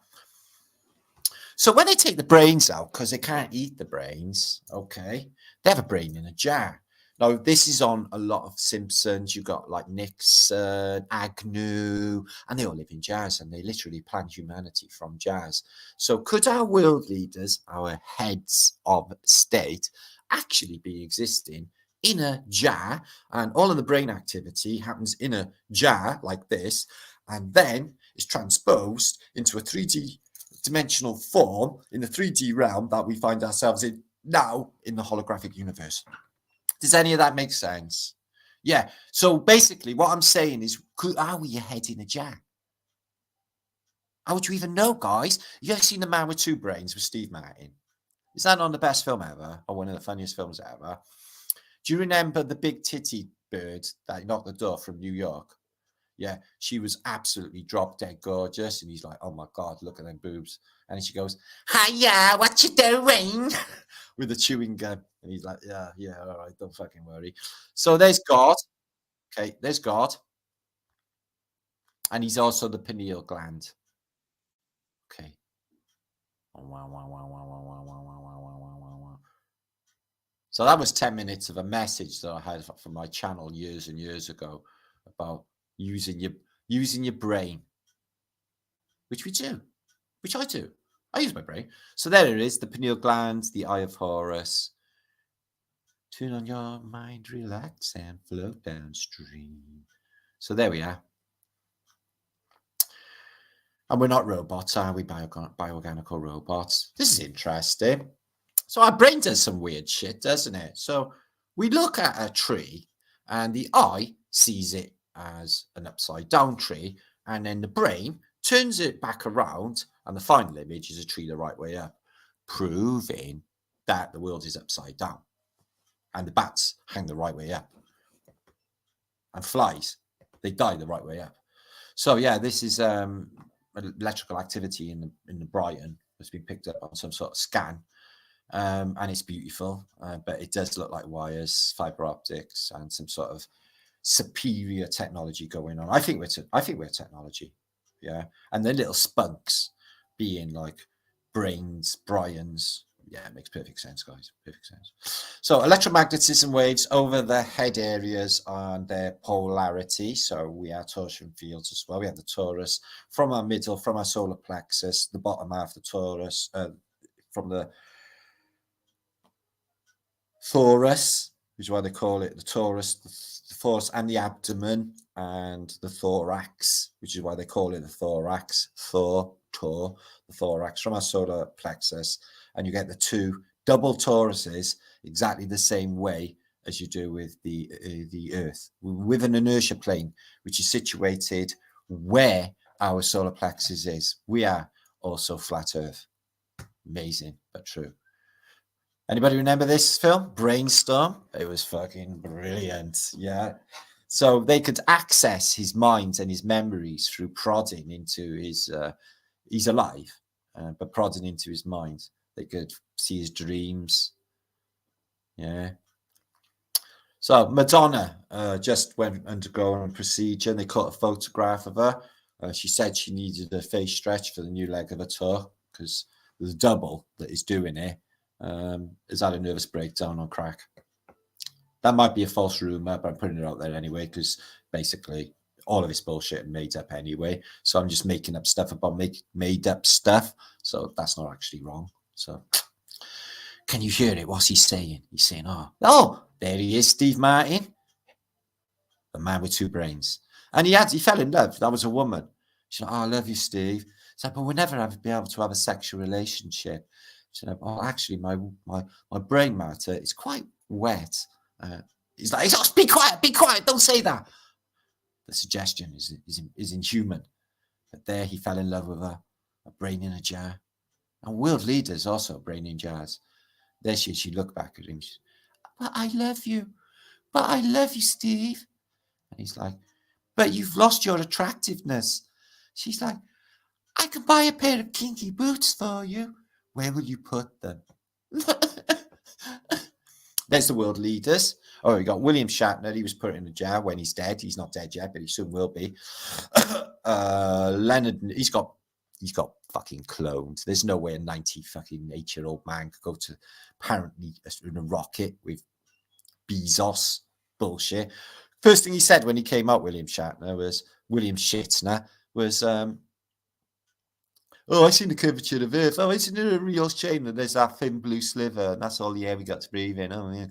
S1: So when they take the brains out, because they can't eat the brains, okay, they have a brain in a jar. Now, this is on a lot of Simpsons. You've got like Nixon, Agnew, and they all live in jars, and they literally plan humanity from jars. So could our world leaders, our heads of state, actually be existing in a jar, and all of the brain activity happens in a jar like this, and then is transposed into a 3D dimensional form in the 3D realm that we find ourselves in now in the holographic universe? Does any of that make sense? Yeah. So basically what I'm saying is, are we a head in a jar? How would you even know, guys? You ever seen The Man with Two Brains with Steve Martin? Is that not the best film ever, or one of the funniest films ever? Do you remember the big titty bird that knocked the door from New York? Yeah, she was absolutely drop dead gorgeous, and he's like, "Oh my God, look at them boobs!" And she goes, "Hiya, what you doing?" with a chewing gum, and he's like, "Yeah, all right, don't fucking worry." So there's God. Okay, there's God, and he's also the pineal gland. Okay. So that was 10 minutes of a message that I had from my channel years and years ago about using your brain, which we do, which I do. I use my brain. So there it is, the pineal gland, the eye of Horus. Tune on your mind, relax, and float downstream. So there we are. And we're not robots, are we? Bioorganical robots. This is interesting. So our brain does some weird shit, doesn't it? So we look at a tree and the eye sees it as an upside down tree, and then the brain turns it back around, and the final image is a tree the right way up, proving that the world is upside down. And the bats hang the right way up. And flies, they die the right way up. So yeah, this is electrical activity in the Brighton has been picked up on some sort of scan. And it's beautiful, but it does look like wires, fiber optics, and some sort of superior technology going on. I think we're technology, yeah. And the little spunks being like brains, Brians. Yeah, it makes perfect sense, guys. Perfect sense. So electromagnetism waves over the head areas and their polarity. So we are torsion fields as well. We have the torus from our middle, from our solar plexus, the bottom half of the torus, from the thorax, which is why they call it the torus, the thorax, and the abdomen, and the thorax, which is why they call it the thorax, the thorax from our solar plexus, and you get the two double toruses exactly the same way as you do with the Earth, with an inertia plane, which is situated where our solar plexus is. We are also flat Earth. Amazing, but true. Anybody remember this film, Brainstorm? It was fucking brilliant. Yeah. So they could access his mind and his memories through prodding into his, he's alive, but prodding into his mind. They could see his dreams. Yeah. So Madonna just went undergo a procedure and they caught a photograph of her. She said she needed a face stretch for the new leg of her tour because the double that is doing it has had a nervous breakdown on crack. That might be a false rumor, but I'm putting it out there anyway because basically all of it's bullshit and made up anyway. So I'm just making up stuff about made up stuff. So that's not actually wrong. So can you hear it? What's he saying? He's saying, oh, there he is, Steve Martin, the man with two brains. And he fell in love. That was a woman. She's like, I love you, Steve. He's like, but we'll never be able to have a sexual relationship. She's like, actually, my brain matter is quite wet. He's like, be quiet, don't say that. The suggestion is inhuman. But there he fell in love with her, a brain in a jar. And world leaders also brain in jars. There she looked back at him. But I love you. But I love you, Steve. And he's like, but you've lost your attractiveness. She's like, I can buy a pair of kinky boots for you. Where will you put them? There's the world leaders. Oh, we got William Shatner. He was put in a jar when he's dead. He's not dead yet, but he soon will be. Leonard, he's got fucking cloned. There's no way a 98-year-old man could go to apparently in a rocket with Bezos. Bullshit. First thing he said when he came out, William Shatner, was I seen the curvature of Earth. Oh, isn't it a real shame that there's that thin blue sliver and that's all the air we got to breathe in? Oh, yeah,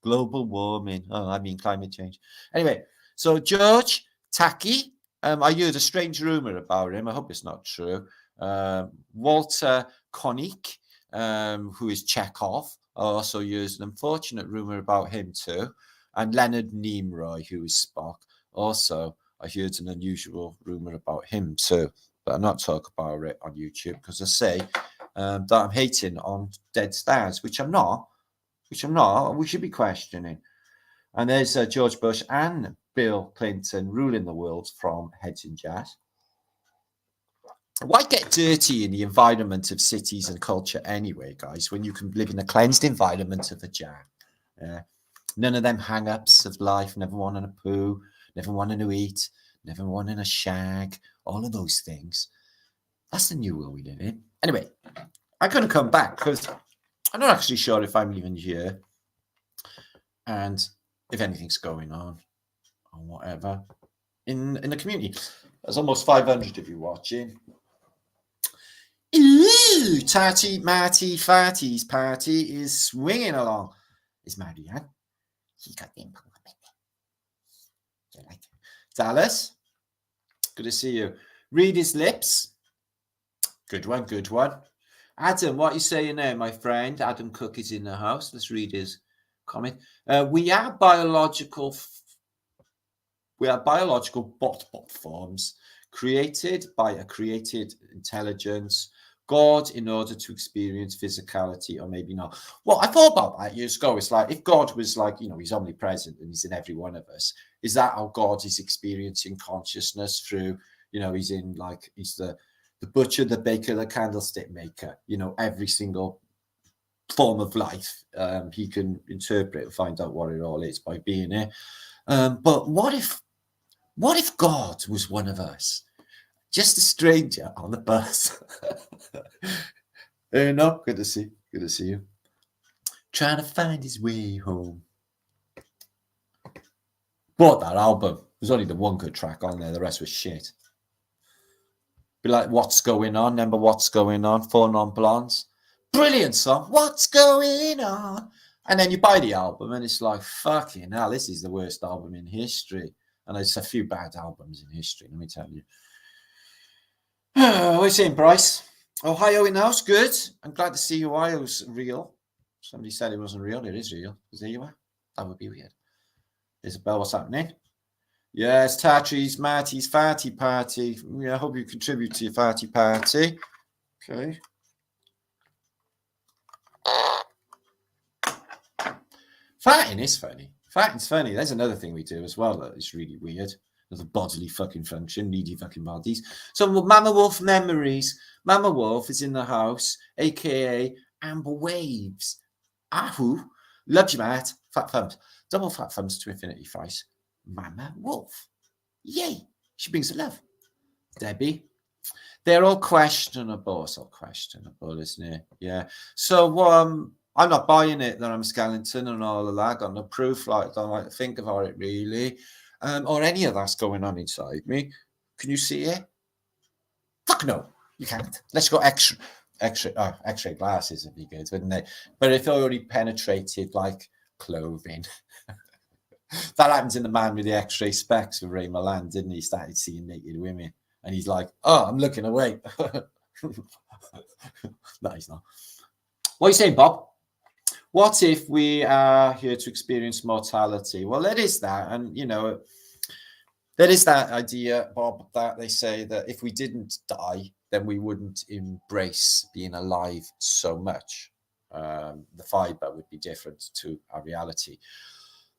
S1: global warming. Oh, I mean climate change. Anyway, so George Takei, I heard a strange rumor about him. I hope it's not true. Walter Koenig, who is Chekhov, also used an unfortunate rumor about him too. And Leonard Nimoy, who is Spock, also I heard an unusual rumor about him too. But I'm not talking about it on YouTube because I say that I'm hating on dead stars, which I'm not. We should be questioning. And there's George Bush and Bill Clinton ruling the world from heads in jars. Why get dirty in the environment of cities and culture anyway, guys, when you can live in a cleansed environment of a jar? None of them hang-ups of life, never wanting a poo, never wanting to eat, never wanting a shag, all of those things. That's the new world we live in. Anyway, I'm going to come back because I'm not actually sure if I'm even here and if anything's going on or whatever in the community. There's almost 500 of you watching. Ooh, Tati, Marty, Farty's party is swinging along. Is Marianne? He got them. Dallas, good to see you. Read his lips. Good one, good one. Adam, what are you saying there, my friend? Adam Cook is in the house. Let's read his comment. We are biological bot forms created by a created intelligence, God, in order to experience physicality, or maybe not. Well, I thought about that years ago. It's like, if God was like, he's omnipresent and he's in every one of us, is that how God is experiencing consciousness through, he's the butcher, the baker, the candlestick maker, every single form of life he can interpret and find out what it all is by being here. But what if God was one of us? Just a stranger on the bus. No, good to see you. Trying to find his way home. Bought that album. There's only the one good track on there. The rest was shit. Be like, What's Going On? Remember What's Going On? Four Non-Blondes. Brilliant song. What's going on? And then you buy the album and it's like, fucking hell, this is the worst album in history. And there's a few bad albums in history, let me tell you. What are you saying, Bryce? Ohio in house, good. I'm glad to see Ohio's real. Somebody said it wasn't real. It is real. Because there you are. That would be weird. Isabel, what's happening? Yes, Tatri's Marty's farty party. Yeah, I hope you contribute to your farty party. Okay. Farting is funny. Farting's funny. There's another thing we do as well that is really weird. Another bodily fucking function, needy fucking bodies. So Mama Wolf memories. Mama Wolf is in the house, aka Amber Waves. Ahoo. Love you, Matt. Fat thumbs. Double fat thumbs to infinity thrice. Mama Wolf. Yay. She brings the love. Debbie. They're all questionable. It's all questionable, isn't it? Yeah. So I'm not buying it that I'm skeleton and all of that. Got no proof. Like, don't like to think about it really. Or any of that's going on inside me. Can you see it? Fuck no. You can't. Let's go X-ray glasses would be good, wouldn't they? But if it already penetrated like clothing. That happens in the man with the X-ray specs with Ray Milan, didn't he? He started seeing naked women. And he's like, oh, I'm looking away. No, he's not. What are you saying, Bob? What if we are here to experience mortality? Well, there is that. And, you know, there is that idea, Bob, that they say that if we didn't die, then we wouldn't embrace being alive so much. The fiber would be different to our reality.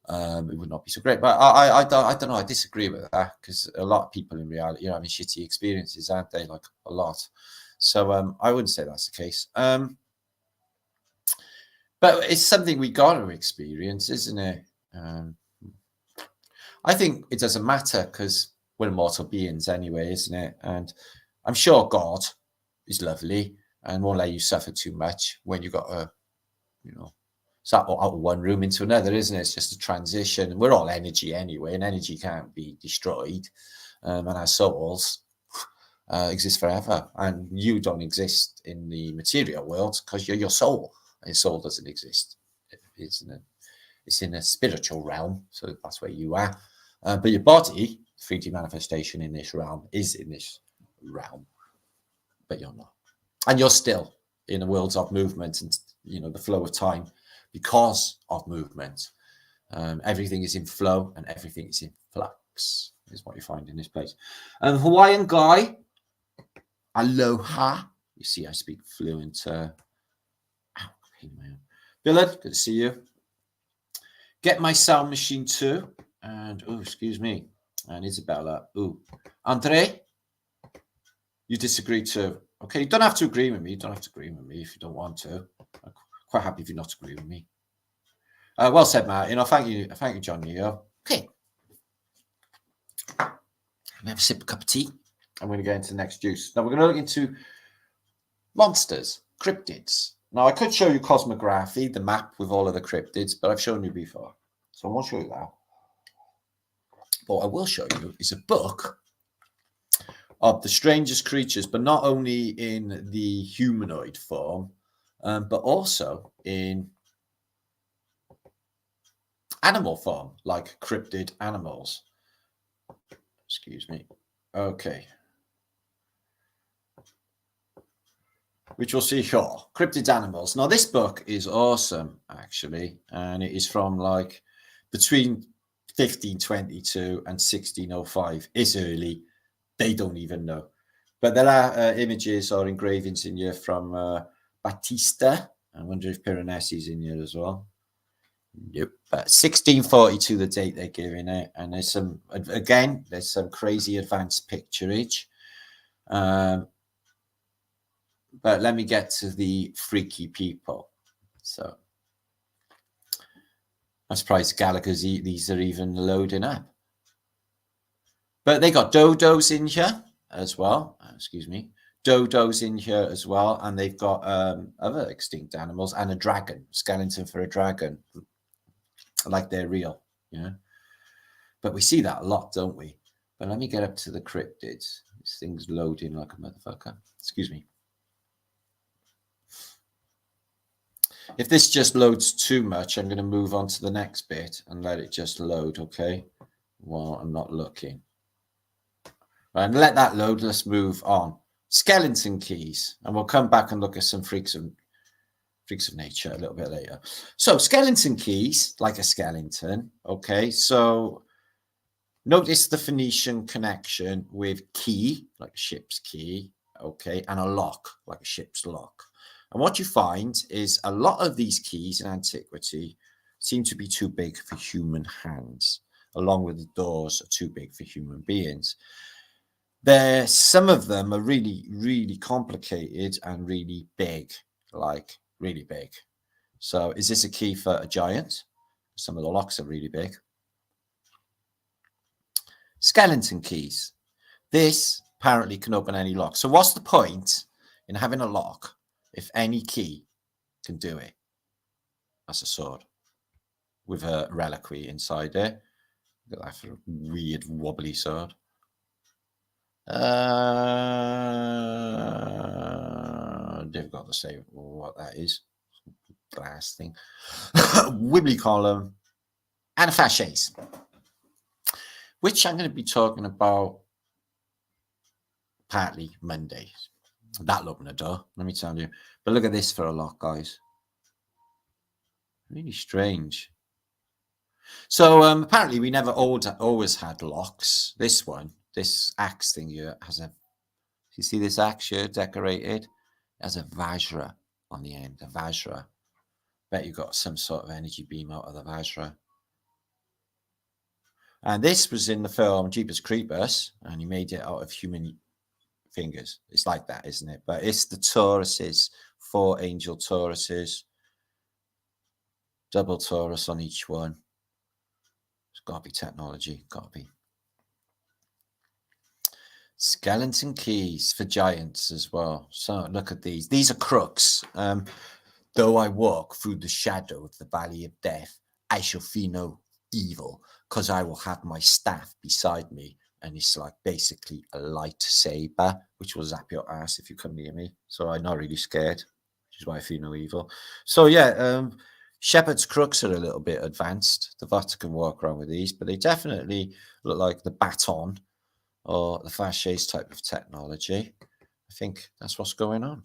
S1: It would not be so great, but I don't know. I disagree with that because a lot of people in reality, having shitty experiences, aren't they? Like a lot. So I wouldn't say that's the case. But it's something we got to experience, isn't it? I think it doesn't matter because we're immortal beings anyway, isn't it? And I'm sure God is lovely and won't let you suffer too much when you got a, it's out of one room into another, isn't it? It's just a transition. We're all energy anyway, and energy can't be destroyed. And our souls exist forever. And you don't exist in the material world because you're your soul. And your soul doesn't exist. It's in a spiritual realm. So that's where you are. But your body, 3D manifestation in this realm, is in this realm. But you're not. And you're still in the worlds of movement and, the flow of time. Because of movement, everything is in flow and everything is in flux, is what you find in this place. Hawaiian guy, aloha. You see, I speak fluent. Billard, good to see you. Get my sound machine too. And, excuse me. And Isabella. Andre, you disagree too. Okay, you don't have to agree with me. You don't have to agree with me if you don't want to. Quite happy if you not agree with me. Well said, Matt. Thank you, John Neo. Okay. Let me have a sip of cup of tea. I'm going to get into the next juice. Now we're going to look into monsters, cryptids. Now I could show you cosmography, the map with all of the cryptids, but I've shown you before, so I won't show you that. But what I will show you is a book of the strangest creatures, but not only in the humanoid form. But also in animal form, like cryptid animals. Excuse me. Okay. Which we'll see here. Cryptid animals. Now, this book is awesome, actually. And it is from like between 1522 and 1605. It's early. They don't even know. But there are images or engravings in here from... Batista. I wonder if Piranesi's in here as well. Nope. But 1642, the date they're giving it. And there's some crazy advanced picturage. But let me get to the freaky people. So I'm surprised Gallagher's these are even loading up. But they got dodos in here as well. Excuse me. Dodos in here as well, and they've got other extinct animals and a dragon, skeleton for a dragon, like they're real, But we see that a lot, don't we? But let me get up to the cryptids. This thing's loading like a motherfucker. Excuse me. If this just loads too much, I'm going to move on to the next bit and let it just load, okay? While I'm not looking. Right, and let that load. Let's move on. Skeleton keys, and we'll come back and look at some freaks and Freaks of nature a little bit later. So skeleton keys, like a skeleton. Okay, so notice the Phoenician connection with key, like a ship's key, okay, and a lock, like a ship's lock. And what you find is a lot of these keys in antiquity seem to be too big for human hands, along with the doors are too big for human beings. Some of them are really, really complicated and really big, like really big. So is this a key for a giant? Some of the locks are really big. Skeleton keys. This apparently can open any lock. So what's the point in having a lock if any key can do it? That's a sword with a reliquary inside it. Look at that for a weird wobbly sword. Difficult to say what that is. Glass thing. Wibbly column and a fasces, which I'm going to be talking about partly Monday. That'll open a door, let me tell you. But look at this for a lock, guys. Really strange. So apparently we never always had locks. This one, this axe thing here has a, you see this axe here decorated? It has a Vajra on the end, a Vajra. Bet you got some sort of energy beam out of the Vajra. And this was in the film Jeepers Creepers, and he made it out of human fingers. It's like that, isn't it? But it's the Tauruses, 4 angel Tauruses, double Taurus on each one. It's got to be technology, got to be. Skeleton keys for giants as well. So look at these. These are crooks. Though I walk through the shadow of the valley of death, I shall fear no evil, because I will have my staff beside me. And it's like basically a lightsaber, which will zap your ass if you come near me. So I'm not really scared, which is why I fear no evil. So yeah, shepherd's crooks are a little bit advanced. The Vatican walk around with these, but they definitely look like the baton or the fasces type of technology. I think that's what's going on.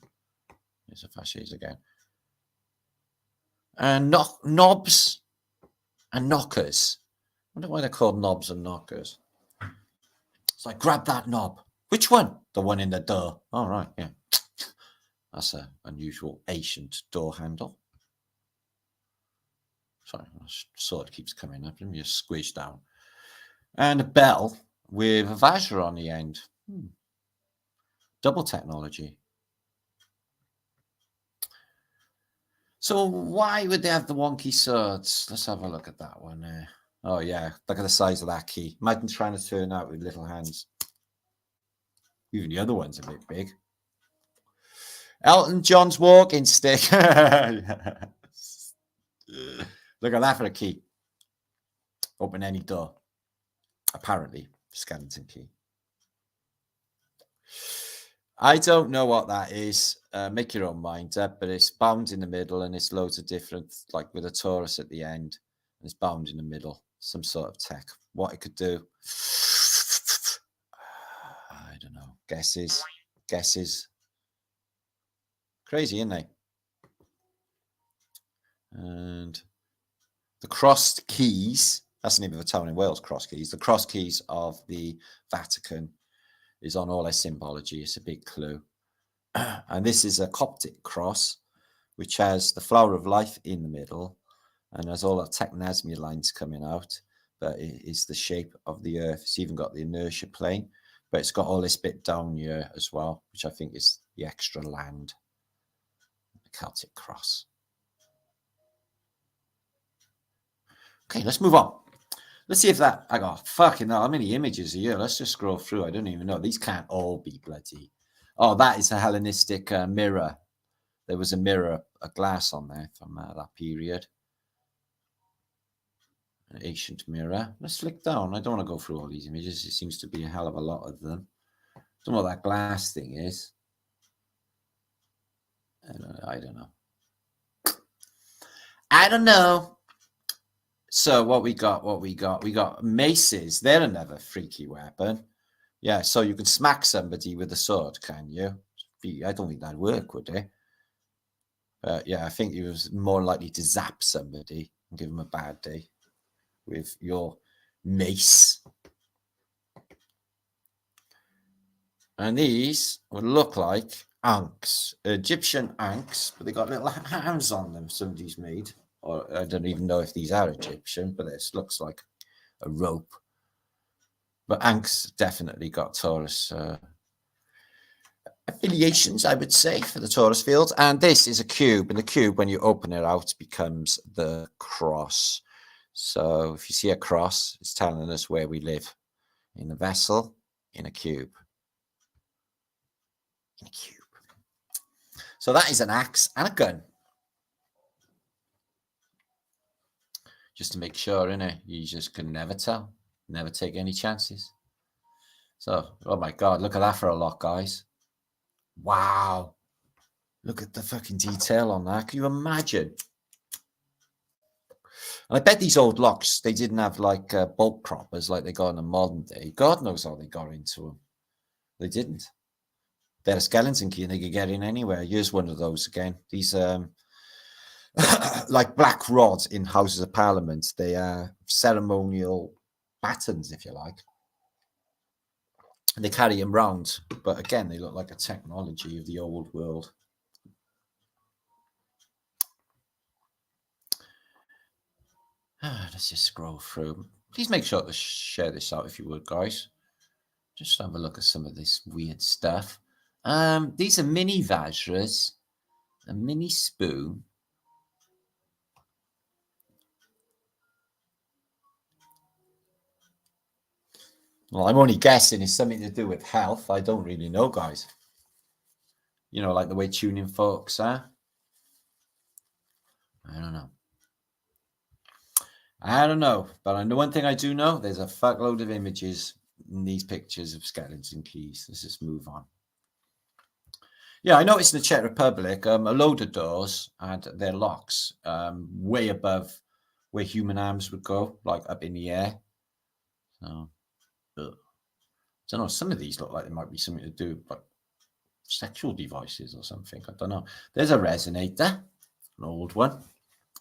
S1: There's a fasces again. And knobs and knockers. I wonder why they're called knobs and knockers. It's like, grab that knob. Which one? The one in the door. All right, yeah. That's an unusual ancient door handle. Sorry, my sword keeps coming up. Let me just squish down. And a bell with a Vajra on the end. Double technology. So why would they have the wonky swords? Let's have a look at that one there. Oh, yeah. Look at the size of that key. Imagine trying to turn out with little hands. Even the other one's a bit big. Elton John's walking stick. Look at that for a key. Open any door. Apparently, skeleton key. I don't know what that is. Make your own mind up, but it's bound in the middle and it's loads of different, like with a Taurus at the end. And it's bound in the middle. Some sort of tech. What it could do. I don't know. Guesses. Crazy, isn't they? And the crossed keys. That's the name of a town in Wales, Cross Keys. The cross keys of the Vatican is on all their symbology. It's a big clue. And this is a Coptic cross, which has the flower of life in the middle and has all the technasmia lines coming out. But it is the shape of the earth. It's even got the inertia plane, but it's got all this bit down here as well, which I think is the extra land. The Celtic cross. Okay, let's move on. Let's see if that, I got fucking hell, how many images are here? Let's just scroll through. I don't even know. These can't all be bloody. Oh, that is a Hellenistic mirror. There was a mirror, a glass on there from that period. An ancient mirror. Let's flick down. I don't want to go through all these images. It seems to be a hell of a lot of them. I don't know what that glass thing is. I don't know. So what we got? We got maces. They're another freaky weapon. Yeah, so you can smack somebody with a sword, can you? I don't think that'd work, would it? Yeah, I think he was more likely to zap somebody and give them a bad day with your mace. And these would look like ankhs, Egyptian ankhs, but they got little hands on them somebody's made. Or I don't even know if these are Egyptian, but this looks like a rope. But ankhs definitely got Taurus affiliations, I would say, for the Taurus field. And this is a cube, and the cube, when you open it out, becomes the cross. So if you see a cross, it's telling us where we live, in a vessel, in a cube. In a cube. So that is an axe and a gun. Just to make sure, innit? You just can never tell. Never take any chances. So, oh my God, look at that for a lock, guys. Wow. Look at the fucking detail on that. Can you imagine? And I bet these old locks, they didn't have like bolt croppers like they got in the modern day. God knows how they got into them. They didn't. They're a skeleton key and they could get in anywhere. Here's one of those again. These like black rods in Houses of Parliament. They are ceremonial batons, if you like. And they carry them round. But again, they look like a technology of the old world. Let's just scroll through. Please make sure to share this out if you would, guys. Just have a look at some of this weird stuff. These are mini Vajras, a mini spoon. Well, I'm only guessing it's something to do with health. I don't really know, guys. You know, like the way tuning folks are. I don't know. I don't know. But I know one thing I do know. There's a fuckload of images in these pictures of skeleton keys. Let's just move on. Yeah, I noticed in the Czech Republic, a load of doors had their locks way above where human arms would go, like up in the air. So, I don't know. Some of these look like they might be something to do with like sexual devices or something. I don't know. There's a resonator, an old one.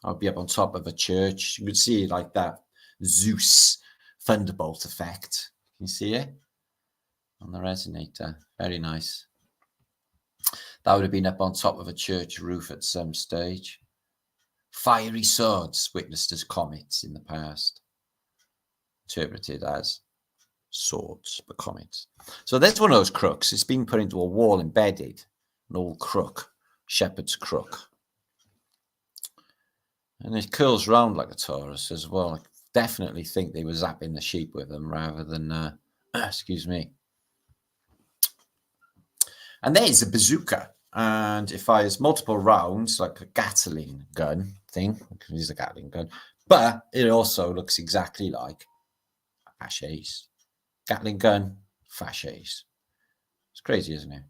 S1: I'll be up on top of a church. You could see like that Zeus thunderbolt effect. Can you see it on the resonator? Very nice. That would have been up on top of a church roof at some stage. Fiery swords witnessed as comets in the past. Interpreted as swords, but comets. So there's one of those crooks. It's been put into a wall embedded. An old crook. Shepherd's crook. And it curls round like a Taurus as well. I definitely think they were zapping the sheep with them rather than, excuse me. And there's a bazooka. And it fires multiple rounds like a Gatling gun thing. It is a Gatling gun. But it also looks exactly like a Fasces. Gatling gun, Fasces. It's crazy, isn't it?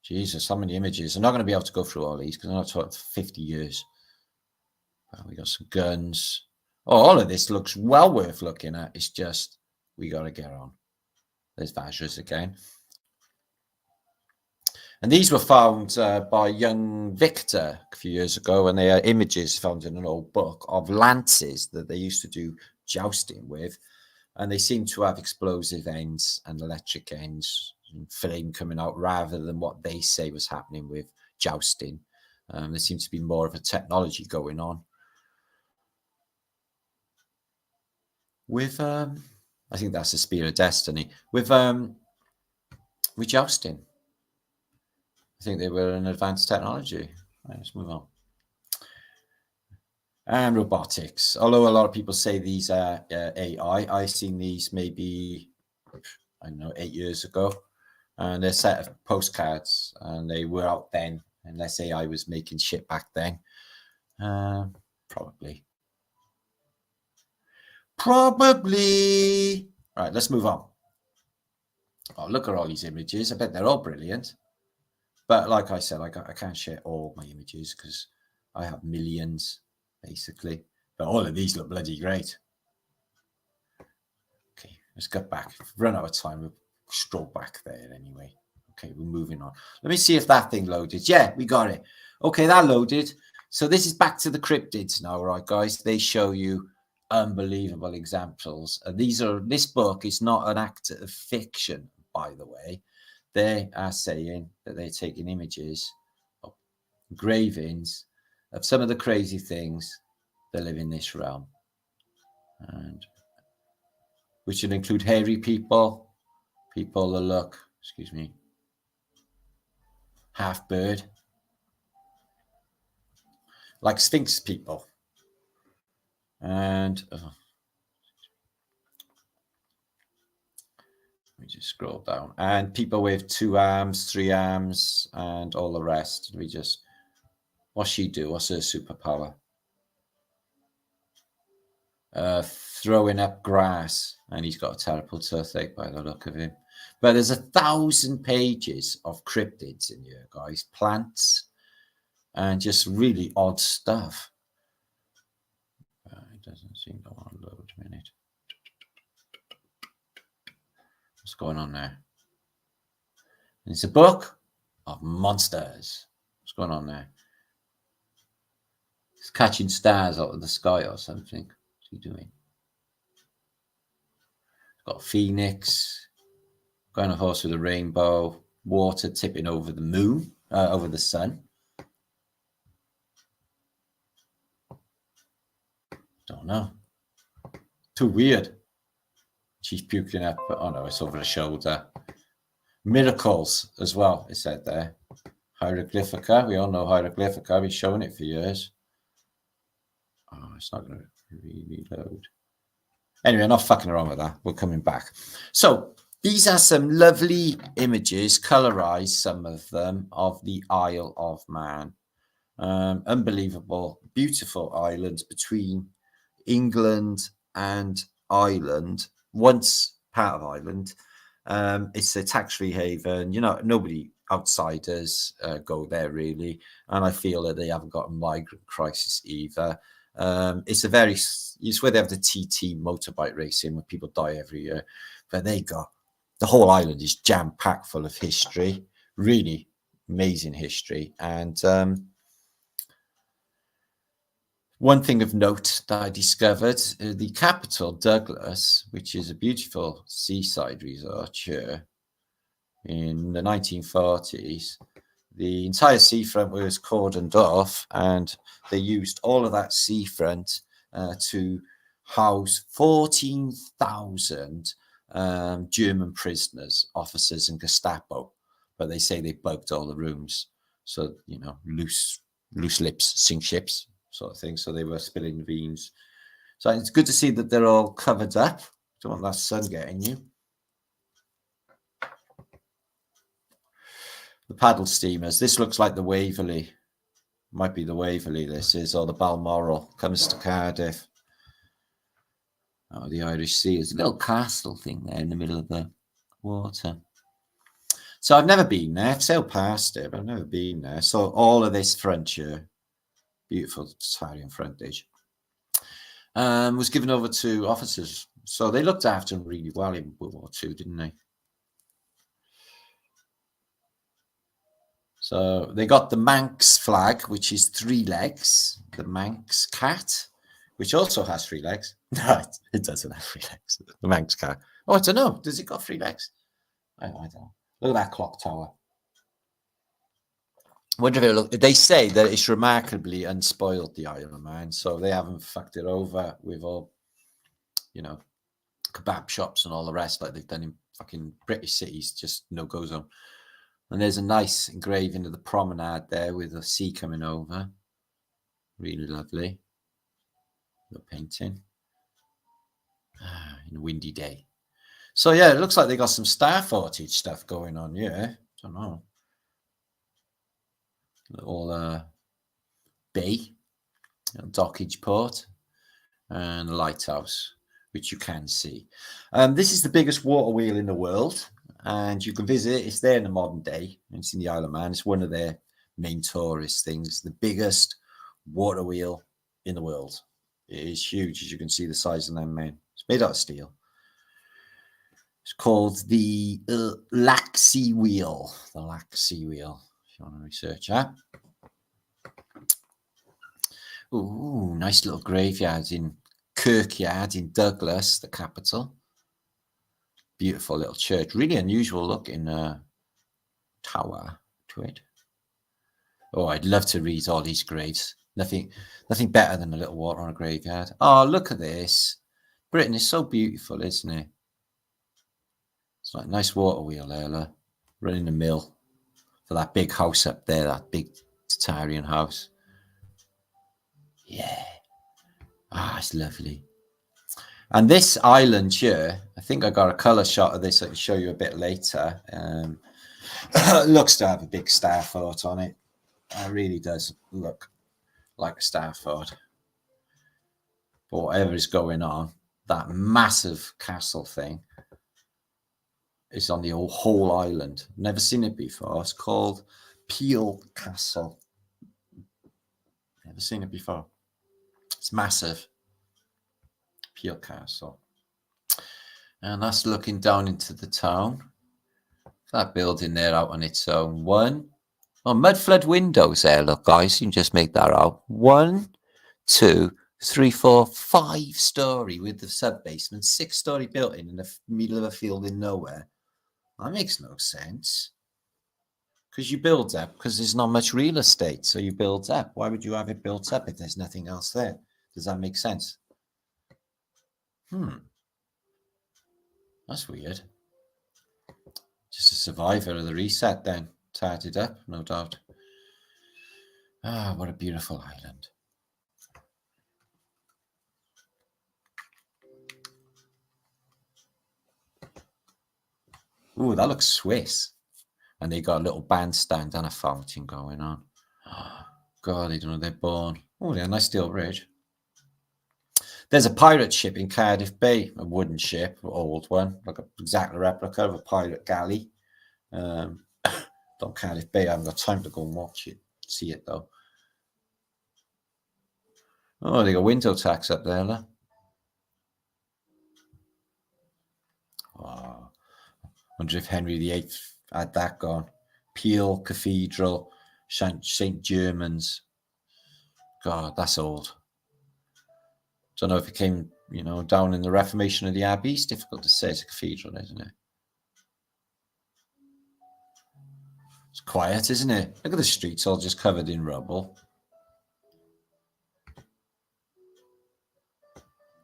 S1: Jesus, how many images. I'm not going to be able to go through all these because I'm not talking for 50 years. We got some guns. Oh, all of this looks well worth looking at. It's just, we got to get on. There's Vajras again. And these were found by young Victor a few years ago, and they are images found in an old book of lances that they used to do jousting with. And they seem to have explosive ends and electric ends and flame coming out rather than what they say was happening with jousting. There seems to be more of a technology going on. With, I think that's the Spear of Destiny. With jousting. I think they were an advanced technology. Right, let's move on. And robotics. Although a lot of people say these are AI, I seen these maybe, I don't know, 8 years ago. And they're a set of postcards, and they were out then, unless AI was making shit back then. Probably. Probably. Right, let's move on. Oh, look at all these images. I bet they're all brilliant. But like I said, I can't share all my images because I have millions, basically. But all of these look bloody great. Okay, let's get back. If we run out of time, we'll stroll back there anyway. Okay, we're moving on. Let me see if that thing loaded. Yeah, we got it. Okay, that loaded. So this is back to the cryptids now, right, guys? They show you unbelievable examples. This book is not an act of fiction, by the way. They are saying that they're taking images of engravings of some of the crazy things that live in this realm, and which would include hairy people that look, excuse me, half bird, like Sphinx people, and let me just scroll down, and people with 2 arms, 3 arms, and all the rest. We just, what's she do? What's her superpower? Throwing up grass, and he's got a terrible toothache by the look of him. But there's 1,000 pages of cryptids in here, guys, plants, and just really odd stuff. It doesn't seem to want to load a minute. What's going on there? It's a book of monsters. What's going on there? It's catching stars out of the sky or something. What's he doing? Got a phoenix, going a horse with a rainbow, water tipping over the moon, over the sun. Don't know. Too weird. She's puking up. Oh no, it's over the shoulder. Miracles as well, it said there. Hieroglyphica. We all know hieroglyphica. I've been showing it for years. Oh, it's not going to really load. Anyway, I'm not fucking around with that. We're coming back. So these are some lovely images, colorized, some of them, of the Isle of Man. Unbelievable, beautiful islands between England and Ireland. Once part of Ireland. It's a tax-free haven. You know, nobody, outsiders, go there really. And I feel that they haven't got a migrant crisis either. It's where they have the TT motorbike racing where people die every year. But they got, the whole island is jam-packed full of history. Really amazing history. And one thing of note that I discovered, the capital, Douglas, which is a beautiful seaside resort here, in the 1940s, the entire seafront was cordoned off, and they used all of that seafront to house 14,000 German prisoners, officers, and Gestapo. But they say they bugged all the rooms. So, you know, loose lips sink ships, sort of thing. So they were spilling beans. So it's good to see that they're all covered up. Don't want that sun getting you. The paddle steamers. This looks like the Waverley. Might be the Waverley, this is, or the Balmoral. Comes to Cardiff. Oh, the Irish Sea. There's a little castle thing there in the middle of the water. So I've never been there. I've sailed past it, but I've never been there. So all of this frontier, beautiful Italian frontage, was given over to officers. So they looked after them really well in World War II, didn't they? So they got the Manx flag, which is 3 legs. The Manx cat, which also has 3 legs. No, it doesn't have 3 legs. The Manx cat. Oh, I don't know. Does it got 3 legs? I don't know. Look at that clock tower. Wonder if it look. They say that it's remarkably unspoiled, the Isle of Man, so they haven't fucked it over with all, you know, kebab shops and all the rest like they've done in fucking British cities. Just no go zone. And there's a nice engraving of the promenade there with the sea coming over. Really lovely. The painting. In a windy day. So yeah, it looks like they got some star footage stuff going on. Yeah, don't know. Little bay, dockage port, and a lighthouse, which you can see. This is the biggest water wheel in the world, and you can visit. It's there in the modern day. It's in the Isle of Man. It's one of their main tourist things. The biggest water wheel in the world. It is huge, as you can see the size of them, man. It's made out of steel. It's called the Laxey Wheel. The Laxey Wheel, if you want to research that. Ooh, nice little graveyard in Kirkyard in Douglas, the capital. Beautiful little church. Really unusual looking tower to it. Oh, I'd love to read all these graves. Nothing better than a little water on a graveyard. Oh, look at this. Britain is so beautiful, isn't it? It's like a nice water wheel there, running the mill for that big house up there, that big Tatarian house. Yeah. Ah, it's lovely. And this island here, I think I got a colour shot of this I can show you a bit later. It looks to have a big star fort on it. It really does look like a star fort. But whatever is going on, that massive castle thing is on the whole island. Never seen it before. It's called Peel Castle. Never seen it before. It's massive. Peel Castle. And that's looking down into the town. That building there out on its own. Mud flood windows there. Look, guys, you can just make that out. 1, 2, 3, 4, 5-story with the sub-basement. 6-story building in the middle of a field in nowhere. That makes no sense. Because you build up, because there's not much real estate, so you build up. Why would you have it built up if there's nothing else there? Does that make sense? That's weird. Just a survivor of the reset then. Tied it up, no doubt. Ah, what a beautiful island. Ooh, that looks Swiss. And they got a little bandstand and a fountain going on. Oh, God, they don't know they're born. Oh, they're a nice steel bridge. There's a pirate ship in Cardiff Bay, a wooden ship, an old one, like an exact replica of a pirate galley. On Cardiff Bay, I haven't got time to go and watch it, see it though. Oh, they got window tax up there, look. Oh, wonder if Henry VIII had that gone. Peel Cathedral, St. Germans. God, that's old. Don't know if it came, down in the Reformation of the Abbey. It's difficult to say. It's a cathedral, isn't it? It's quiet, isn't it? Look at the streets all just covered in rubble.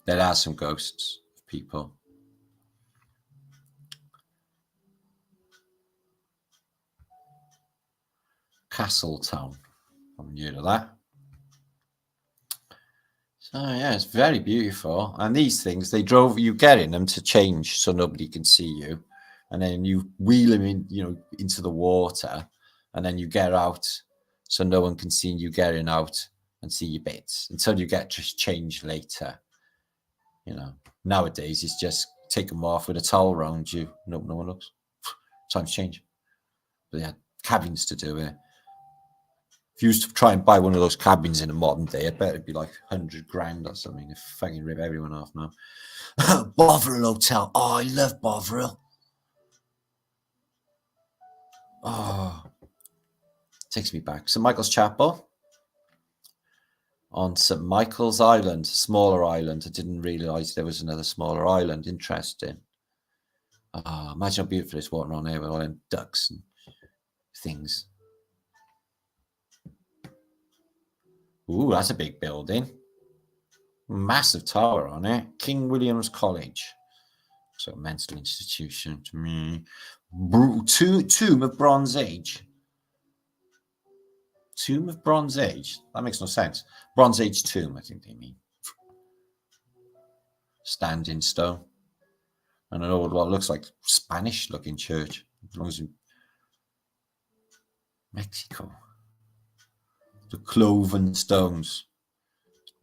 S1: There are some ghosts of people. Castletown. I'm new to that. So yeah, it's very beautiful. And these things, you get in them to change so nobody can see you. And then you wheel them in, into the water. And then you get out so no one can see you getting out and see your bits until you get just change later. Nowadays it's just take them off with a towel around you. No one looks. Times change. But they had cabins to do it. If you used to try and buy one of those cabins in a modern day, I bet it'd be like 100 grand or something. If fucking rip everyone off now. Bovril Hotel. Oh, I love Bovril. Oh, takes me back. St. Michael's Chapel on St. Michael's Island, smaller island. I didn't realise there was another smaller island. Interesting. Oh, imagine how beautiful it's water on there with all them ducks and things. Ooh, that's a big building. Massive tower on it. King William's College. So mental institution to me. Tomb of Bronze Age. Tomb of Bronze Age? That makes no sense. Bronze Age tomb, I think they mean. Standing stone. And an old, what looks like Spanish-looking church. As long as in Mexico. The cloven stones.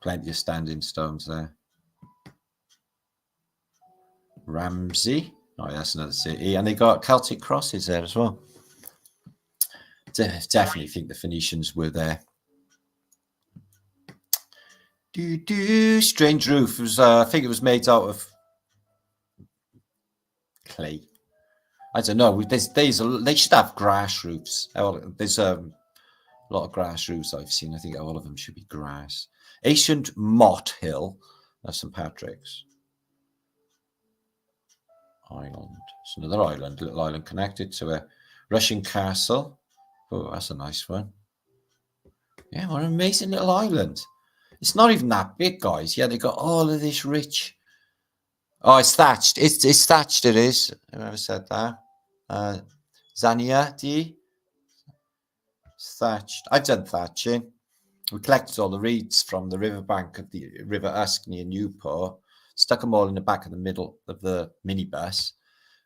S1: Plenty of standing stones there. Ramsey. Oh, that's another city. And they got Celtic crosses there as well. Definitely think the Phoenicians were there. Strange roof. It was, I think it was made out of clay. I don't know. They should have grass roofs. There's a lot of grass roofs I've seen. I think all of them should be grass. Ancient Mott Hill. That's St. Patrick's Island. It's another island, little island connected to a Russian castle. Oh, that's a nice one. Yeah, what an amazing little island. It's not even that big, guys. Yeah, they got all of this rich. Oh, it's thatched. It's thatched. It is. Whoever said that? Zania D. It's thatched. I've done thatching. We collected all the reeds from the riverbank of the River Usk near Newport, stuck them all in the back of the middle of the minibus.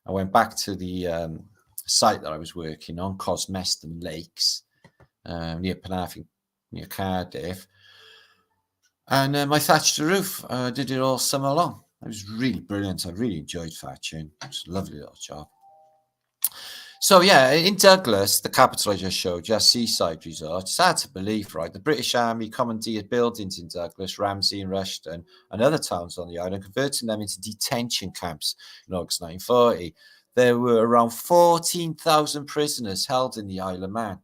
S1: I went back to the site that I was working on, Cosmeston Lakes, near Penarthyn, near Cardiff. And I thatched the roof. I did it all summer long. It was really brilliant. I really enjoyed thatching. It was a lovely little job. So, yeah, in Douglas, the capital I just showed you, seaside resort, it's hard to believe, right? The British Army commandeered buildings in Douglas, Ramsey and Rushden, and other towns on the island, converting them into detention camps in August 1940. There were around 14,000 prisoners held in the Isle of Man.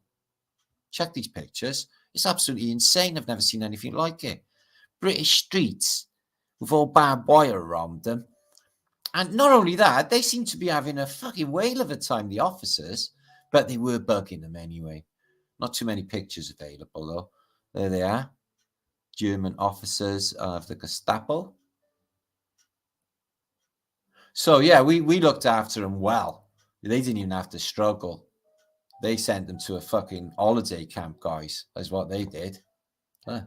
S1: Check these pictures. It's absolutely insane. I've never seen anything like it. British streets with all barbed wire around them. And not only that, they seem to be having a fucking whale of a time, the officers, but they were bugging them anyway. Not too many pictures available, though. There they are. German officers of the Gestapo. So, yeah, we looked after them well. They didn't even have to struggle. They sent them to a fucking holiday camp, guys. That's what they did. Huh.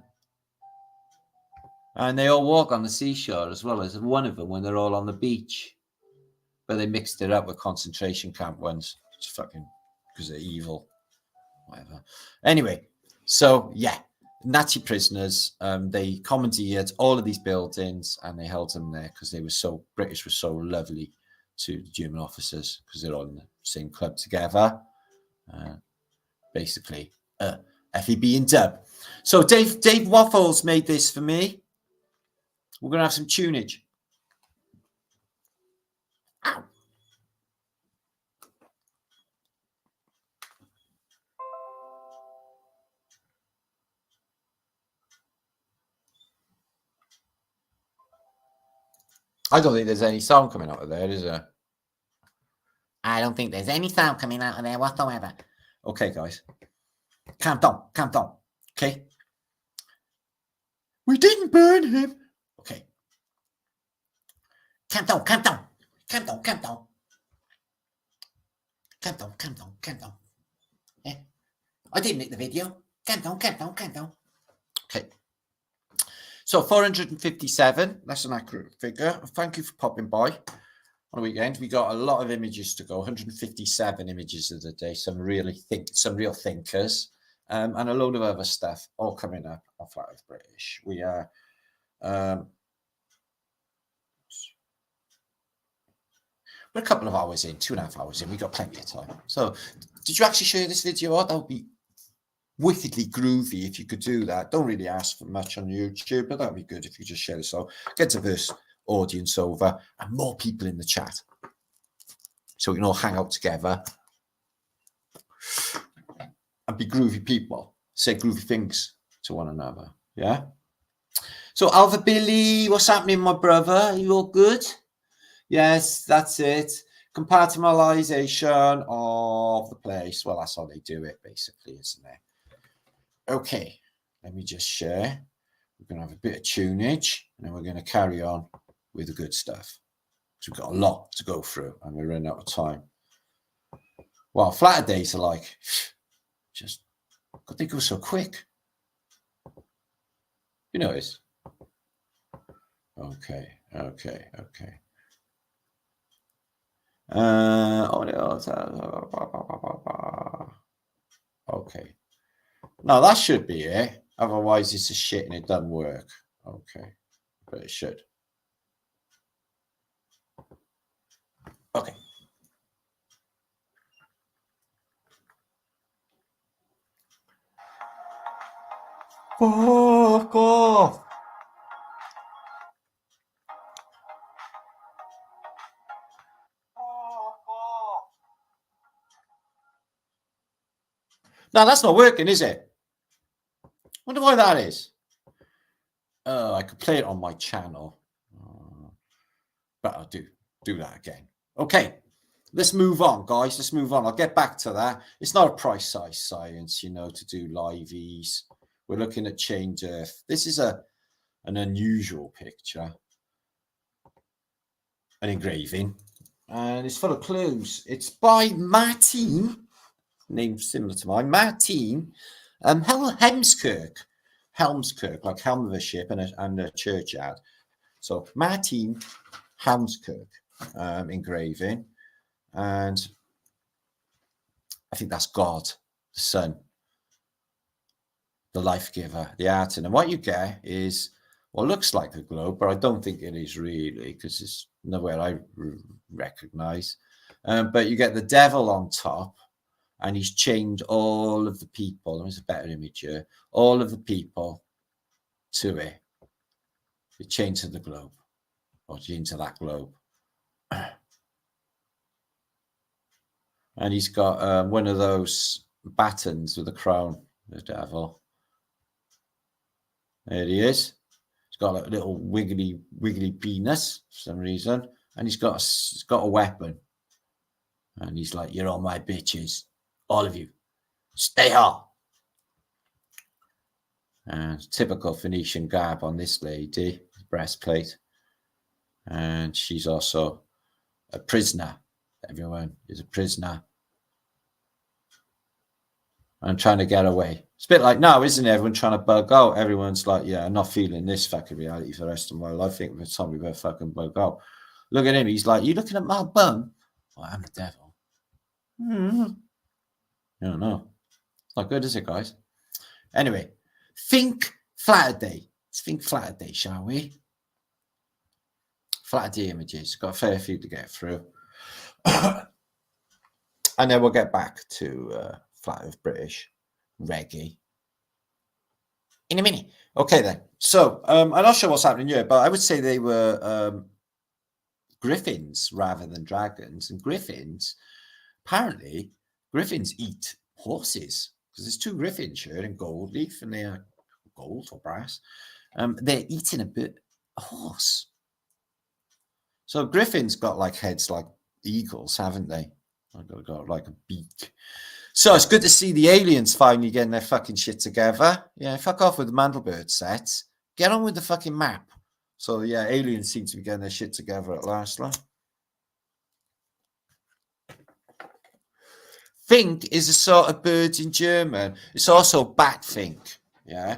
S1: And they all walk on the seashore as well as one of them when they're all on the beach. But they mixed it up with concentration camp ones. It's fucking because they're evil. Whatever. Anyway, so yeah, Nazi prisoners, they commandeered all of these buildings and they held them there because they were so, British were so lovely to the German officers because they're all in the same club together. Basically, FEB and Dub. So Dave Waffles made this for me. We're going to have some tunage. Ow. I don't think there's any sound coming out of there, is there? I don't think there's any sound coming out of there whatsoever. Okay, guys. Calm down. Okay? We didn't burn him. Okay. Calm down. Yeah. I didn't make the video. Calm down. Okay. So 457, that's an accurate figure. Thank you for popping by on the weekend. We got a lot of images to go, 157 images of the day, some real thinkers, and a load of other stuff all coming up on Flat Earth British. We are we're a couple of hours in, 2.5 hours in. We got plenty of time. So did you actually share this video out? That would be wickedly groovy if you could do that. Don't really ask for much on YouTube, but that'd be good if you just share this out. Get diverse audience over and more people in the chat so we can all hang out together and be groovy people. Say groovy things to one another. Yeah. So Alva Billy, what's happening, my brother? Are you all good? Yes, that's it. Compartmentalization of the place. Well, that's how they do it, basically, isn't it? Okay, let me just share. We're going to have a bit of tunage, and then we're going to carry on with the good stuff. So we've got a lot to go through, and we're running out of time. Well, Flaterdays are like, just, God, they go so quick. You notice? Okay. Okay. Now that should be it. Otherwise, it's a shit and it doesn't work. Okay, but it should. Okay. Fuck off. Now, that's not working, is it? Wonder why that is. I could play it on my channel. But I'll do that again. Okay, let's move on, guys. Let's move on. I'll get back to that. It's not a precise science, you know, to do liveys. We're looking at change Earth. This is an unusual picture, an engraving, and it's full of clues. It's by Martin, name similar to mine, Martin Helmskirk, like helm of a ship and a churchyard. So Martin Helmskirk engraving, and I think that's God, the sun, the life giver, the artisan. And what you get is what looks like a globe, but I don't think it is really, because it's nowhere I recognize. But you get the devil on top, and he's chained all of the people. There's a better image here. All of the people to it. You're chained to the globe, or chained to that globe. And he's got one of those batons with a crown, the devil. There he is. He's got a little wiggly penis for some reason, and he's got a weapon. And he's like, "You're all my bitches, all of you. Stay hard." And typical Phoenician garb on this lady, breastplate, and she's also a prisoner. Everyone is a prisoner and trying to get away. It's a bit like now, isn't it? Everyone trying to bug out. Everyone's like, yeah, I'm not feeling this fucking reality for the rest of my life. I think it's time we better fucking bug out. Look at him. He's like, "You looking at my bum?" "Oh, I'm the devil." I don't know. It's not good, is it, guys? Anyway, think Flaterday. Let's think Flaterday, shall we? Flaterday images. Got a fair few to get through. And then we'll get back to Flat Earth British reggae in a minute. Okay, then. So I'm not sure what's happening here, but I would say they were griffins rather than dragons. And apparently, griffins eat horses, because there's two griffins here in gold leaf, and they are gold or brass. They're eating a horse. So griffins got like heads like eagles, haven't they? I've got like a beak. So it's good to see the aliens finally getting their fucking shit together. Yeah, fuck off with the Mandelbrot sets. Get on with the fucking map. So yeah, aliens seem to be getting their shit together at last. Like. Fink is a sort of bird in German. It's also Batfink. Yeah,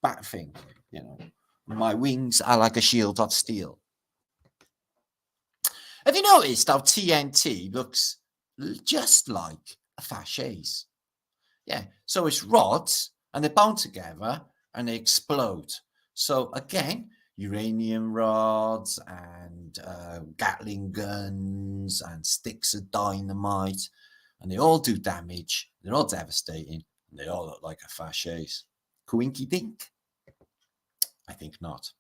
S1: Batfink. You know, my wings are like a shield of steel. Have you noticed how TNT looks just like a fasces? Yeah, so it's rods and they're bound together and they explode. So again, uranium rods and Gatling guns and sticks of dynamite, and they all do damage. They're all devastating, and they all look like a fasces. Coinky dink? I think not.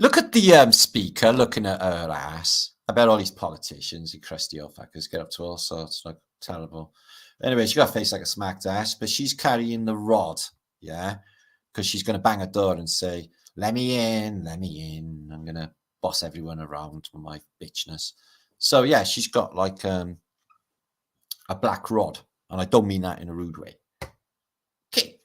S1: Look at the speaker looking at her ass. I bet all these politicians, you crusty old fuckers, get up to all sorts. Like, terrible. Anyway, she got a face like a smacked ass, but she's carrying the rod, yeah? Because she's going to bang a door and say, let me in. I'm going to boss everyone around with my bitchness. So, yeah, she's got like a black rod, and I don't mean that in a rude way. Okay.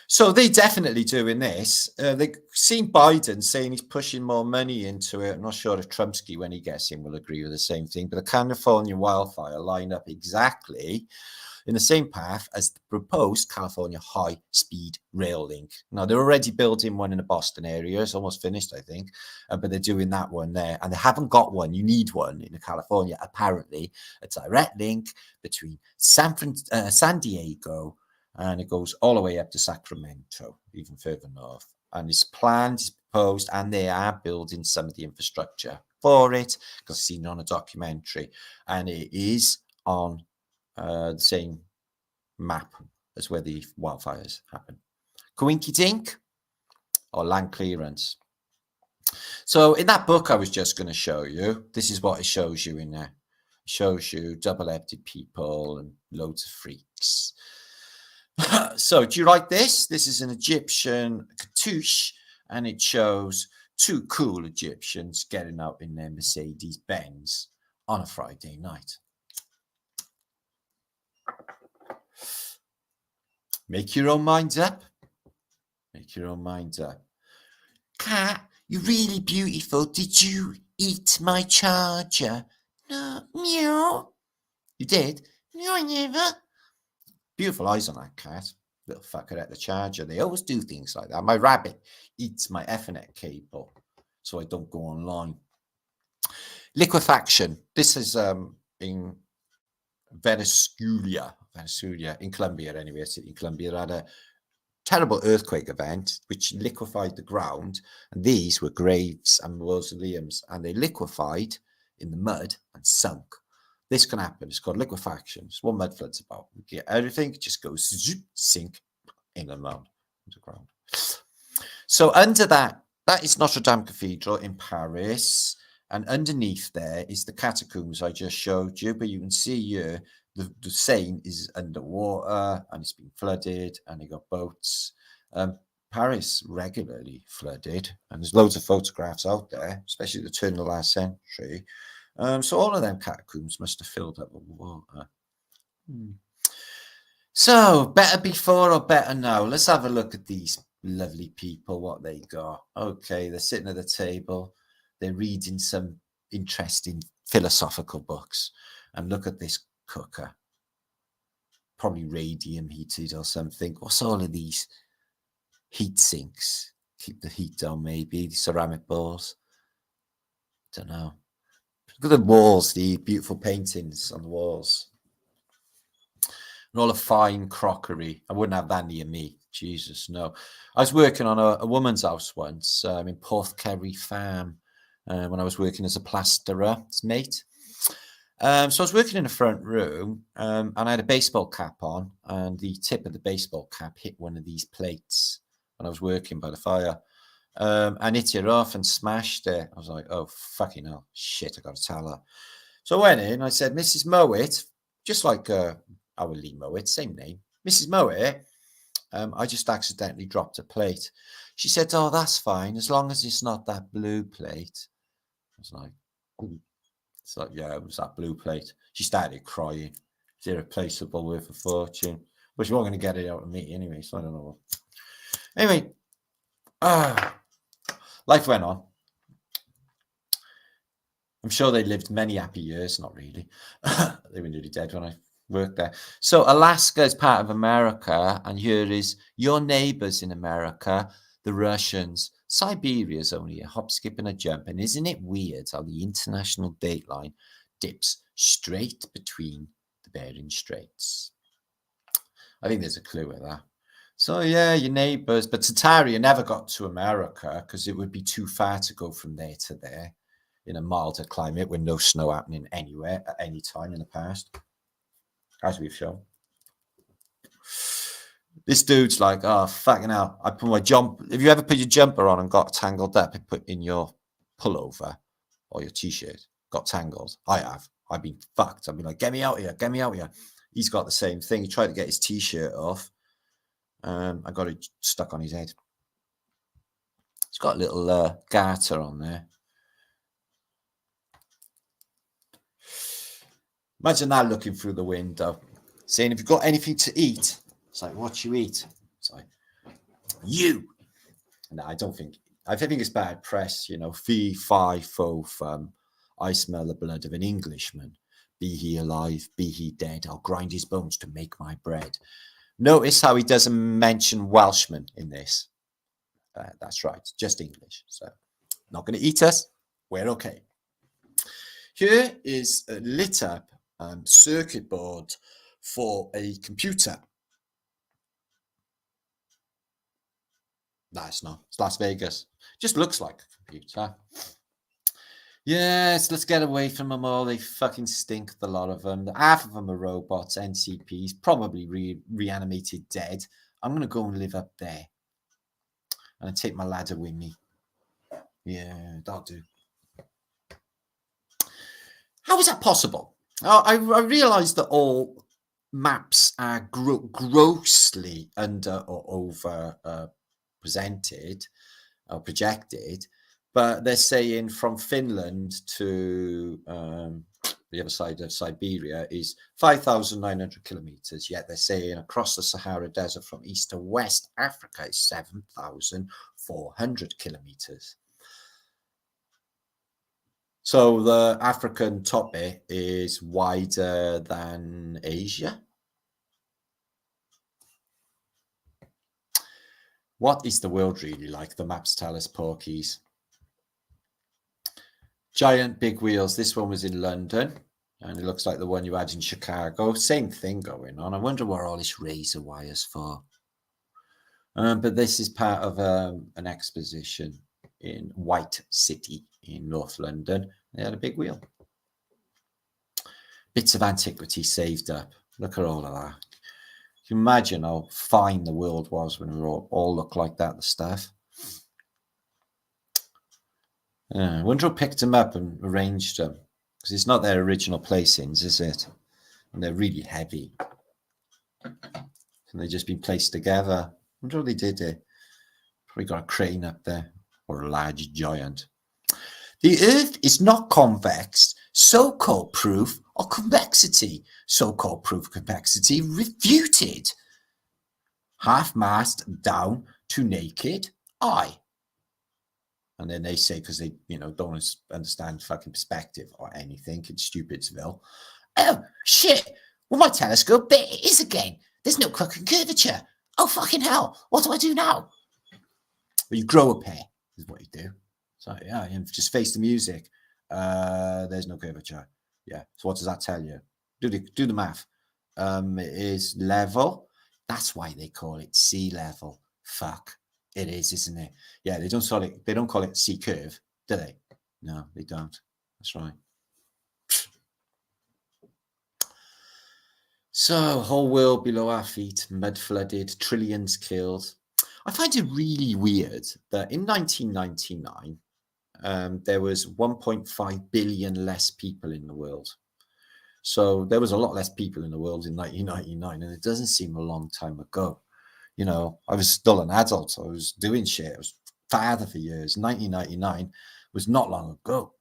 S1: So they definitely doing this. They've seen Biden saying he's pushing more money into it. I'm not sure if Trumpsky, when he gets in, will agree with the same thing. But the California wildfire line up exactly in the same path as the proposed California high-speed rail link. Now, they're already building one in the Boston area. It's almost finished, I think. But they're doing that one there. And they haven't got one. You need one in California, apparently. A direct link between San Diego, and it goes all the way up to Sacramento, even further north. And it's planned, it's proposed, and they are building some of the infrastructure for it, because I've seen it on a documentary. And it is on the same map as where the wildfires happen. Coinky dink or land clearance. So in that book I was just going to show you, this is what it shows you in there. It shows you double-headed people and loads of freaks. So do you like this? This is an Egyptian cartouche, and it shows two cool Egyptians getting out in their Mercedes Benz on a Friday night. Make your own minds up. Make your own minds up. Cat, you're really beautiful. Did you eat my charger? No, meow. You did? No, I never. Beautiful eyes on that cat. Little fucker at the charger. They always do things like that. My rabbit eats my Ethernet cable so I don't go online. Liquefaction. This is in Venezuela, in Colombia anyway. In Colombia, had a terrible earthquake event which liquefied the ground, and these were graves and mausoleums, and they liquefied in the mud and sunk. This can happen. It's called liquefaction. It's what mud flood's about. Everything just goes zoop, sink in and around the ground. So under that is Notre Dame Cathedral in Paris, and underneath there is the catacombs I just showed you. But you can see here the Seine is underwater and it's been flooded, and they got boats. Paris regularly flooded, and there's loads of photographs out there, especially at the turn of the last century. So all of them catacombs must have filled up with water. So better before or better now? Let's have a look at these lovely people, what they got. Okay, they're sitting at the table. They're reading some interesting philosophical books. And look at this cooker. Probably radium heated or something. What's all of these heat sinks? Keep the heat down, maybe. The ceramic balls. Don't know. Look at the walls, the beautiful paintings on the walls. And all the fine crockery. I wouldn't have that near me. Jesus, no. I was working on a woman's house once in Porthkerry Farm when I was working as a plasterer, mate. So I was working in the front room and I had a baseball cap on, and the tip of the baseball cap hit one of these plates when I was working by the fire. And hit it off and smashed it. I was like, oh, fucking hell. Shit, I got to tell her. So I went in, I said, Mrs. Mowat, just like our Lee Mowat, same name. Mrs. Mowat, I just accidentally dropped a plate. She said, oh, that's fine, as long as it's not that blue plate. I was like, ooh. It's like, yeah, it was that blue plate. She started crying. It's irreplaceable, worth a fortune. But she wasn't going to get it out of me anyway, so I don't know. Anyway, life went on. I'm sure they lived many happy years. Not really. They were nearly dead when I worked there. So Alaska is part of America, and here is your neighbors in America, the Russians. Siberia is only a hop, skip, and a jump. And isn't it weird how the international dateline dips straight between the Bering Straits? I think there's a clue with that. So yeah, your neighbors, but Tartaria never got to America because it would be too far to go from there to there in a milder climate with no snow happening anywhere at any time in the past, as we've shown. This dude's like, oh, fucking hell, I put my jumper. Have you ever put your jumper on and got tangled up and put in your pullover or your t-shirt, got tangled? I have. I've been fucked. I've been like, get me out here, get me out here. He's got the same thing. He tried to get his t-shirt off. I got it stuck on his head. It's got a little garter on there. Imagine that looking through the window, saying, have you got anything to eat? It's like, what you eat? It's like, you. No, I don't think. I think it's bad press, you know. Fee, fi, fo, fum. I smell the blood of an Englishman. Be he alive, be he dead. I'll grind his bones to make my bread. Notice how he doesn't mention Welshman in this. That's right, just English. So, not going to eat us. We're okay. Here is a lit up circuit board for a computer. No, it's not. It's Las Vegas. Just looks like a computer. Yes, let's get away from them all. They fucking stink, the lot of them. Half of them are robots, NCPs, probably reanimated dead. I'm going to go and live up there. And I take my ladder with me. Yeah, that'll do. How is that possible? I realised that all maps are grossly under or over presented or projected, but they're saying from Finland to the other side of Siberia is 5,900 kilometers, yet they're saying across the Sahara Desert from east to west Africa is 7,400 kilometers. So the African top bit is wider than Asia. What is the world really like? The maps tell us, porkies. Giant big wheels. This one was in London, and it looks like the one you had in Chicago. Same thing going on. I wonder what all this razor wire's for. But this is part of an exposition in White City in North London. They had a big wheel. Bits of antiquity saved up. Look at all of that. Can you imagine how fine the world was when we all looked like that, the stuff? I wonder who picked them up and arranged them, because it's not their original placings, is it? And they're really heavy. And they've just been placed together. I wonder what they did there. Probably got a crane up there, or a large giant. The Earth is not convex, so-called proof of convexity. So-called proof of convexity refuted. Half-mast down to naked eye. And then they say, because they, don't understand fucking perspective or anything in Stupidsville. Oh, shit. Well, my telescope bit it is again. There's no fucking curvature. Oh, fucking hell. What do I do now? Well, you grow a pair, is what you do. So, yeah, you just face the music. There's no curvature. Yeah. So what does that tell you? Do the math. It is level. That's why they call it sea level. Fuck. It is, isn't it? Yeah, they don't call it sea curve, do they? No, they don't. That's right. So, whole world below our feet, mud flooded, trillions killed. I find it really weird that in 1999, there was 1.5 billion less people in the world. So there was a lot less people in the world in 1999, and it doesn't seem a long time ago. I was still an adult. I was doing shit. I was father for years. 1999 was not long ago.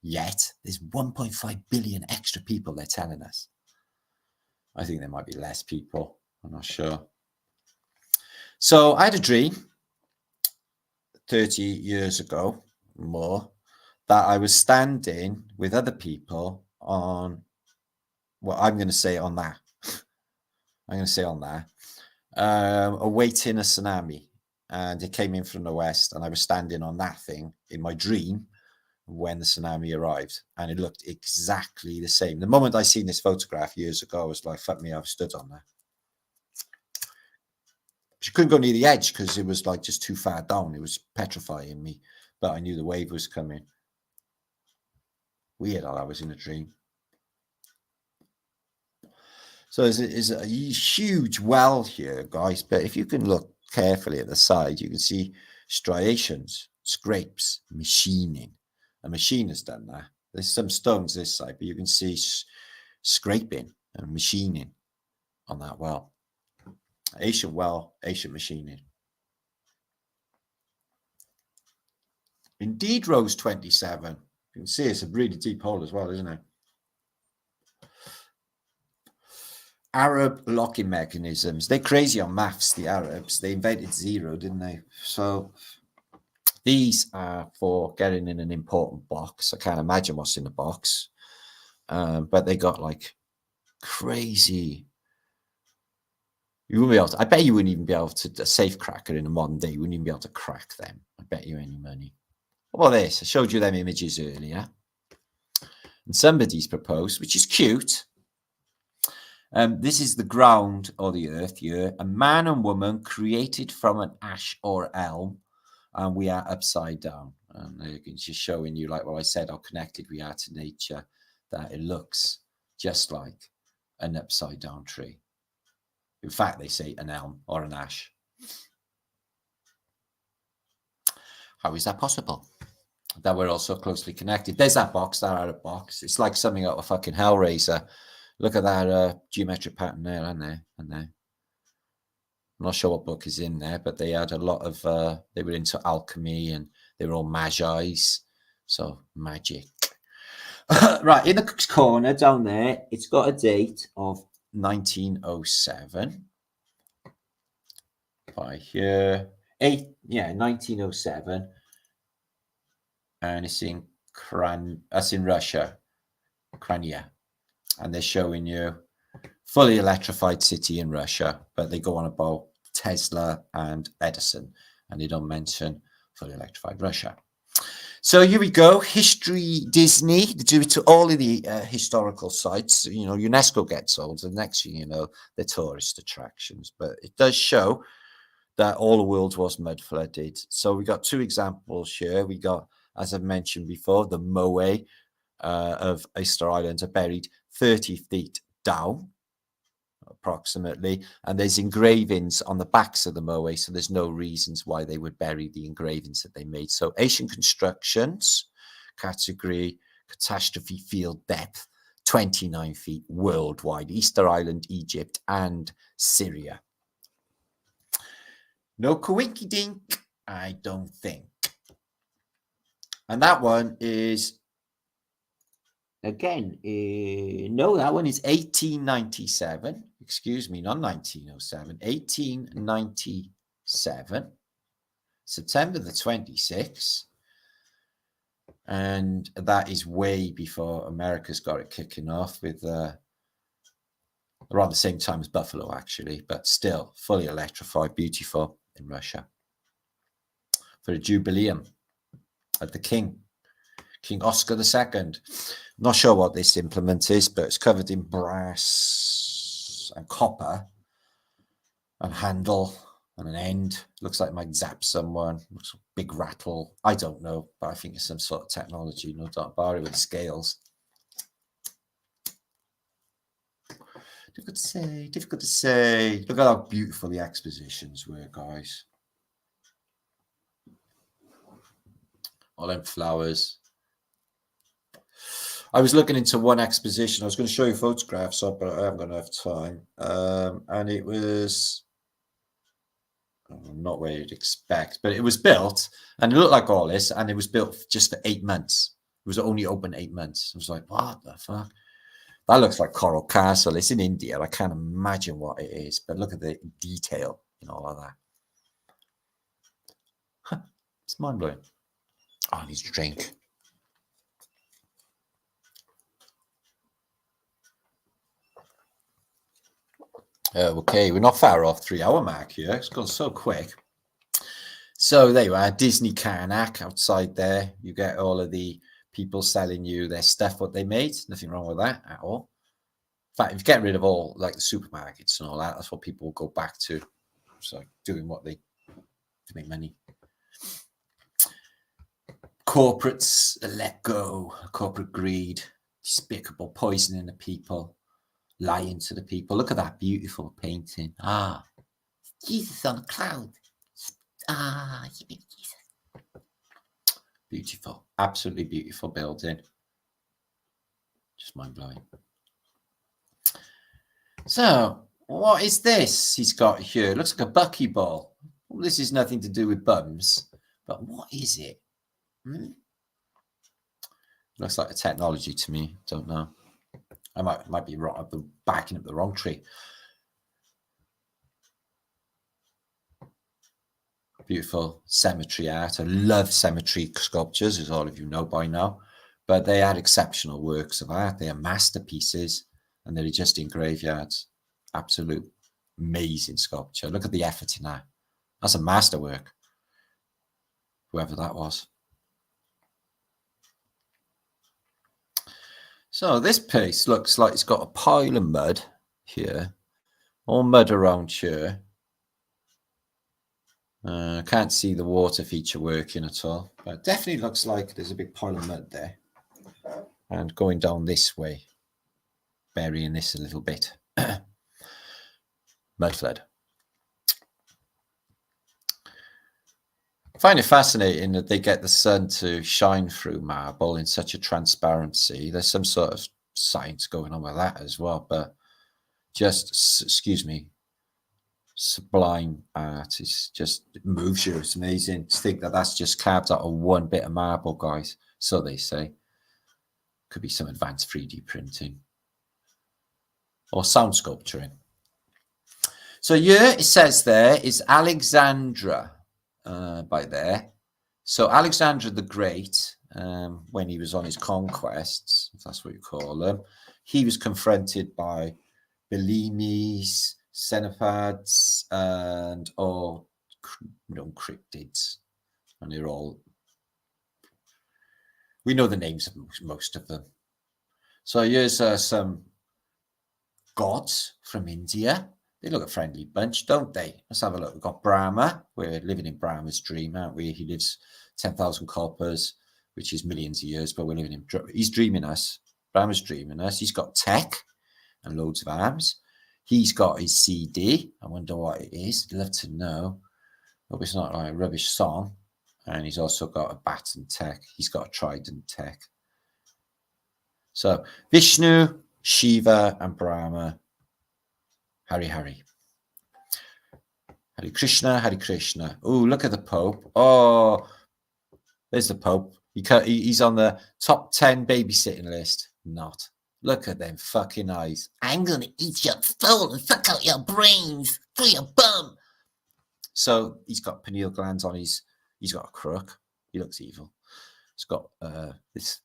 S1: Yet there's 1.5 billion extra people, they're telling us. I think there might be less people. I'm not sure. So I had a dream 30 years ago, more, that I was standing with other people on, well, I'm going to say on that. Awaiting a tsunami. And it came in from the west, and I was standing on that thing in my dream when the tsunami arrived, and it looked exactly the same. The moment I seen this photograph years ago, I was like, fuck me, I've stood on that. She couldn't go near the edge because it was like just too far down. It was petrifying me, but I knew the wave was coming. Weird how that was in a dream. So there's a huge well here, guys, but if you can look carefully at the side, you can see striations, scrapes, machining. A machine has done that. There's some stones this side, but you can see scraping and machining on that well. Ancient well, ancient machining. Indeed, Rose 27. You can see it's a really deep hole as well, isn't it? Arab locking mechanisms. They're crazy on maths, the Arabs. They invented zero, didn't they? So these are for getting in an important box. I can't imagine what's in the box. But they got like crazy. You wouldn't be able to, I bet you wouldn't even be able to, a safe cracker in a modern day, you wouldn't even be able to crack them. I bet you any money. What about this? I showed you them images earlier. And somebody's proposed, which is cute. This is the ground or the earth here. A man and woman created from an ash or elm, and we are upside down. And it's just showing you, like what I said, how connected we are to nature, that it looks just like an upside down tree. In fact, they say an elm or an ash. How is that possible? That we're all so closely connected. There's that box, that Arab box. It's like something out of fucking Hellraiser. Look at that geometric pattern there and there and there. I'm not sure what book is in there, but they had a lot of, they were into alchemy and they were all magi's. So magic. Right, in the corner down there, it's got a date of 1907. By here, 1907. And it's in that's in Russia, Crimea. And they're showing you fully electrified city in Russia, but they go on about Tesla and Edison, and they don't mention fully electrified Russia. So here we go. History Disney. They do it to all of the historical sites. You know, UNESCO gets old, and next thing you know, they're tourist attractions. But it does show that all the world was mud flooded. So we got two examples here. We got, as I mentioned before, the moai of Easter Island are buried 30 feet down, approximately, and there's engravings on the backs of the moai, so there's no reasons why they would bury the engravings that they made. So Asian constructions, category catastrophe field depth 29 feet worldwide, Easter Island, Egypt and Syria. No coinky dink, I don't think. And that one is, again, no, that one is 1897. Excuse me, not 1907, 1897, September the 26th. And that is way before America's got it kicking off with around the same time as Buffalo, actually, but still fully electrified, beautiful in Russia. For a jubileum of the King Oscar II. Not sure what this implement is, but it's covered in brass and copper and handle and an end. Looks like it might zap someone. Looks like a big rattle. I don't know, but I think it's some sort of technology, no doubt about it, with scales. Difficult to say. Look at how beautiful the expositions were, guys. All them flowers. I was looking into one exposition. I was going to show you photographs of, but I haven't got enough time. And it was not where you'd expect, but it was built, and it looked like all this, and it was built just for 8 months. It was only open 8 months. I was like, what the fuck? That looks like Coral Castle. It's in India. I can't imagine what it is, but look at the detail in all of that. Huh. It's mind-blowing. Oh, I need to drink. Okay, we're not far off 3-hour mark here. It's gone so quick. So there you are, Disney Karnak outside there. You get all of the people selling you their stuff, what they made. Nothing wrong with that at all. In fact, if you get rid of all like the supermarkets and all that, that's what people will go back to. So doing what they to make money. Corporates let go, corporate greed, despicable poisoning the people, lying to the people. Look at that beautiful painting. Ah, Jesus on a cloud. Ah, Jesus. Beautiful, absolutely beautiful building. Just mind-blowing. So, what is this he's got here? It looks like a buckyball. Well, this is nothing to do with bums, but what is it? Looks like a technology to me. Don't know. I might be wrong, backing up the wrong tree. Beautiful cemetery art. I love cemetery sculptures, as all of you know by now. But they are exceptional works of art. They are masterpieces, and they're just in graveyards. Absolute amazing sculpture. Look at the effort in that. That's a masterwork. Whoever that was. So this piece looks like it's got a pile of mud here. All mud around here. Can't see the water feature working at all. But it definitely looks like there's a big pile of mud there. And going down this way. Burying this a little bit. Mud flood. I find it fascinating that they get the sun to shine through marble in such a transparency. There's some sort of science going on with that as well. But just, excuse me, sublime art. It just moves you. It's amazing to think that that's just carved out of one bit of marble, guys. So they say. Could be some advanced 3D printing or sound sculpturing. So here it says there is Alexandra by there. So Alexander the Great, when he was on his conquests, if that's what you call them, he was confronted by Bellinis, cenopads, and all cryptids, and they're all. We know the names of most of them. So here's some gods from India. They look a friendly bunch, don't they? Let's have a look. We've got Brahma. We're living in Brahma's dream, aren't we? He lives 10,000 coppers, which is millions of years, but we're living in. He's dreaming us. Brahma's dreaming us. He's got tech and loads of arms. He's got his CD. I wonder what it is. I'd love to know. Hope it's not like a rubbish song. And he's also got a bat and tech. He's got a trident tech. So Vishnu, Shiva, and Brahma. Hari Hari. Hari Krishna, Hari Krishna. Oh, look at the Pope. Oh, there's the Pope. He's on the top 10 babysitting list. Not. Look at them fucking eyes. I'm going to eat your soul and suck out your brains through your bum. So he's got pineal glands on his. He's got a crook. He looks evil. He's got this.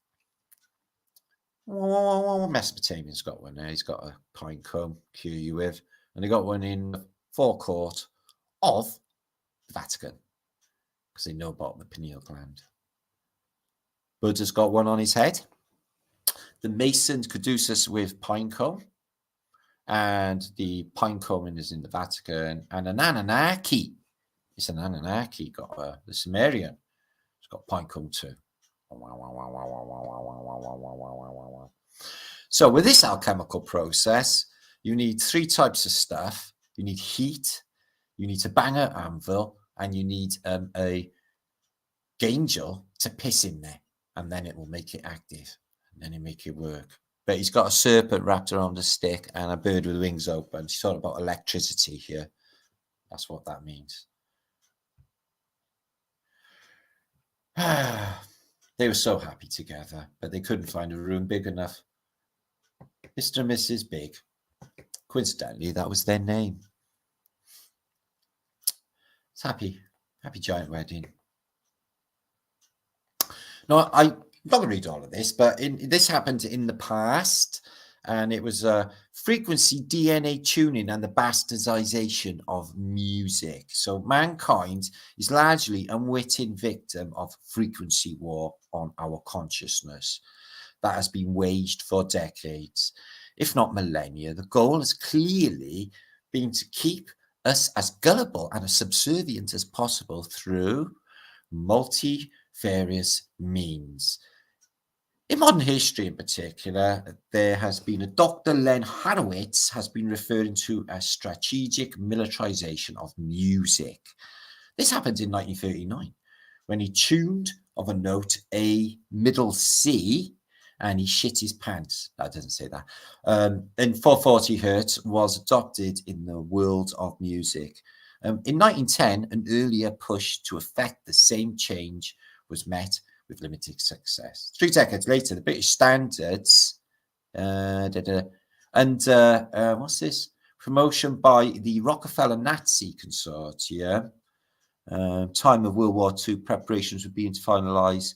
S1: Mesopotamian's got one there. He's got a pine cone, cure you with. And they got one in the forecourt of the Vatican because they know about the pineal gland. Buddha's got one on his head. The Masons Caduceus with pine cone. And the pine cone is in the Vatican. And an Anunnaki. It's an Anunnaki, got the Sumerian. It's got pine cone too. So with this alchemical process, you need 3 types of stuff. You need heat, you need a banger anvil, and you need a angel to piss in there, and then it will make it active, and then it make it work. But he's got a serpent wrapped around a stick and a bird with wings open. He's talking about electricity here. That's what that means. They were so happy together, but they couldn't find a room big enough. Mr. and Mrs. Big. Coincidentally, that was their name. It's happy giant wedding. Now, I'm not going to read all of this, but this happened in the past, and it was frequency DNA tuning and the bastardization of music. So mankind is largely a unwitting victim of frequency war on our consciousness that has been waged for decades, if not millennia. The goal has clearly been to keep us as gullible and as subservient as possible through multifarious means. In modern history in particular, there has been a Dr. Len Horowitz has been referring to a strategic militarization of music. This happened in 1939 when he tuned of a note A middle C and he shit his pants. That doesn't say that. And 440 hertz was adopted in the world of music. In 1910, an earlier push to effect the same change was met with limited success. 3 decades later, the British standards what's this? Promotion by the Rockefeller Nazi Consortium. Time of World War II, preparations were being finalised.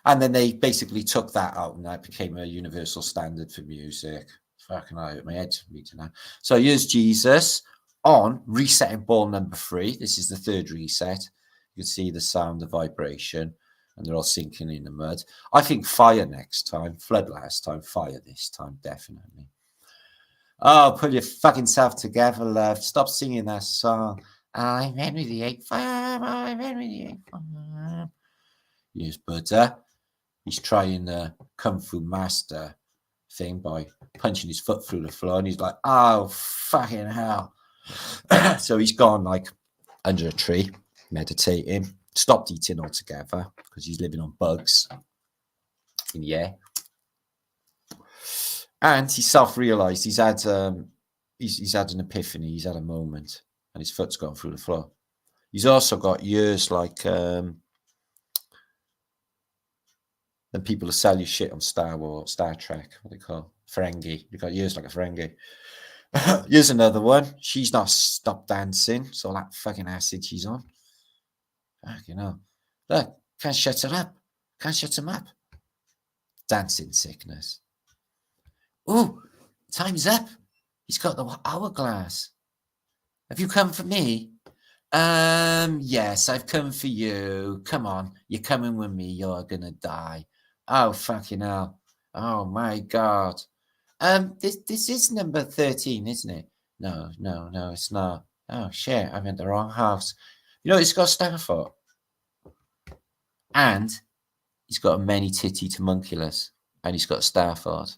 S1: And then they basically took that out and that became a universal standard for music. Fucking hell, my head's beating now. So here's Jesus on resetting ball number 3. This is the 3rd reset. You can see the sound, the vibration, and they're all sinking in the mud. I think fire next time, flood last time, fire this time, definitely. Oh, pull your fucking self together, love. Stop singing that song. I'm Henry VIII. I'm Henry VIII. Here's Buddha. He's trying the Kung Fu Master thing by punching his foot through the floor, and he's like, oh, fucking hell. So he's gone like under a tree, meditating. stopped eating altogether because he's living on bugs in the air. And he self-realized he's had an epiphany, he's had a moment, and his foot's gone through the floor. He's also got ears like then people who sell you shit on Star Trek, what they call Ferengi. You've got ears like a Ferengi. Here's another one. She's not stopped dancing, so that fucking acid she's on. You know, look, can't shut her up. Can't shut him up. Dancing sickness. Oh, time's up. He's got the hourglass. Have you come for me? Yes, I've come for you. Come on, you're coming with me. You're gonna die. Oh, fucking hell. Oh my God. This is number 13, isn't it? No, it's not. Oh shit, I'm in the wrong house. You know, it's got Stafford. And he's got a many titty homunculus. And he's got Stafford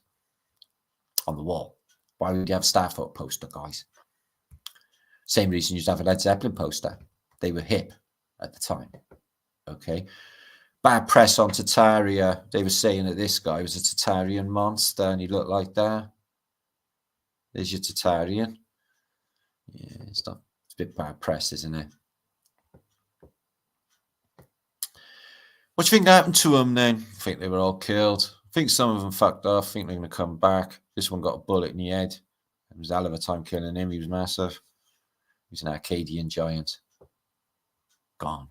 S1: on the wall. Why would you have a Stafford poster, guys? Same reason you'd have a Led Zeppelin poster. They were hip at the time. Okay. Bad press on Tartaria. They were saying that this guy was a Tartarian monster and he looked like that. There's your Tartarian. Yeah, it's a bit bad press, isn't it? What do you think happened to them then? I think they were all killed. I think some of them fucked off. I think they're going to come back. This one got a bullet in the head. It was a hell of a time killing him. He was massive. He was an Arcadian giant. Gone.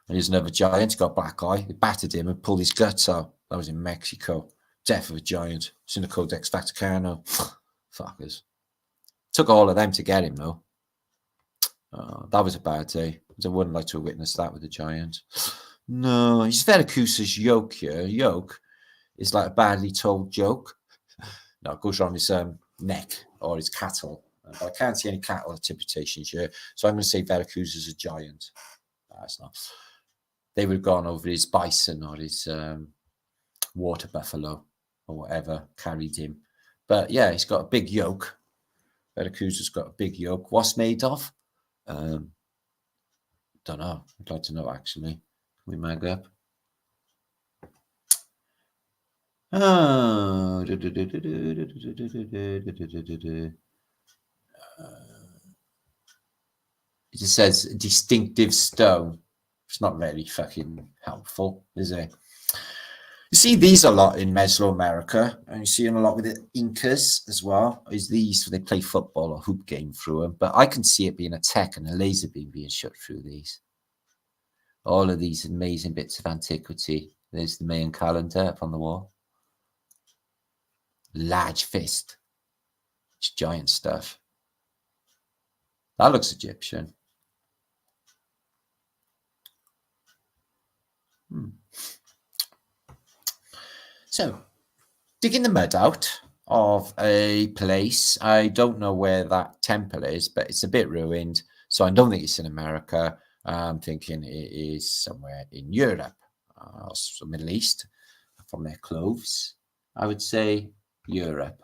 S1: And here's another giant. He got a black eye. They battered him and pulled his guts out. That was in Mexico. Death of a giant. It's in the Codex Vaticano. Fuckers. Took all of them to get him, though. That was a bad day. I wouldn't like to have witnessed that with a giant. No, he's Veracruz's yoke here. Yoke is like a badly told joke. No, it goes around his neck or his cattle. But I can't see any cattle interpretations here. So I'm going to say Veracruz is a giant. That's not. They would have gone over his bison or his water buffalo or whatever carried him. But yeah, he's got a big yoke. Veracruz has got a big yoke. What's made of? Don't know. I'd like to know, actually. Can we mag up? Oh. It just says distinctive stone. It's not very fucking helpful, is it? You see these a lot in Mesoamerica, and you see them a lot with the Incas as well. Is these, they play football or hoop game through them, but I can see it being a tech and a laser beam being shot through these. All of these amazing bits of antiquity. There's the Mayan calendar up on the wall. Large fist. It's giant stuff. That looks Egyptian. So, digging the mud out of a place. I don't know where that temple is, but it's a bit ruined. So I don't think it's in America. I'm thinking it is somewhere in Europe, or Middle East, from their clothes. I would say Europe.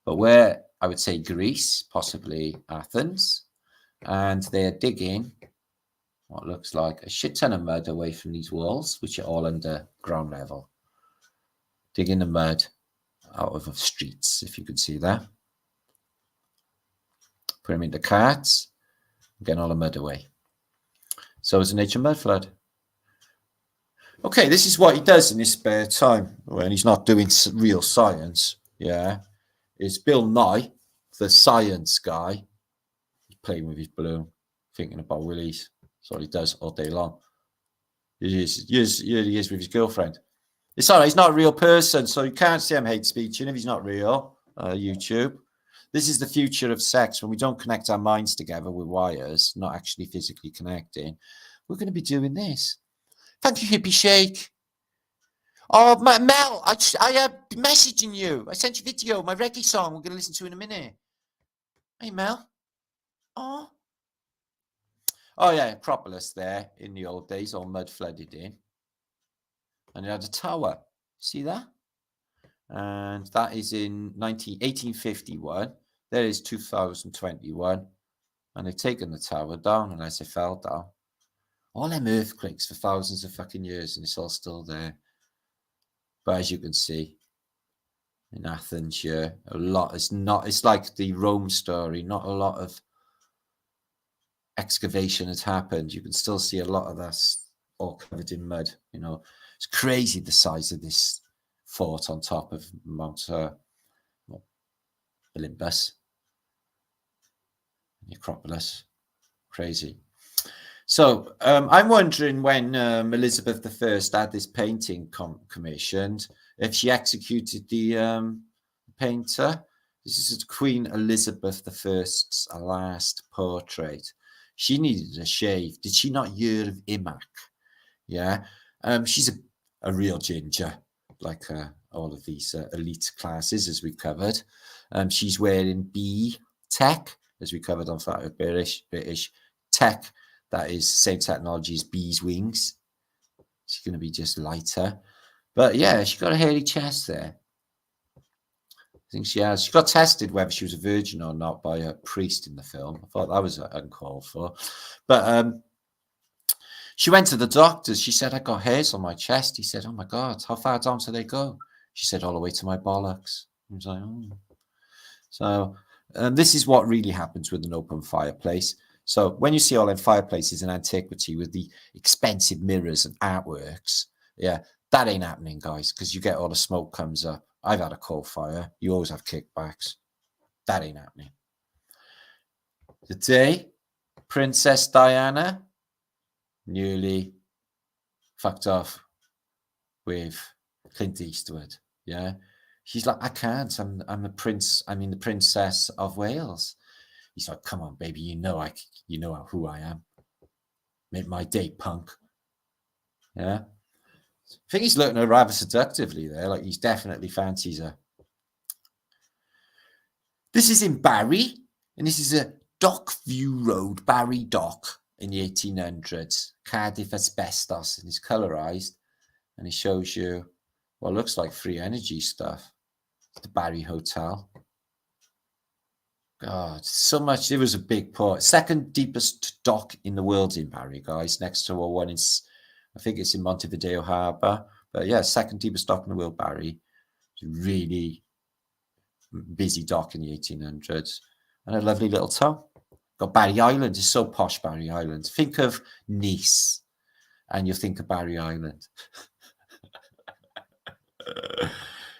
S1: But where, I would say Greece, possibly Athens. And they're digging what looks like a shit ton of mud away from these walls, which are all under ground level. Digging the mud out of the streets, if you could see that. Put them into carts, getting all the mud away. So it's a nature mud flood. Okay, this is what he does in his spare time when he's not doing real science. Yeah, it's Bill Nye, the science guy. He's playing with his balloon, thinking about willies. That's what he does all day long. He is with his girlfriend. It's all right, he's not a real person, so you can't say I'm hate speeching if he's not real. YouTube. This is the future of sex when we don't connect our minds together with wires, not actually physically connecting. We're going to be doing this. Thank you, Hippie Shake. Oh, Mel, I messaging you. I sent you a video, my reggae song we're going to listen to in a minute. Hey, Mel. Oh yeah, Acropolis there in the old days, all mud flooded in. And it had a tower. See that? And that is in 1851. There is 2021. And they've taken the tower down unless it fell down. All them earthquakes for thousands of fucking years, and it's all still there. But as you can see, in Athens here, a lot, it's like the Rome story, not a lot of excavation has happened. You can still see a lot of that all covered in mud. You know, it's crazy the size of this fort on top of Mount Olympus, the Acropolis. Crazy. So I'm wondering when Elizabeth I had this painting commissioned, if she executed the painter. This is Queen Elizabeth I's last portrait. She needed a shave. Did she not hear of Imac? Yeah. She's a real ginger, like all of these elite classes, as we've covered. She's wearing B tech, as we covered on British tech. That is same technology as bee's wings. She's going to be just lighter. But yeah, she's got a hairy chest there. I think she has. She got tested whether she was a virgin or not by a priest in the film. I thought that was uncalled for. But she went to the doctors. She said, I got hairs on my chest. He said, oh my God, how far down do they go? She said, all the way to my bollocks. I was like, oh. So this is what really happens with an open fireplace. So when you see all them fireplaces in antiquity with the expensive mirrors and artworks, yeah, that ain't happening, guys, because you get all the smoke comes up. I've had a coal fire. You always have kickbacks. That ain't happening. Today, Princess Diana nearly fucked off with Clint Eastwood. Yeah, she's like, I can't. I'm a prince. I mean, the Princess of Wales. He's like, come on, baby, you know who I am. Make my date, punk. Yeah. I think he's looking at her rather seductively there, like he's definitely fancies her. This is in Barry, and this is a Dockview Road, Barry Dock, in the 1800s. Cardiff asbestos, and it's colorized, and it shows you what looks like free energy stuff. It's the Barry Hotel. God, so much. It was a big port. Second deepest dock in the world in Barry, guys, next to a one in, I think it's in Montevideo Harbour. But yeah, second deepest dock in the world, Barry. It's a really busy dock in the 1800s. And a lovely little town. Got Barry Island. It's so posh, Barry Island. Think of Nice, and you think of Barry Island.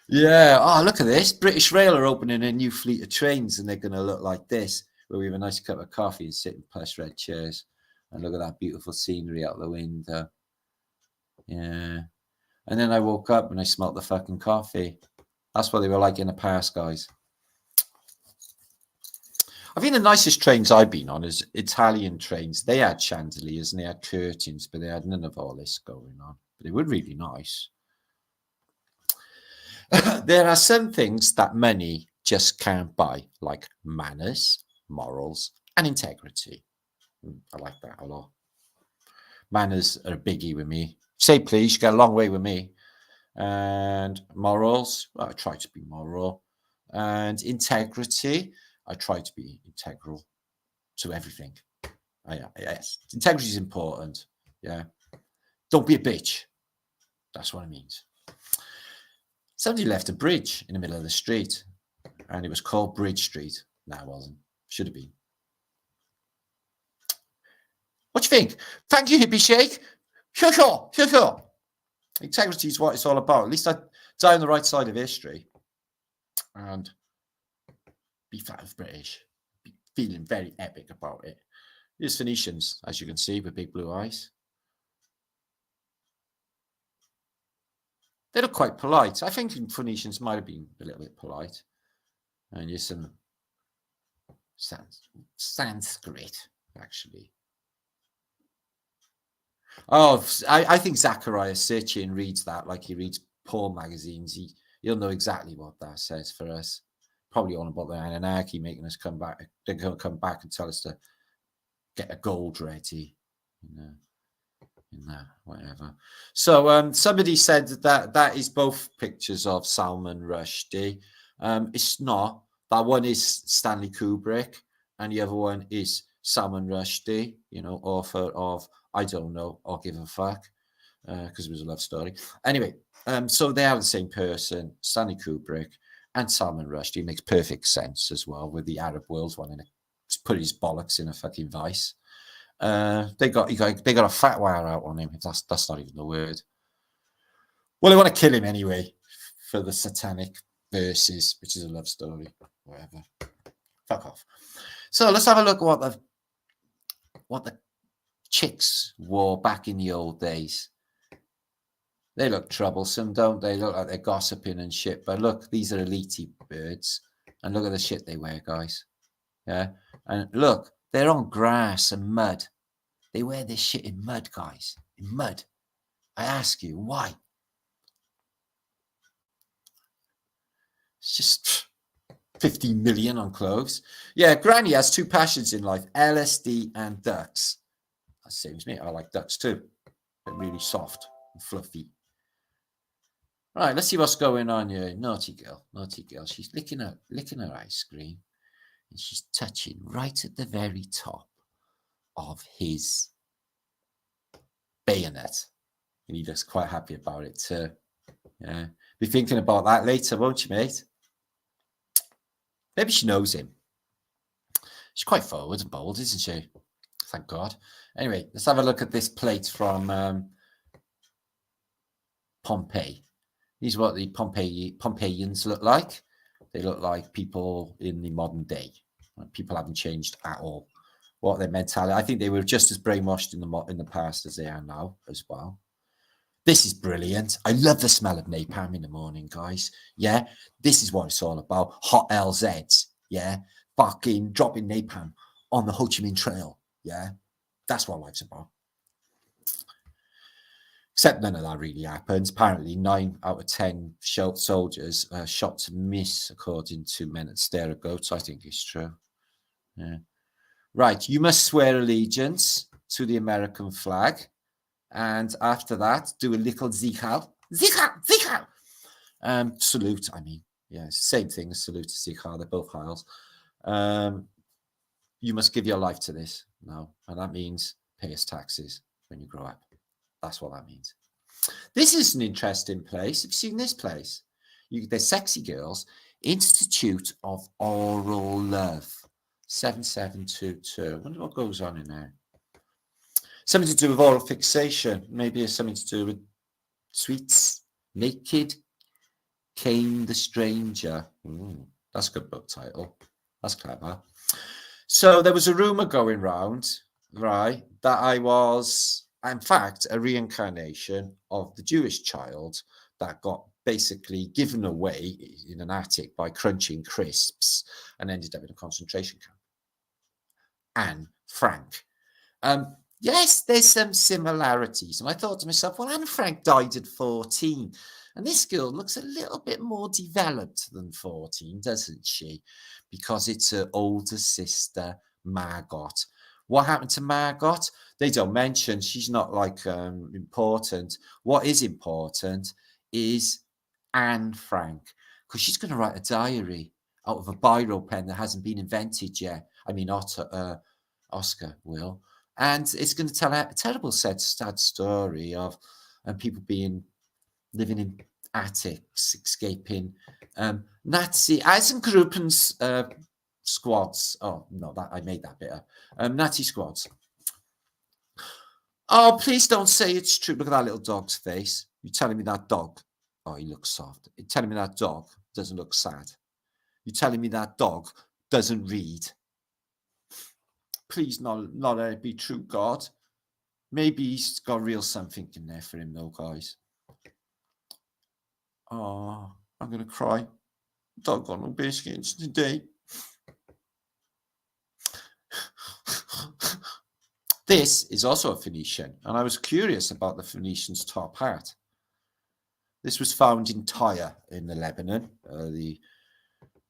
S1: Yeah. Oh, look at this. British Rail are opening a new fleet of trains, and they're going to look like this, where we have a nice cup of coffee and sit in plush red chairs. And look at that beautiful scenery out the window. Yeah. And then I woke up and I smelt the fucking coffee. That's what they were like in the past, guys. I think the nicest trains I've been on is Italian trains. They had chandeliers and they had curtains, but they had none of all this going on. But they were really nice. There are some things that money just can't buy, like manners, morals, and integrity. I like that a lot. Manners are a biggie with me. Say please, you get a long way with me. And morals, well, I try to be moral. And integrity, I try to be integral to everything. Yes, integrity is important. Yeah. Don't be a bitch. That's what it means. Somebody left a bridge in the middle of the street, and it was called Bridge Street. No, it wasn't. Should have been. What do you think? Thank you, Hippie Shake. Sure. Integrity is what it's all about. At least I die on the right side of history and be fat of British. Be feeling very epic about it. Here's Phoenicians, as you can see, with big blue eyes. They look quite polite. I think Phoenicians might have been a little bit polite. And here's some Sanskrit, actually. Oh, I think Zachariah Sitchin reads that like he reads porn magazines. He'll know exactly what that says for us. Probably on about the Anunnaki making us come back. They're going to come back and tell us to get a gold ready. Whatever. So somebody said that is both pictures of Salman Rushdie. It's not. That one is Stanley Kubrick, and the other one is Salman Rushdie, author of I Don't Know or Give a Fuck, because it was a love story. Anyway, so they are the same person, Stanley Kubrick and Salman Rushdie. It makes perfect sense as well with the Arab world wanting to put his bollocks in a fucking vice. They got a fat wire out on him, if that's not even the word. Well, they want to kill him anyway for the satanic verses, which is a love story. Whatever. Fuck off. So let's have a look at what the chicks wore back in the old days. They look troublesome, don't they? Look like they're gossiping and shit. But look, these are elite birds. And look at the shit they wear, guys. Yeah. And look, they're on grass and mud. They wear this shit in mud, guys. In mud. I ask you, why? It's just 50 million on clothes. Yeah, Granny has two passions in life, LSD and ducks. That seems me. I like ducks too. They're really soft and fluffy. Right, let's see what's going on here. Naughty girl. She's licking her ice cream. And she's touching right at the very top of his bayonet. And he looks quite happy about it too. Yeah. Be thinking about that later, won't you, mate? Maybe she knows him. She's quite forward and bold, isn't she? Thank God. Anyway, let's have a look at this plate from Pompeii. These are what the Pompeians look like. They look like people in the modern day. People haven't changed at all. What their mentality. I think they were just as brainwashed in the past as they are now as well. This is brilliant. I love the smell of napalm in the morning, guys. Yeah, this is what it's all about. Hot LZs. Yeah, fucking dropping napalm on the Ho Chi Minh Trail. Yeah, that's what life's about. Except none of that really happens. Apparently, 9 out of 10 soldiers shot to miss, according to men at Stare at Goats. I think it's true. Yeah. Right, you must swear allegiance to the American flag. And after that, do a little zichal. Zichal! Salute, I mean. Yeah, same thing as salute to zichal. They're both Hiles. You must give your life to this now. And that means pay us taxes when you grow up. That's what that means. This is an interesting place. Have you seen this place? They're Sexy Girls. Institute of Oral Love. 7722. I wonder what goes on in there. Something to do with oral fixation. Maybe it's something to do with sweets. Naked Came the Stranger. Ooh, that's a good book title. That's clever. So there was a rumor going round, right, that I was, in fact, a reincarnation of the Jewish child that got basically given away in an attic by crunching crisps and ended up in a concentration camp. Anne Frank. Yes, there's some similarities. And I thought to myself, well, Anne Frank died at 14. And this girl looks a little bit more developed than 14, doesn't she? Because it's her older sister, Margot. What happened to Margot? They don't mention. She's not like important. What is important is Anne Frank, because she's going to write a diary out of a biro pen that hasn't been invented yet. I mean, Oscar will. And it's going to tell a terrible, sad story of people living in attics, escaping Nazi Eisengruppen's squads. Oh, no, I made that bit up. Nazi squads. Oh, please don't say it's true. Look at that little dog's face. You're telling me that dog, oh, he looks soft. You're telling me that dog doesn't look sad. You're telling me that dog doesn't read. Please not let it be true, God. Maybe he's got real something in there for him, though, guys. Oh, I'm going to cry. Dog got no biscuits today. This is also a Phoenician, and I was curious about the Phoenician's top hat. This was found in Tyre in the Lebanon, the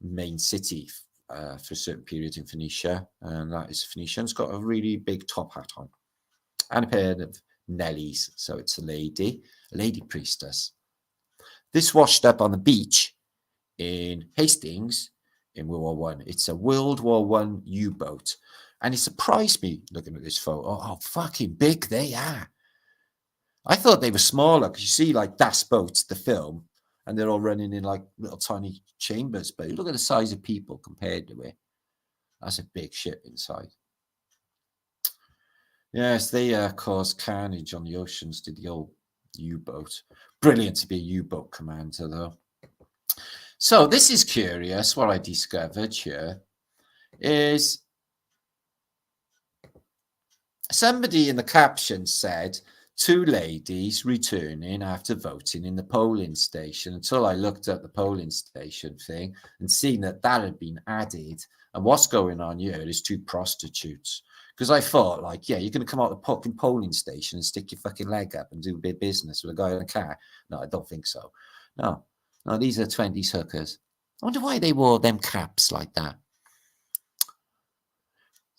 S1: main city for a certain period in Phoenicia, and that is Phoenician. It's got a really big top hat on and a pair of Nellies, so it's a lady priestess. This washed up on the beach in Hastings in World War I. It's a World War I U-boat, And it surprised me looking at this photo, how fucking big they are. I thought they were smaller because you see like Das Boat, the film, and they're all running in like little tiny chambers. But look at the size of people compared to it. That's a big ship inside. Yes, they caused carnage on the oceans, did the old U-boat. Brilliant to be a U-boat commander, though. So this is curious. What I discovered here is somebody in the caption said, 2 ladies returning after voting in the polling station, until I looked at the polling station thing and seen that that had been added. And what's going on here is 2 prostitutes. Because I thought, like, yeah, you're going to come out the fucking polling station and stick your fucking leg up and do a bit of business with a guy in a car. No, I don't think so. No, these are 20s hookers. I wonder why they wore them caps like that.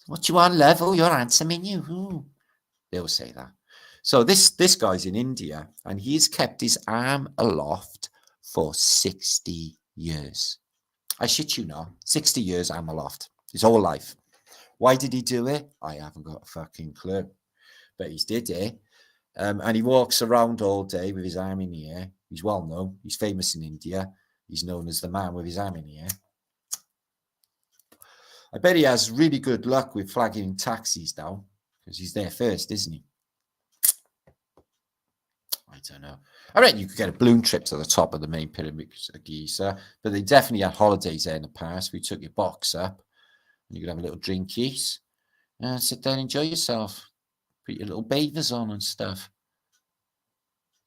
S1: What you want, love? Oh, you're handsome, in you. Ooh. They'll say that. So this guy's in India, and he's kept his arm aloft for 60 years. I shit you not. 60 years arm aloft. His whole life. Why did he do it? I haven't got a fucking clue. But he's did it. And he walks around all day with his arm in the air. He's well known. He's famous in India. He's known as the man with his arm in the air. I bet he has really good luck with flagging taxis down, because he's there first, isn't he? I don't know. I reckon you could get a balloon trip to the top of the main pyramid of Giza, but they definitely had holidays there in the past. We took your box up, and you could have a little drinkies, and sit down and enjoy yourself. Put your little bathers on and stuff.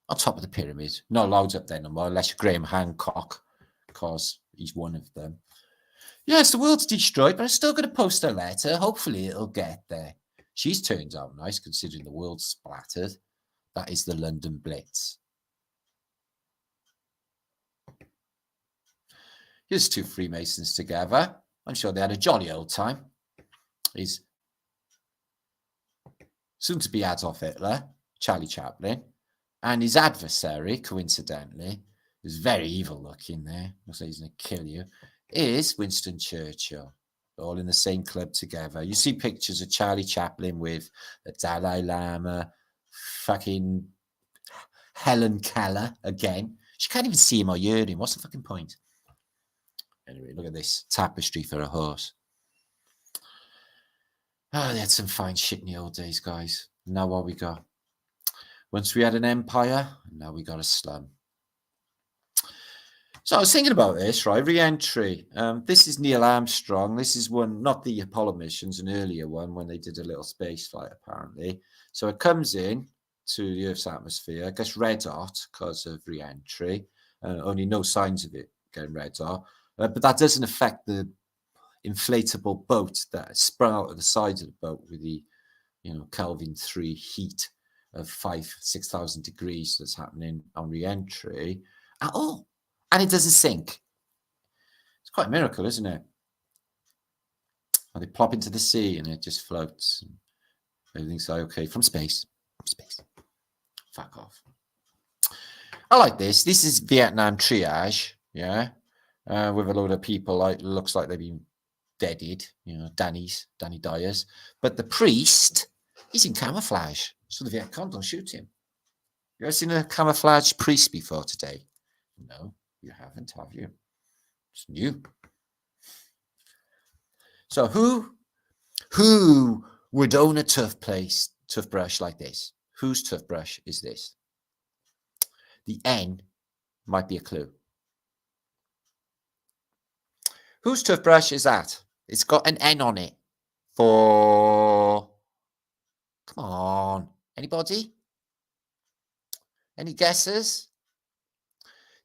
S1: On top of the pyramid. Not allowed up there no more, unless you're Graham Hancock, because he's one of them. Yes, the world's destroyed, but I'm still going to post a letter. Hopefully it'll get there. She's turned out nice, considering the world's splattered. That is the London Blitz. Here's 2 Freemasons together. I'm sure they had a jolly old time. He's soon to be Adolf Hitler, Charlie Chaplin, and his adversary, coincidentally, who's very evil looking there, looks like he's going to kill you, is Winston Churchill. All in the same club together. You see pictures of Charlie Chaplin with the Dalai Lama, fucking Helen Keller again. She can't even see him or hear him. What's the fucking point? Anyway, look at this tapestry for a horse. Oh, they had some fine shit in the old days, guys. Now what we got? Once we had an empire, now we got a slum. So I was thinking about this, right? Re-entry. This is Neil Armstrong. This is one, not the Apollo missions, an earlier one when they did a little space flight, apparently. So it comes in to the Earth's atmosphere, gets red hot because of re-entry. Only no signs of it getting red hot. But that doesn't affect the inflatable boat that sprung out of the side of the boat with the, Kelvin 3 heat of 6,000 degrees that's happening on re-entry at all. And it doesn't sink. It's quite a miracle, isn't it? And they plop into the sea and it just floats. And everything's okay from space. Fuck off. I like this. This is Vietnam triage, yeah, with a load of people looks like they've been deaded, Danny Dyers. But the priest, he's in camouflage, so the Viet Cong don't shoot him. You ever seen a camouflage priest before today? No. You haven't, have you? It's new. So who would own a toothbrush like this? Whose toothbrush is this? The N might be a clue. Whose toothbrush is that? It's got an N on it. Come on. Anybody? Any guesses?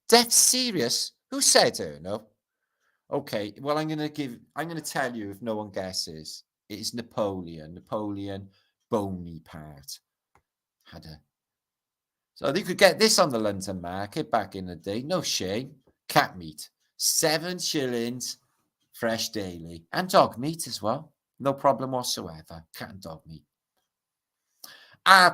S1: Death serious? Who said it? No. Okay. Well, I'm going to tell you if no one guesses. It is Napoleon. Napoleon Bonaparte had a. So you could get this on the London market back in the day. No shame. Cat meat, 7 shillings, fresh daily, and dog meat as well. No problem whatsoever. Cat and dog meat.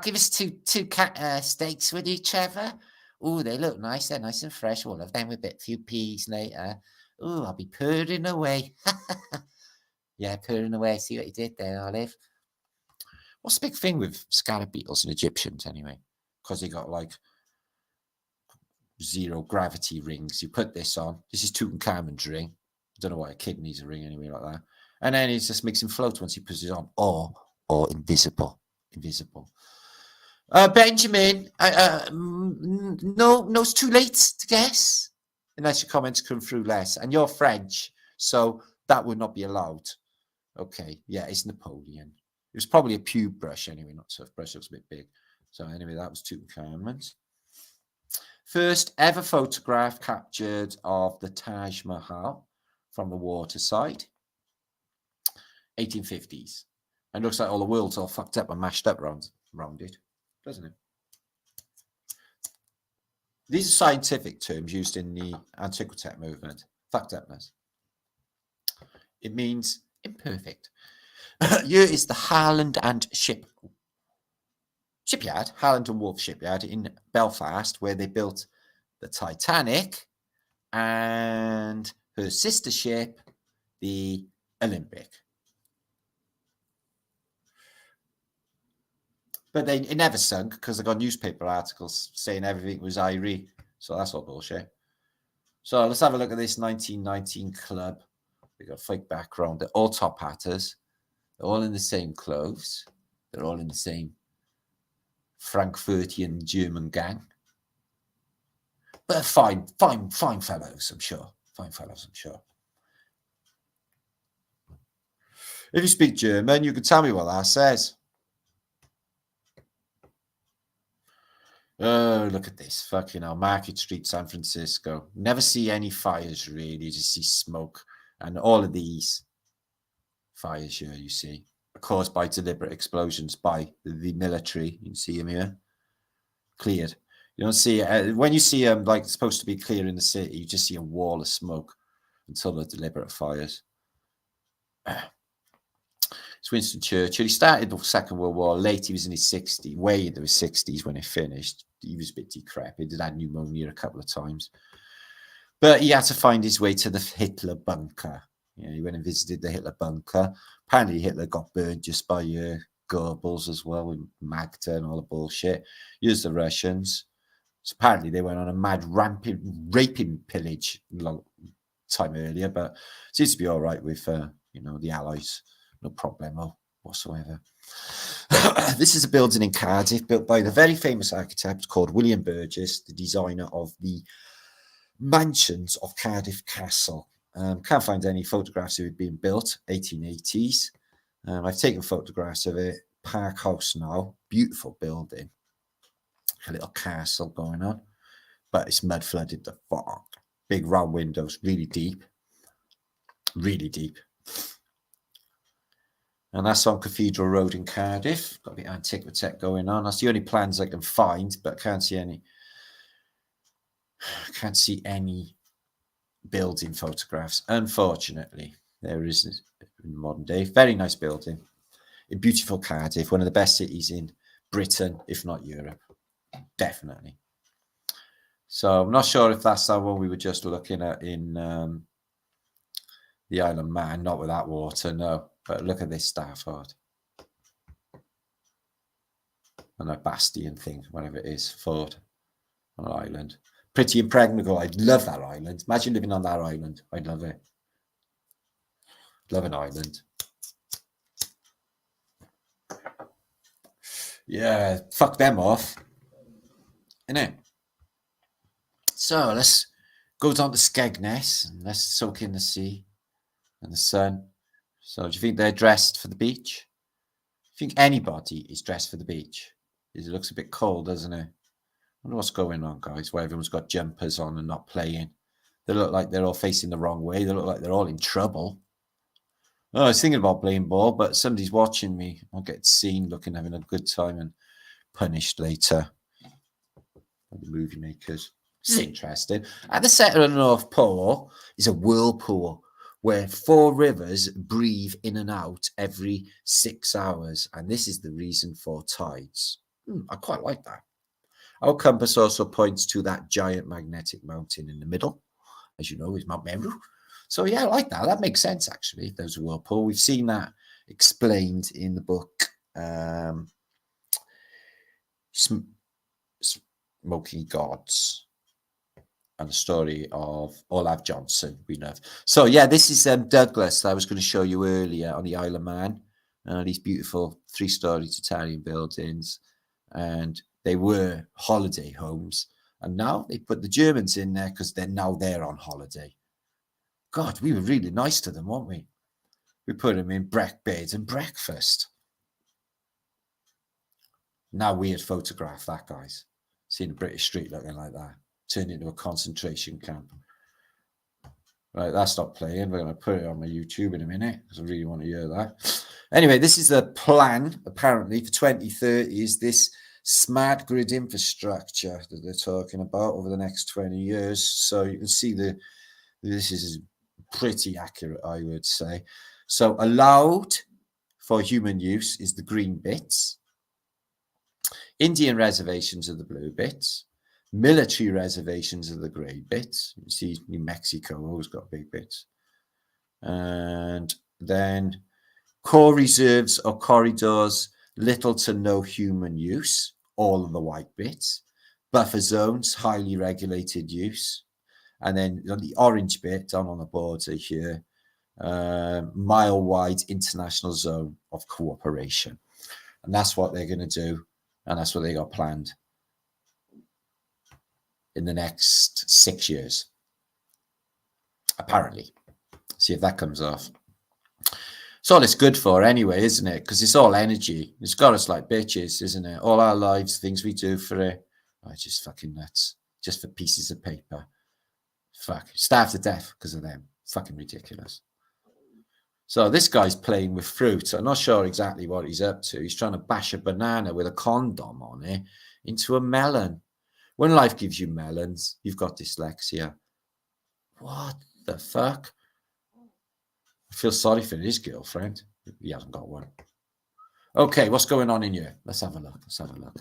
S1: Give us two cat steaks with each other. Oh, they look nice. They're nice and fresh. We'll have them with a few peas later. Oh, I'll be purring away. Yeah, purring away. See what you did there, Olive? What's the big thing with scarab beetles and Egyptians anyway? Because they got like 0 gravity rings. You put this on. This is Tutankhamun's ring. I don't know why a kid needs a ring anyway like that. And then it just makes him float once he puts it on. Or invisible. Invisible. Benjamin, no, it's too late to guess. Unless your comments come through less. And you're French, so that would not be allowed. Okay, yeah, it's Napoleon. It was probably a pube brush anyway, not surf brush. It was a bit big. So anyway, that was Tutankhamun's. First ever photograph captured of the Taj Mahal from the waterside. 1850s. And it looks like all the world's all fucked up and mashed up around it, doesn't it? These are scientific terms used in the antiquity movement. Fucked upness. It means imperfect. Here is the Harland and Shipyard, Harland and Wolff Shipyard in Belfast, where they built the Titanic and her sister ship, the Olympic. But it never sunk because they got newspaper articles saying everything was Irie. So that's all bullshit. So let's have a look at this 1919 club. They got a fake background. They're all top hatters. They're all in the same clothes. They're all in the same Frankfurtian German gang. But fine fellows, I'm sure. Fine fellows, I'm sure. If you speak German, you can tell me what that says. Oh, look at this. Fucking hell. Market Street, San Francisco. Never see any fires, really. You just see smoke. And all of these fires here, you see, are caused by deliberate explosions by the military. You can see them here. Cleared. You don't see, when you see them, like, it's supposed to be clear in the city, you just see a wall of smoke until the deliberate fires. It's Winston Churchill. He started the Second World War late. He was in his 60s, way into his 60s when it finished. He was a bit decrepit. He'd had pneumonia a couple of times. But he had to find his way to the Hitler bunker. You know, he went and visited the Hitler bunker. Apparently Hitler got burned just by Goebbels as well, with Magda and all the bullshit. Used the Russians. So apparently they went on a mad raping pillage a long time earlier, but seems to be all right with, the Allies. No problemo whatsoever. This is a building in Cardiff built by the very famous architect called William Burgess, the designer of the mansions of Cardiff Castle. Can't find any photographs of it being built, 1880s. I've taken photographs of it. Park House now, beautiful building. A little castle going on, but it's mud flooded the fuck. Big round windows, really deep. Really deep. And that's on Cathedral Road in Cardiff. Got a bit of antiquity going on. That's the only plans I can find, but can't see any building photographs. Unfortunately, there is in modern day. Very nice building in beautiful Cardiff, one of the best cities in Britain, if not Europe. Definitely. So I'm not sure if that's the one we were just looking at in the Isle of Man. Not with that water, no. But look at this Stafford. And a bastion thing, whatever it is, fort on an island. Pretty impregnable. I'd love that island. Imagine living on that island. I'd love it. Love an island. Yeah, fuck them off. Innit? So let's go down to Skegness and let's soak in the sea and the sun. So do you think they're dressed for the beach? Do you think anybody is dressed for the beach? It looks a bit cold, doesn't it? I wonder what's going on, guys, where everyone's got jumpers on and not playing. They look like they're all facing the wrong way. They look like they're all in trouble. Oh, I was thinking about playing ball, but somebody's watching me. I'll get seen looking, having a good time and punished later by the movie makers. It's interesting. At the centre of the North Pole is a whirlpool where 4 rivers breathe in and out every 6 hours. And this is the reason for tides. I quite like that. Our compass also points to that giant magnetic mountain in the middle. As you know, is Mount Meru. So yeah, I like that. That makes sense, actually. Those are whirlpool. We've seen that explained in the book Smoky Gods, and the story of Olaf Johnson, we love. So yeah, this is Douglas that I was going to show you earlier on the Isle of Man. These beautiful 3-story Italian buildings, and they were holiday homes, and now they put the Germans in there because they're on holiday. God, we were really nice to them, weren't we? We put them in beds and breakfast. Now weird photograph that, guys. Seeing a British street looking like that, turned into a concentration camp. Right, that's not playing. We're going to put it on my YouTube in a minute because I really want to hear that. Anyway, this is the plan, apparently, for 2030 is this smart grid infrastructure that they're talking about over the next 20 years. So you can see this is pretty accurate, I would say. So allowed for human use is the green bits. Indian reservations are the blue bits. Military reservations are the grey bits. You see, New Mexico always got big bits. And then core reserves or corridors, little to no human use, all of the white bits. Buffer zones, highly regulated use. And then on the orange bit down on the border here, mile-wide international zone of cooperation. And that's what they're going to do. And that's what they got planned in the next 6 years, apparently. See if that comes off. It's all it's good for anyway, isn't it? Because it's all energy. It's got us like bitches, isn't it? All our lives, things we do for it. Oh, it's just fucking nuts. Just for pieces of paper. Fuck. Starve to death because of them. Fucking ridiculous. So this guy's playing with fruit. I'm not sure exactly what he's up to. He's trying to bash a banana with a condom on it into a melon. When life gives you melons, you've got dyslexia. What the fuck? I feel sorry for his girlfriend. He hasn't got one. Okay, what's going on in here? Let's have a look. Let's have a look.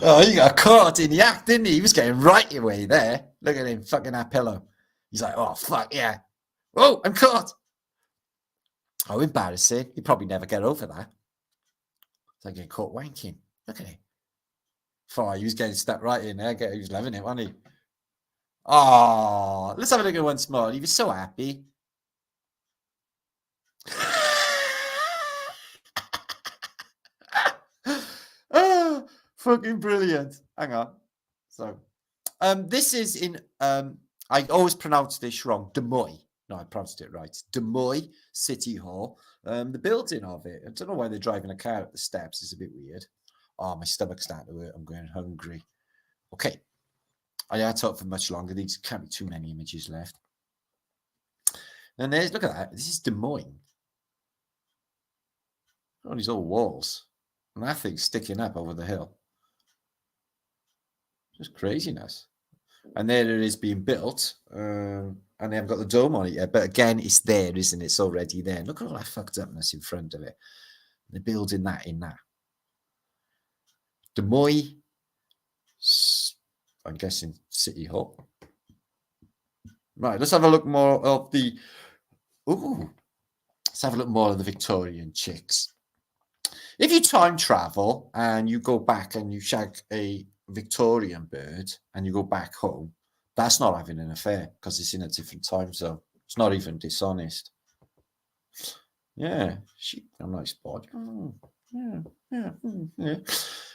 S1: Oh, he got caught in the act, didn't he? He was getting right away there. Look at him, fucking that pillow. He's like, oh, fuck, yeah. Oh, I'm caught. Oh, embarrassing. He'd probably never get over that. It's like getting caught wanking. Look at him. Oh, he was getting stuck right in there. He was loving it, wasn't he? Oh, let's have a look at once more. He was so happy. Oh, fucking brilliant. Hang on. So, this is in, I always pronounce this wrong, Des Moines. No, I pronounced it right. Des Moines City Hall. The building of it. I don't know why they're driving a car up the steps. It's a bit weird. Oh, my stomach's starting to hurt. I'm going hungry. Okay. I had talked for much longer. These can't be too many images left. And there's, look at that. This is Des Moines. All these old walls. And that thing's sticking up over the hill. Just craziness. And there it is being built. And they haven't got the dome on it yet. But again, it's there, isn't it? It's already there. Look at all that fucked upness in front of it. They're building that in that. Des Moines, I'm guessing City Hall. Right, let's have a look more of the... Ooh. Let's have a look more of the Victorian chicks. If you time travel and you go back and you shag a Victorian bird and you go back home, that's not having an affair because it's in a different time zone. It's not even dishonest. Yeah, a nice bod. Oh, yeah.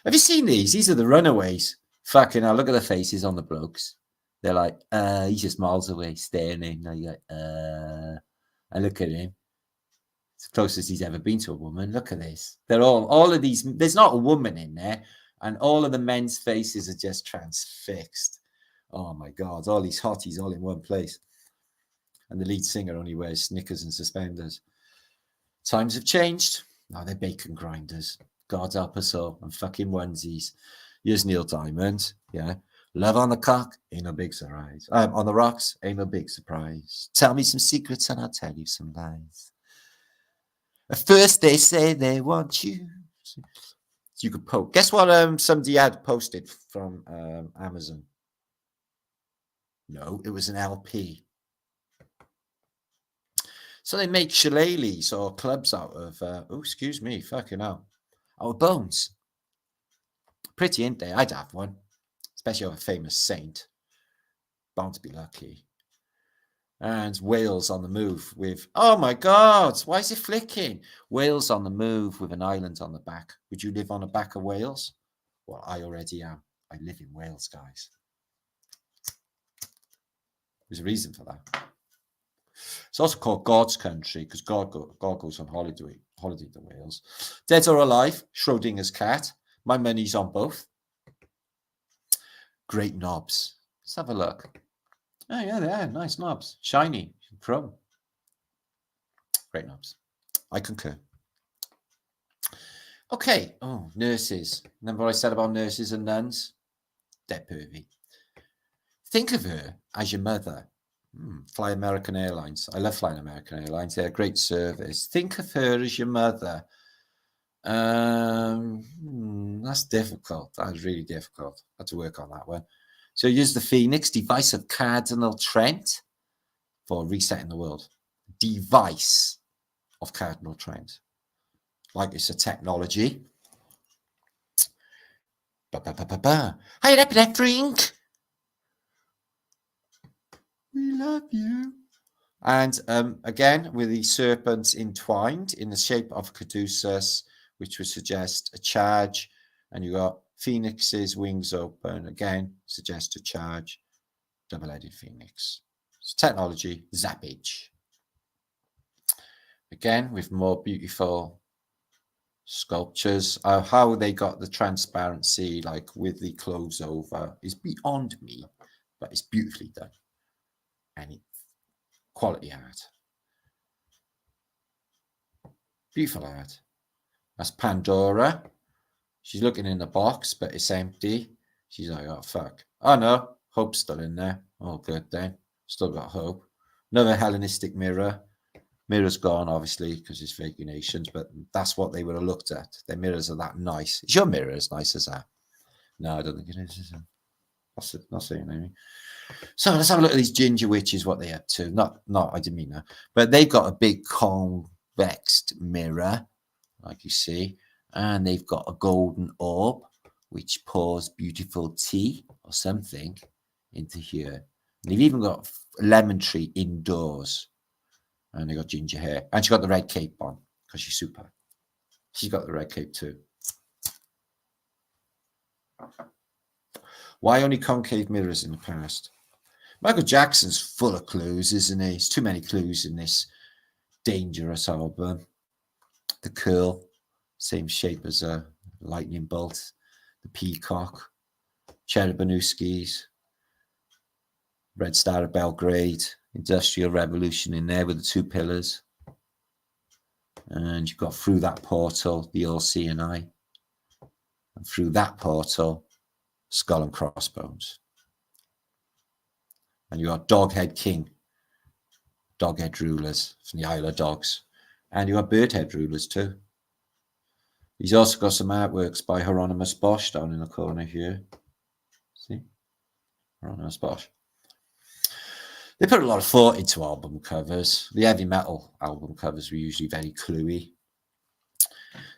S1: Have you seen these? These are the runaways. Fucking hell, look at the faces on the blokes. They're like, he's just miles away staring in. And you're like, and look at him. It's the closest he's ever been to a woman. Look at this. They're all of these. There's not a woman in there. And all of the men's faces are just transfixed. Oh my God. All these hotties all in one place. And the lead singer only wears knickers and suspenders. Times have changed. Now they're bacon grinders. God help us all. And fucking onesies. Here's Neil Diamond. Yeah. Love on the cock. Ain't no big surprise. On the rocks. Ain't no big surprise. Tell me some secrets and I'll tell you some lies. At first they say they want you. you could post. Guess what somebody had posted from Amazon? No, it was an LP. So they make shillelaghs or clubs out of, oh, excuse me, fucking hell, out of bones. Pretty, ain't they? I'd have one, especially of a famous saint. Bound to be lucky. And Wales on the move with, oh my God, why is it flicking? Wales on the move with an island on the back. Would you live on the back of Wales? Well, I already am. I live in Wales, guys. There's a reason for that. It's also called God's country because God goes on holiday to Wales. Dead or alive, Schrodinger's cat. My money's on both. Great knobs. Let's have a look. Oh, yeah, they are. Nice knobs. Shiny. Chrome. Great knobs. I concur. Okay. Oh, nurses. Remember what I said about nurses and nuns? Dead pervy. Think of her as your mother. Fly American Airlines. I love flying American Airlines. They're a great service. Think of her as your mother. That's difficult. That was really difficult. I had to work on that one. So use the Phoenix, device of Cardinal Trent, for resetting the world. Device of Cardinal Trent. Like it's a technology. Hi, epinephrine. We love you. And again, with the serpents entwined in the shape of Caduceus, which would suggest a charge. And you got Phoenix's wings open. Again, suggest a charge. Double-headed Phoenix. It's technology, zappage. Again, with more beautiful sculptures. How they got the transparency, like with the clothes over, is beyond me. But it's beautifully done. And it's quality art. Beautiful art. That's Pandora. She's looking in the box, but it's empty. She's like, oh, fuck. Oh, no. Hope's still in there. Oh, good then. Still got hope. Another Hellenistic mirror. Mirror's gone, obviously, because it's fake nations, but that's what they would have looked at. Their mirrors are that nice. Is your mirror as nice as that? No, I don't think it is. That's it. Not saying anything. So let's have a look at these ginger witches, what they up to. Not, I didn't mean that. But they've got a big convex mirror, like you see. And they've got a golden orb, which pours beautiful tea or something into here. And they've even got a lemon tree indoors. And they got ginger hair. And she got the red cape on, because she's super. She's got the red cape too. Why only concave mirrors in the past? Michael Jackson's full of clues, isn't he? There's too many clues in this dangerous album. The curl, same shape as a lightning bolt. The peacock, Cherubinowski's, Red Star of Belgrade, Industrial Revolution in there with the two pillars. And you've got through that portal, the All-Seeing Eye. And through that portal, Skull and Crossbones. And you got Doghead King, Doghead rulers from the Isle of Dogs. And you got Birdhead rulers too. He's also got some artworks by Hieronymus Bosch down in the corner here. See? Hieronymus Bosch. They put a lot of thought into album covers. The heavy metal album covers were usually very cluey.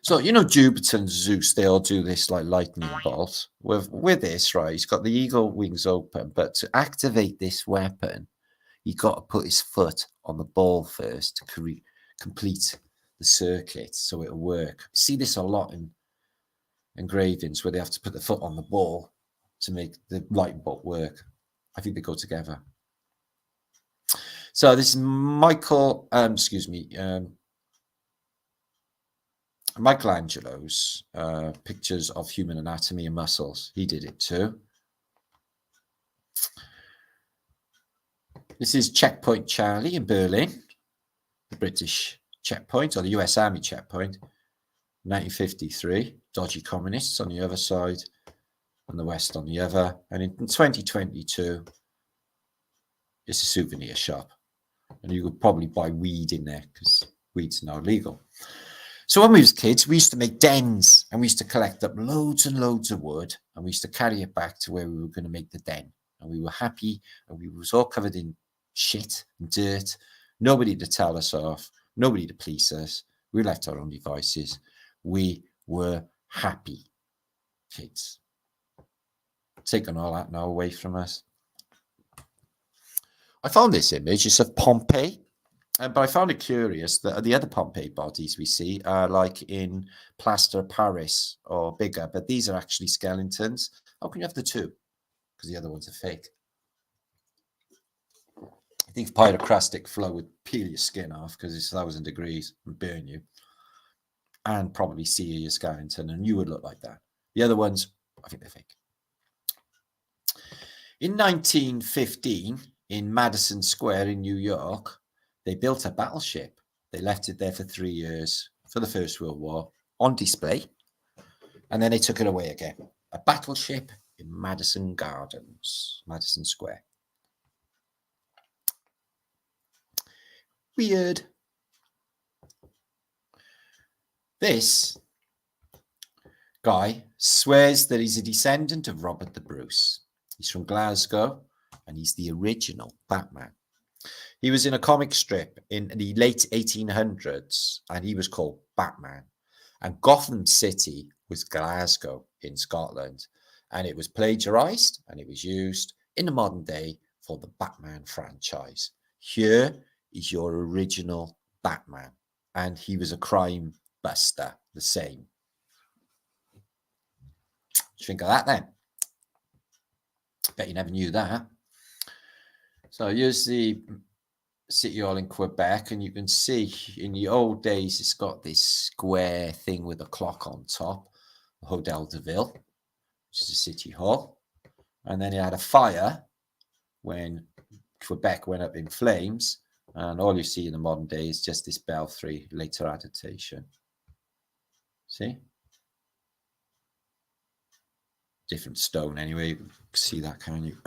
S1: So, you know, Jupiter and Zeus, they all do this like lightning bolt. With this, right, he's got the eagle wings open, but to activate this weapon, he got to put his foot on the ball first to complete the circuit so it'll work. See this a lot in engravings where they have to put the foot on the ball to make the lightning bolt work. I think they go together. So this is Michelangelo's pictures of human anatomy and muscles. He did it too. This is Checkpoint Charlie in Berlin, the British checkpoint or the US Army checkpoint, 1953. Dodgy communists on the other side and the West on the other. And in 2022, it's a souvenir shop. And you could probably buy weed in there because weed's now legal. So when we was kids, we used to make dens, and we used to collect up loads and loads of wood, and we used to carry it back to where we were going to make the den. And we were happy, and we was all covered in shit and dirt. Nobody to tell us off, nobody to police us. We left our own devices. We were happy kids. Taking all that now away from us. I found this image. It's of Pompeii. But I found it curious that the other Pompeii bodies we see are like in plaster Paris or bigger, but these are actually skeletons. How can you have the two? Because the other ones are fake. I think pyroclastic flow would peel your skin off because it's 1,000 degrees and burn you, and probably see your skeleton, and you would look like that. The other ones, I think they're fake. In 1915, in Madison Square in New York, they built a battleship. They left it there for 3 years for the First World War on display. And then they took it away again. A battleship in Madison Gardens, Madison Square. Weird. This guy swears that he's a descendant of Robert the Bruce. He's from Glasgow, and he's the original Batman. He was in a comic strip in the late 1800s, and he was called Batman. And Gotham City was Glasgow in Scotland, and it was plagiarized, and it was used in the modern day for the Batman franchise. Here is your original Batman, and he was a crime buster, the same. What do you think of that then? Bet you never knew that. So here's the City Hall in Quebec, and you can see in the old days it's got this square thing with a clock on top, Hotel de Ville, which is a city hall. And then it had a fire when Quebec went up in flames, and all you see in the modern day is just this belfry, later adaptation. See? Different stone anyway, you can see that, can you?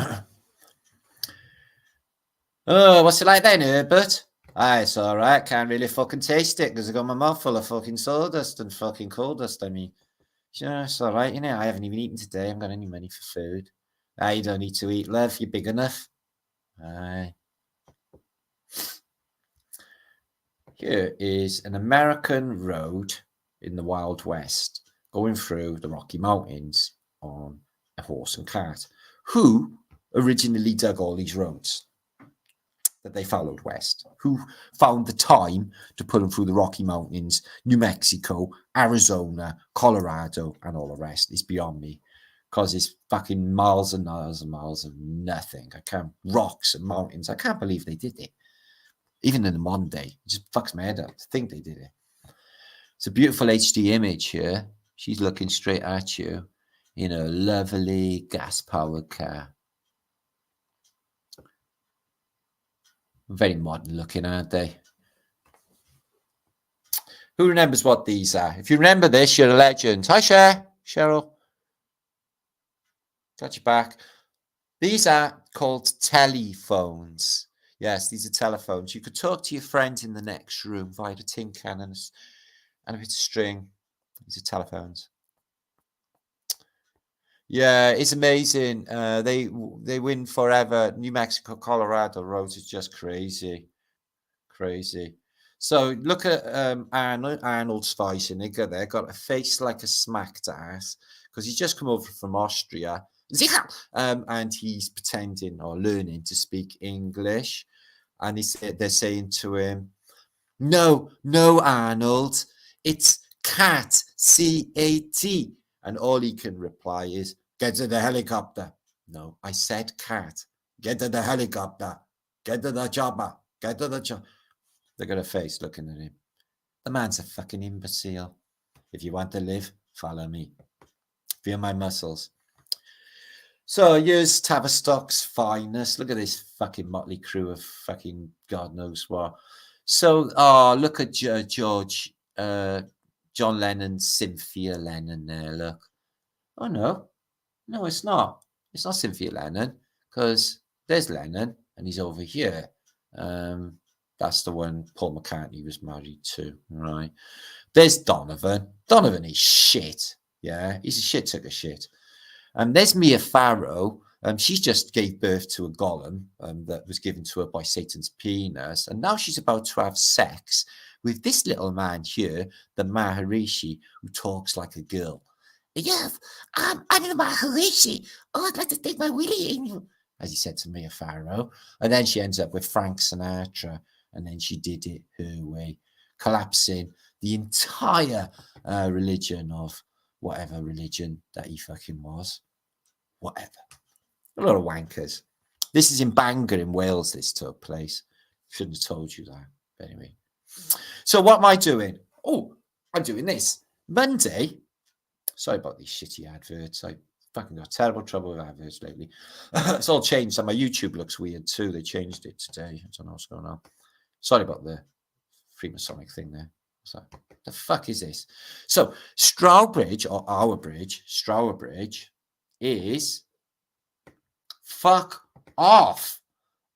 S1: Oh, what's it like then, Herbert? Ah, it's all right. Can't really fucking taste it because I got my mouth full of fucking sawdust and fucking coal dust. I mean, yeah, it's all right, you know. I haven't even eaten today. I haven't got any money for food. Ah, you don't need to eat, love. You're big enough. Aye. Here is an American road in the Wild West going through the Rocky Mountains on a horse and cart. Who originally dug all these roads that they followed west? Who found the time to put them through the Rocky Mountains, New Mexico, Arizona, Colorado, and all the rest? It's beyond me, because it's fucking miles and miles and miles of nothing. Rocks and mountains. I can't believe they did it. Even in the modern day, it just fucks my head up to think they did it. It's a beautiful HD image here. She's looking straight at you in a lovely gas-powered car. Very modern looking, aren't they? Who remembers what these are? If you remember this, you're a legend. Hi, Cheryl. Got your back. These are called telephones. Yes, these are telephones. You could talk to your friends in the next room via a tin can and a bit of string. These are telephones. Yeah, it's amazing. They win forever. New Mexico, Colorado roads is just crazy. Crazy. So look at Arnold Schwarzenegger there. Got a face like a smacked ass because he's just come over from Austria. And he's pretending or learning to speak English. And they're saying to him, no, Arnold, it's cat, C-A-T. And all he can reply is, get to the helicopter. No, I said cat. Get to the helicopter. Get to the chopper. Get to the chopper. They got a face looking at him. The man's a fucking imbecile. If you want to live, follow me. Feel my muscles. So here's Tavistock's finest. Look at this fucking motley crew of fucking God knows what. So, look at George, John Lennon, Cynthia Lennon there, look. Oh, no, it's not. It's not Cynthia Lennon, because there's Lennon, and he's over here. That's the one Paul McCartney was married to, right? There's Donovan. Donovan is shit. Yeah, he's a shit, took a shit. And there's Mia Farrow. She's just gave birth to a golem that was given to her by Satan's penis. And now she's about to have sex with this little man here, the Maharishi, who talks like a girl. Yes, I'm the Maharishi. Oh, I'd like to take my willy in you, as he said to Mia Farrow. And then she ends up with Frank Sinatra. And then she did it her way, collapsing the entire religion of whatever religion that he fucking was. Whatever. A lot of wankers. This is in Bangor in Wales, this took place. Shouldn't have told you that. But anyway. So what am I doing? Oh, I'm doing this. Monday. Sorry about these shitty adverts. I fucking got terrible trouble with adverts lately. It's all changed. And my YouTube looks weird too. They changed it today. I don't know what's going on. Sorry about the Freemasonic thing there. So, the fuck is this? So, Strourbridge, or our bridge, Strourbridge, is fuck off.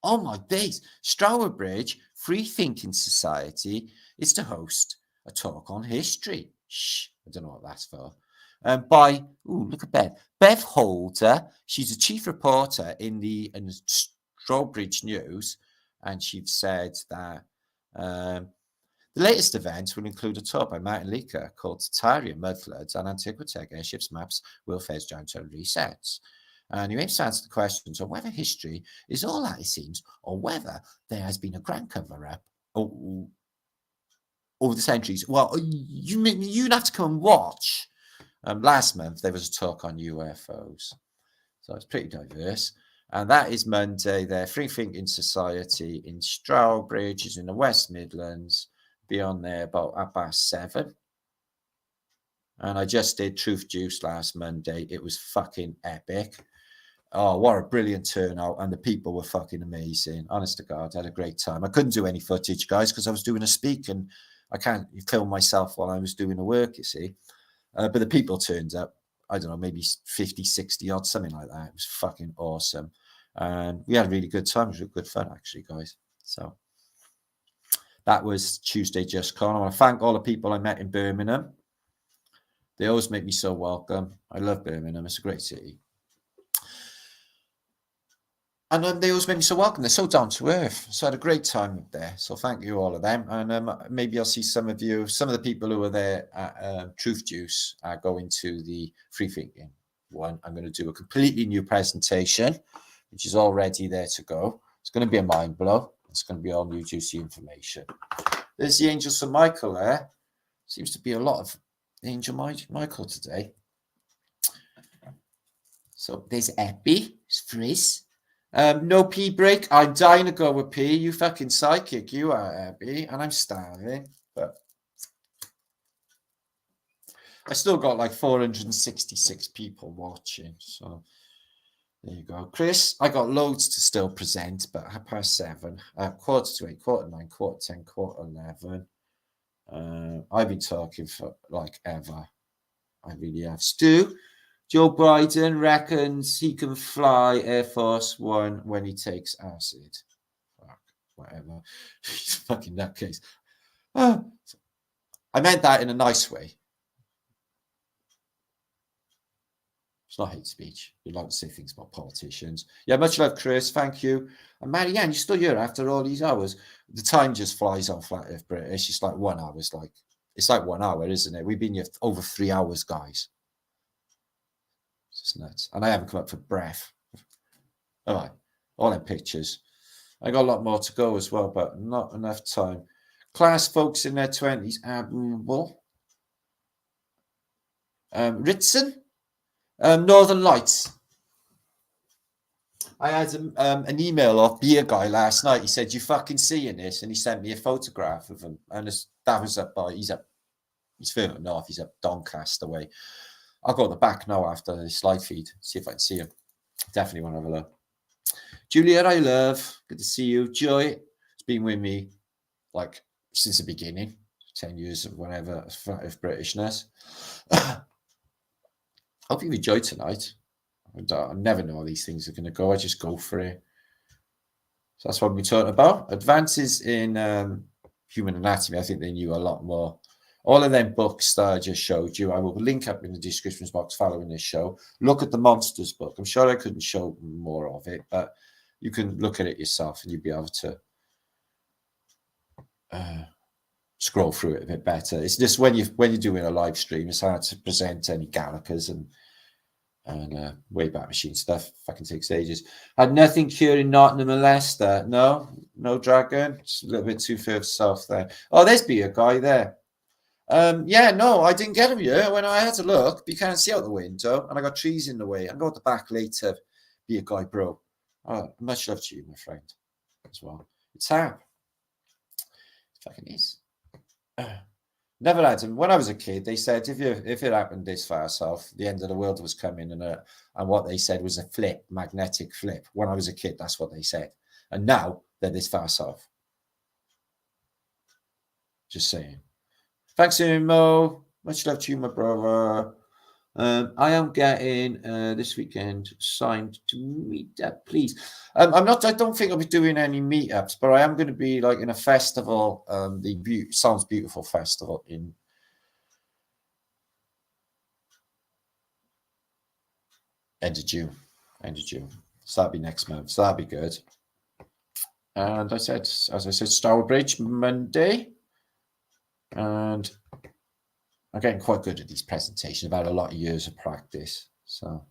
S1: Oh my days. Strourbridge Free Thinking Society is to host a talk on history. Shh, I don't know what that's for. By, look at Bev Holder. She's a chief reporter in the Strourbridge News, and she said that the latest events will include a talk by Martin Leaker called Tartaria, Mudfloods, and Antiquitech Airships Maps, Wilfare's Downtown Resets. And you aims to answer the questions on whether history is all that it seems, or whether there has been a grand cover-up over the centuries. Well, you'd have to come and watch. Last month, there was a talk on UFOs. So it's pretty diverse. And that is Monday, their Free Thinking Society in Strourbridge, is in the West Midlands. Be on there about 7:30. And I just did Truth Juice last Monday. It was fucking epic. Oh, what a brilliant turnout. And the people were fucking amazing. Honest to God, I had a great time. I couldn't do any footage, guys, because I was doing a speak and I can't film myself while I was doing the work, you see. But the people turned up, I don't know, maybe 50, 60 odd, something like that. It was fucking awesome. And we had a really good time. It was good fun, actually, guys. So that was Tuesday just gone. I want to thank all the people I met in Birmingham. They always make me so welcome. I love Birmingham. It's a great city. And they always make me so welcome. They're so down to earth. So I had a great time up there. So thank you, all of them. And maybe I'll see some of you, some of the people who were there at Truth Juice are going to the Free Thinking one. I'm going to do a completely new presentation, which is already there to go. It's going to be a mind blow. It's going to be all new juicy information. There's the Angel St. Michael there. Seems to be a lot of Angel Michael today. So there's Epi, Frizz. No pee break. I'm dying to go with pee. You fucking psychic. You are, Abby. And I'm starving. But I still got like 466 people watching. So there you go. Chris, I got loads to still present, but 7:30, 7:45, 8:45, 9:45, 10:45, 11. I've been talking for like ever. I really have. Stu, Joe Biden reckons he can fly Air Force One when he takes acid. Fuck, whatever. He's fucking nutcase. I meant that in a nice way. It's not hate speech. You like to say things about politicians. Yeah, much love, Chris. Thank you. And Marianne, you're still here after all these hours. The time just flies on Flat Earth British. It's like 1 hour. It's like 1 hour, isn't it? We've been here over 3 hours, guys. It's nuts. And I haven't come up for breath. All right. All them pictures. I got a lot more to go as well, but not enough time. Class folks in their 20s, admirable. Ritson, Northern Lights. I had an email off Beer Guy last night. He said, "You fucking seeing this?" And he sent me a photograph of him. And that was up by, he's further north. He's up Doncaster way. I'll go to the back now after the slide feed, see if I can see him. Definitely want to have a look. Juliet, I love. Good to see you. Joy, it's been with me like since the beginning, 10 years of whatever, of Britishness. Hope you enjoyed tonight. I never know how these things are going to go. I just go for it. So that's what we're talking about. Advances in human anatomy. I think they knew a lot more. All of them books that I just showed you, I will link up in the description box following this show. Look at the Monsters book. I'm sure I couldn't show more of it, but you can look at it yourself and you'll be able to scroll through it a bit better. It's just when you're doing a live stream, it's hard to present any gallopers and Wayback Machine stuff. Fucking takes ages. Had nothing curing Nottingham and Leicester. No dragon. Just a little bit too further south there. Oh, there's be a guy there. Yeah, no, I didn't get him here. When I had to look, you can't see out the window, and I got trees in the way. I'll go at the back later. Be a guy, bro. Oh, much love to you, my friend, as well. It's Ham. It fucking is. Never had him. When I was a kid, they said if it happened this far south, the end of the world was coming, and what they said was a flip, magnetic flip. When I was a kid, that's what they said, and now they're this far south. Just saying. Thanks, Mo. Much love to you, my brother. I am getting this weekend signed to meet up, please. I don't think I'll be doing any meetups, but I am going to be like in a festival, the Sounds Beautiful Festival in end of June. So that'll be next month. So that'll be good. And as I said, Stourbridge Monday. And I'm getting quite good at these presentations. I've had a lot of years of practice. So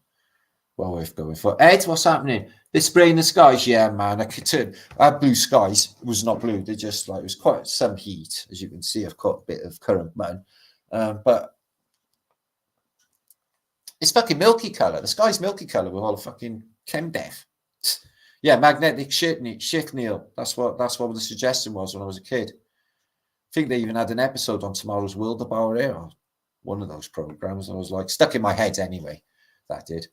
S1: well worth going for. Ed, what's happening? They're spraying the skies. Yeah, man. I had blue skies. It was not blue. They just it was quite some heat. As you can see, I've got a bit of current mud. But it's fucking milky colour. The sky's milky colour with all the fucking chem death. Yeah, magnetic shift, Neil. That's what the suggestion was when I was a kid. I think they even had an episode on Tomorrow's World about it, or one of those programs. I was like, stuck in my head anyway. That did.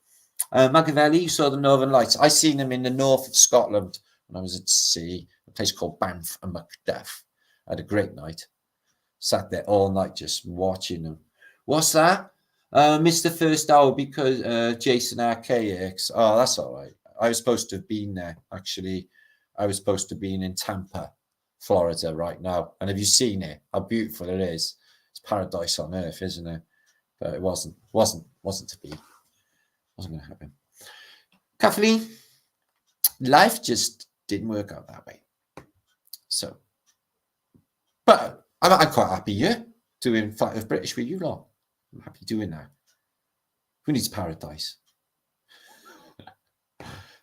S1: Machiavelli, you saw the Northern Lights. I seen them in the north of Scotland when I was at sea, a place called Banff and Macduff. I had a great night. Sat there all night just watching them. What's that? Missed the first hour because Jason RKX. Oh, that's all right. I was supposed to have been there, actually. I was supposed to have been in Tampa, Florida right now. And have you seen it? How beautiful it is. It's paradise on earth, isn't it? But it wasn't to be. Wasn't going to happen. Kathleen, life just didn't work out that way. So, but I'm quite happy here doing Flight of British with you lot. I'm happy doing that. Who needs paradise?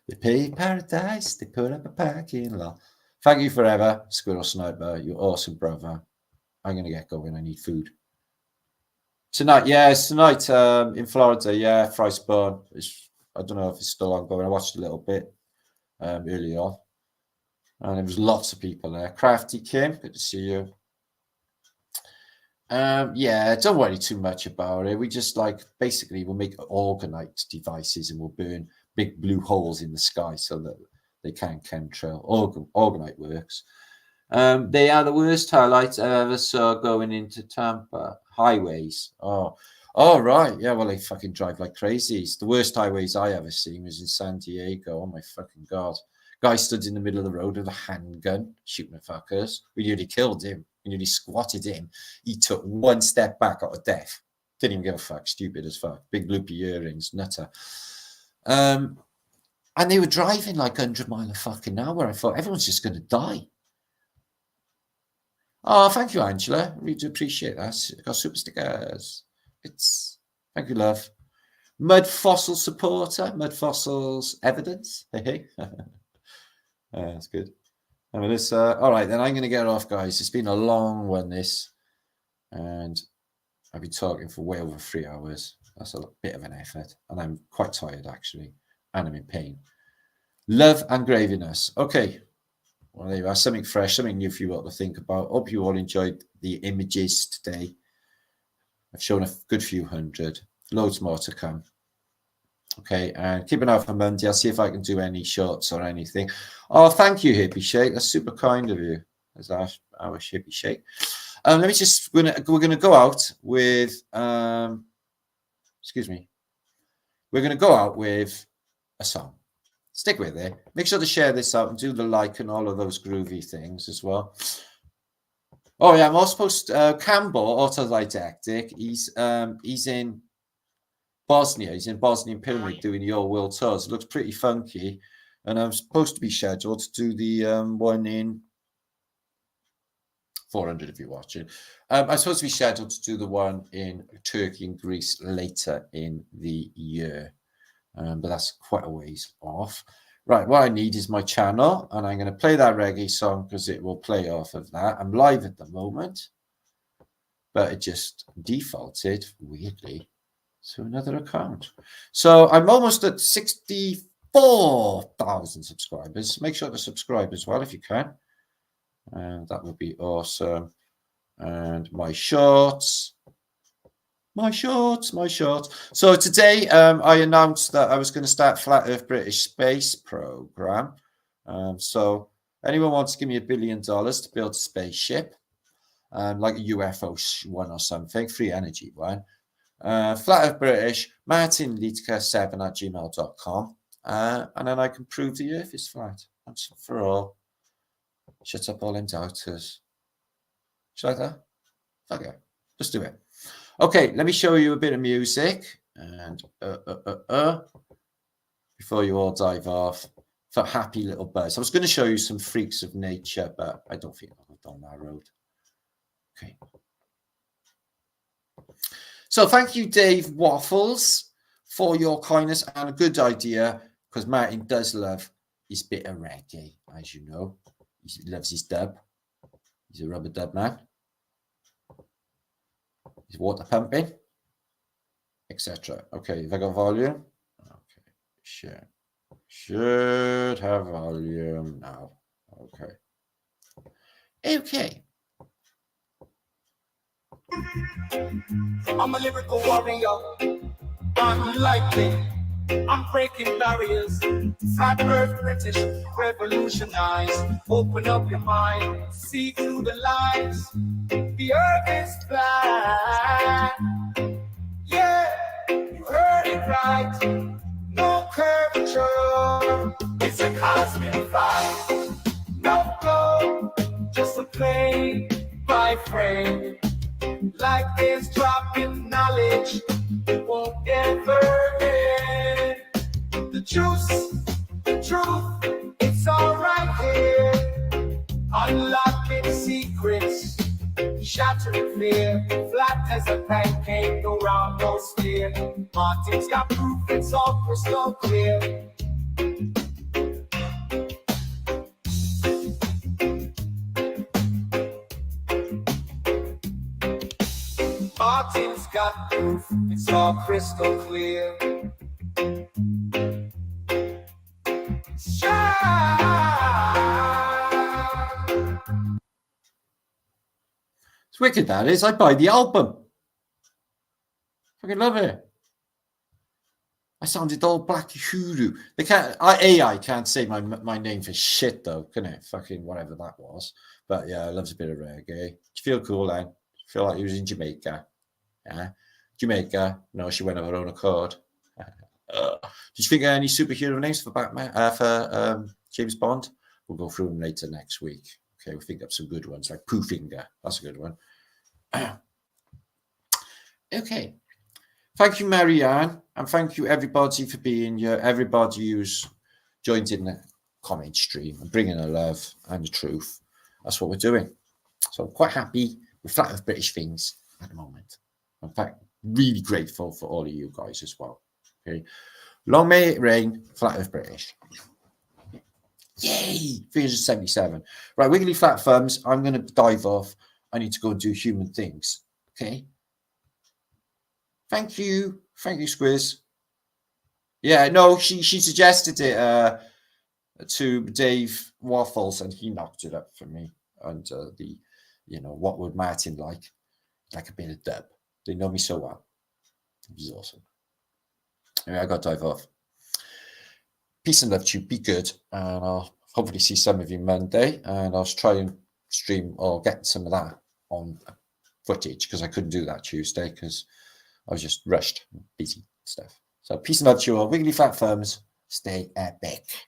S1: They pay paradise, they put up a parking lot. Thank you forever, Squirrel Sniper. You're awesome, brother. I'm going to get going. I need food. Tonight in Florida. Yeah, Fry's Burn. I don't know if it's still ongoing. I watched a little bit early on. And there was lots of people there. Crafty Kim, good to see you. Yeah, don't worry too much about it. We just basically we'll make organite devices and we'll burn big blue holes in the sky so that they can chemtrail. Organite works. They are the worst highlights I ever saw going into Tampa. Highways. Oh, right. Yeah, well, they fucking drive like crazies. The worst highways I ever seen was in San Diego. Oh, my fucking God. Guy stood in the middle of the road with a handgun, shooting at fuckers. We nearly killed him. We nearly squatted him. He took one step back out of death. Didn't even give a fuck. Stupid as fuck. Big loopy earrings. Nutter. And they were driving like 100 miles a fucking hour. I thought, everyone's just going to die. Oh, thank you, Angela. Really do appreciate that. Got super stickers. Thank you, love. Mud fossil supporter. Mud fossils evidence. Hey. That's good. I mean, it's all right. Then I'm going to get off, guys. It's been a long one, this, and I've been talking for way over 3 hours. That's a bit of an effort, and I'm quite tired actually, and I'm in pain. Love and graviness. Okay. Well, there you are. Something fresh, something new for you all to think about. Hope you all enjoyed the images today. I've shown a good few hundred. Loads more to come. Okay, and keep an eye out for Monday. I'll see if I can do any shorts or anything. Oh, thank you, Hippie Shake. That's super kind of you. That's our Hippie Shake. Let me just. We're gonna go out with. Excuse me. We're gonna go out with a song. stick with it. Make sure to share this out and do the like and all of those groovy things as well. Oh yeah, I'm also supposed to, Campbell, autodidactic. He's in Bosnia. He's in Bosnian Pyramid doing the Old World Tours. It looks pretty funky. And I'm supposed to be scheduled to do the one in 400 if you're watching. I'm supposed to be scheduled to do the one in Turkey and Greece later in the year. But that's quite a ways off. Right, what I need is my channel, and I'm going to play that reggae song because it will play off of that. I'm live at the moment, but it just defaulted, weirdly, to another account. So I'm almost at 64,000 subscribers. Make sure to subscribe as well if you can. And that would be awesome. And my shorts. So today I announced that I was going to start Flat Earth British Space Program. So anyone wants to give me $1 billion to build a spaceship, like a UFO one or something, free energy one. Flat Earth British, martinliedke7@gmail.com. And then I can prove the Earth is flat once and for all. Shut up all them doubters. Should I do that? Fuck it. Just do it. Okay, let me show you a bit of music. And before you all dive off, for happy little buzz. I was going to show you some freaks of nature, but I don't think I'll go down that road. Okay. So thank you, Dave Waffles, for your kindness and a good idea, because Martin does love his bit of reggae, as you know. He loves his dub. He's a rubber dub man. He's water pumping, etc. Okay, have I got volume? Okay, should have volume now. Okay.
S2: I'm a lyrical warrior, unlikely. I'm breaking barriers. Flat Earth British, revolutionize. Open up your mind, see through the lies. The earth is flat. Yeah, you heard it right. No curvature. It's a cosmic fight. No flow, just a play by frame. Like this dropping knowledge, it won't ever end. The truth, it's all right here. Unlocking secrets, shattering fear. Flat as a pancake, no round, no sphere. Martin's got proof, it's all crystal clear. Martin's got proof, it's all crystal clear.
S1: It's wicked, that is. I buy the album. Fucking love it. I sounded all black hoodoo. They can't. AI can't say my name for shit though, can it? Fucking whatever that was. But yeah, I loves a bit of reggae. Do you feel cool, then? Feel like he was in Jamaica. Yeah, Jamaica. No, she went of her own accord. Did you think of any superhero names for Batman? For James Bond? We'll go through them later next week. Okay, we'll think up some good ones like Poofinger. That's a good one. Okay. Thank you, Marianne, and thank you everybody for being here. Everybody who's joined in the comment stream and bringing the love and the truth. That's what we're doing. So I'm quite happy with Flat Earth British things at the moment. In fact, really grateful for all of you guys as well. Okay, long may it rain, Flat Earth British. Yay, 377. Right, wiggly flat thumbs. I'm going to dive off. I need to go and do human things. Okay. Thank you, Squiz. Yeah, no, she suggested it to Dave Waffles, and he knocked it up for me. And what would Martin like? Like a bit of dub. They know me so well. It was awesome. Anyway, I got to dive off. Peace and love to you. Be good. And I'll hopefully see some of you Monday. And I'll try and stream or get some of that on footage because I couldn't do that Tuesday because I was just rushed, busy stuff. So peace and love to you all. Wiggly fat firms. Stay epic.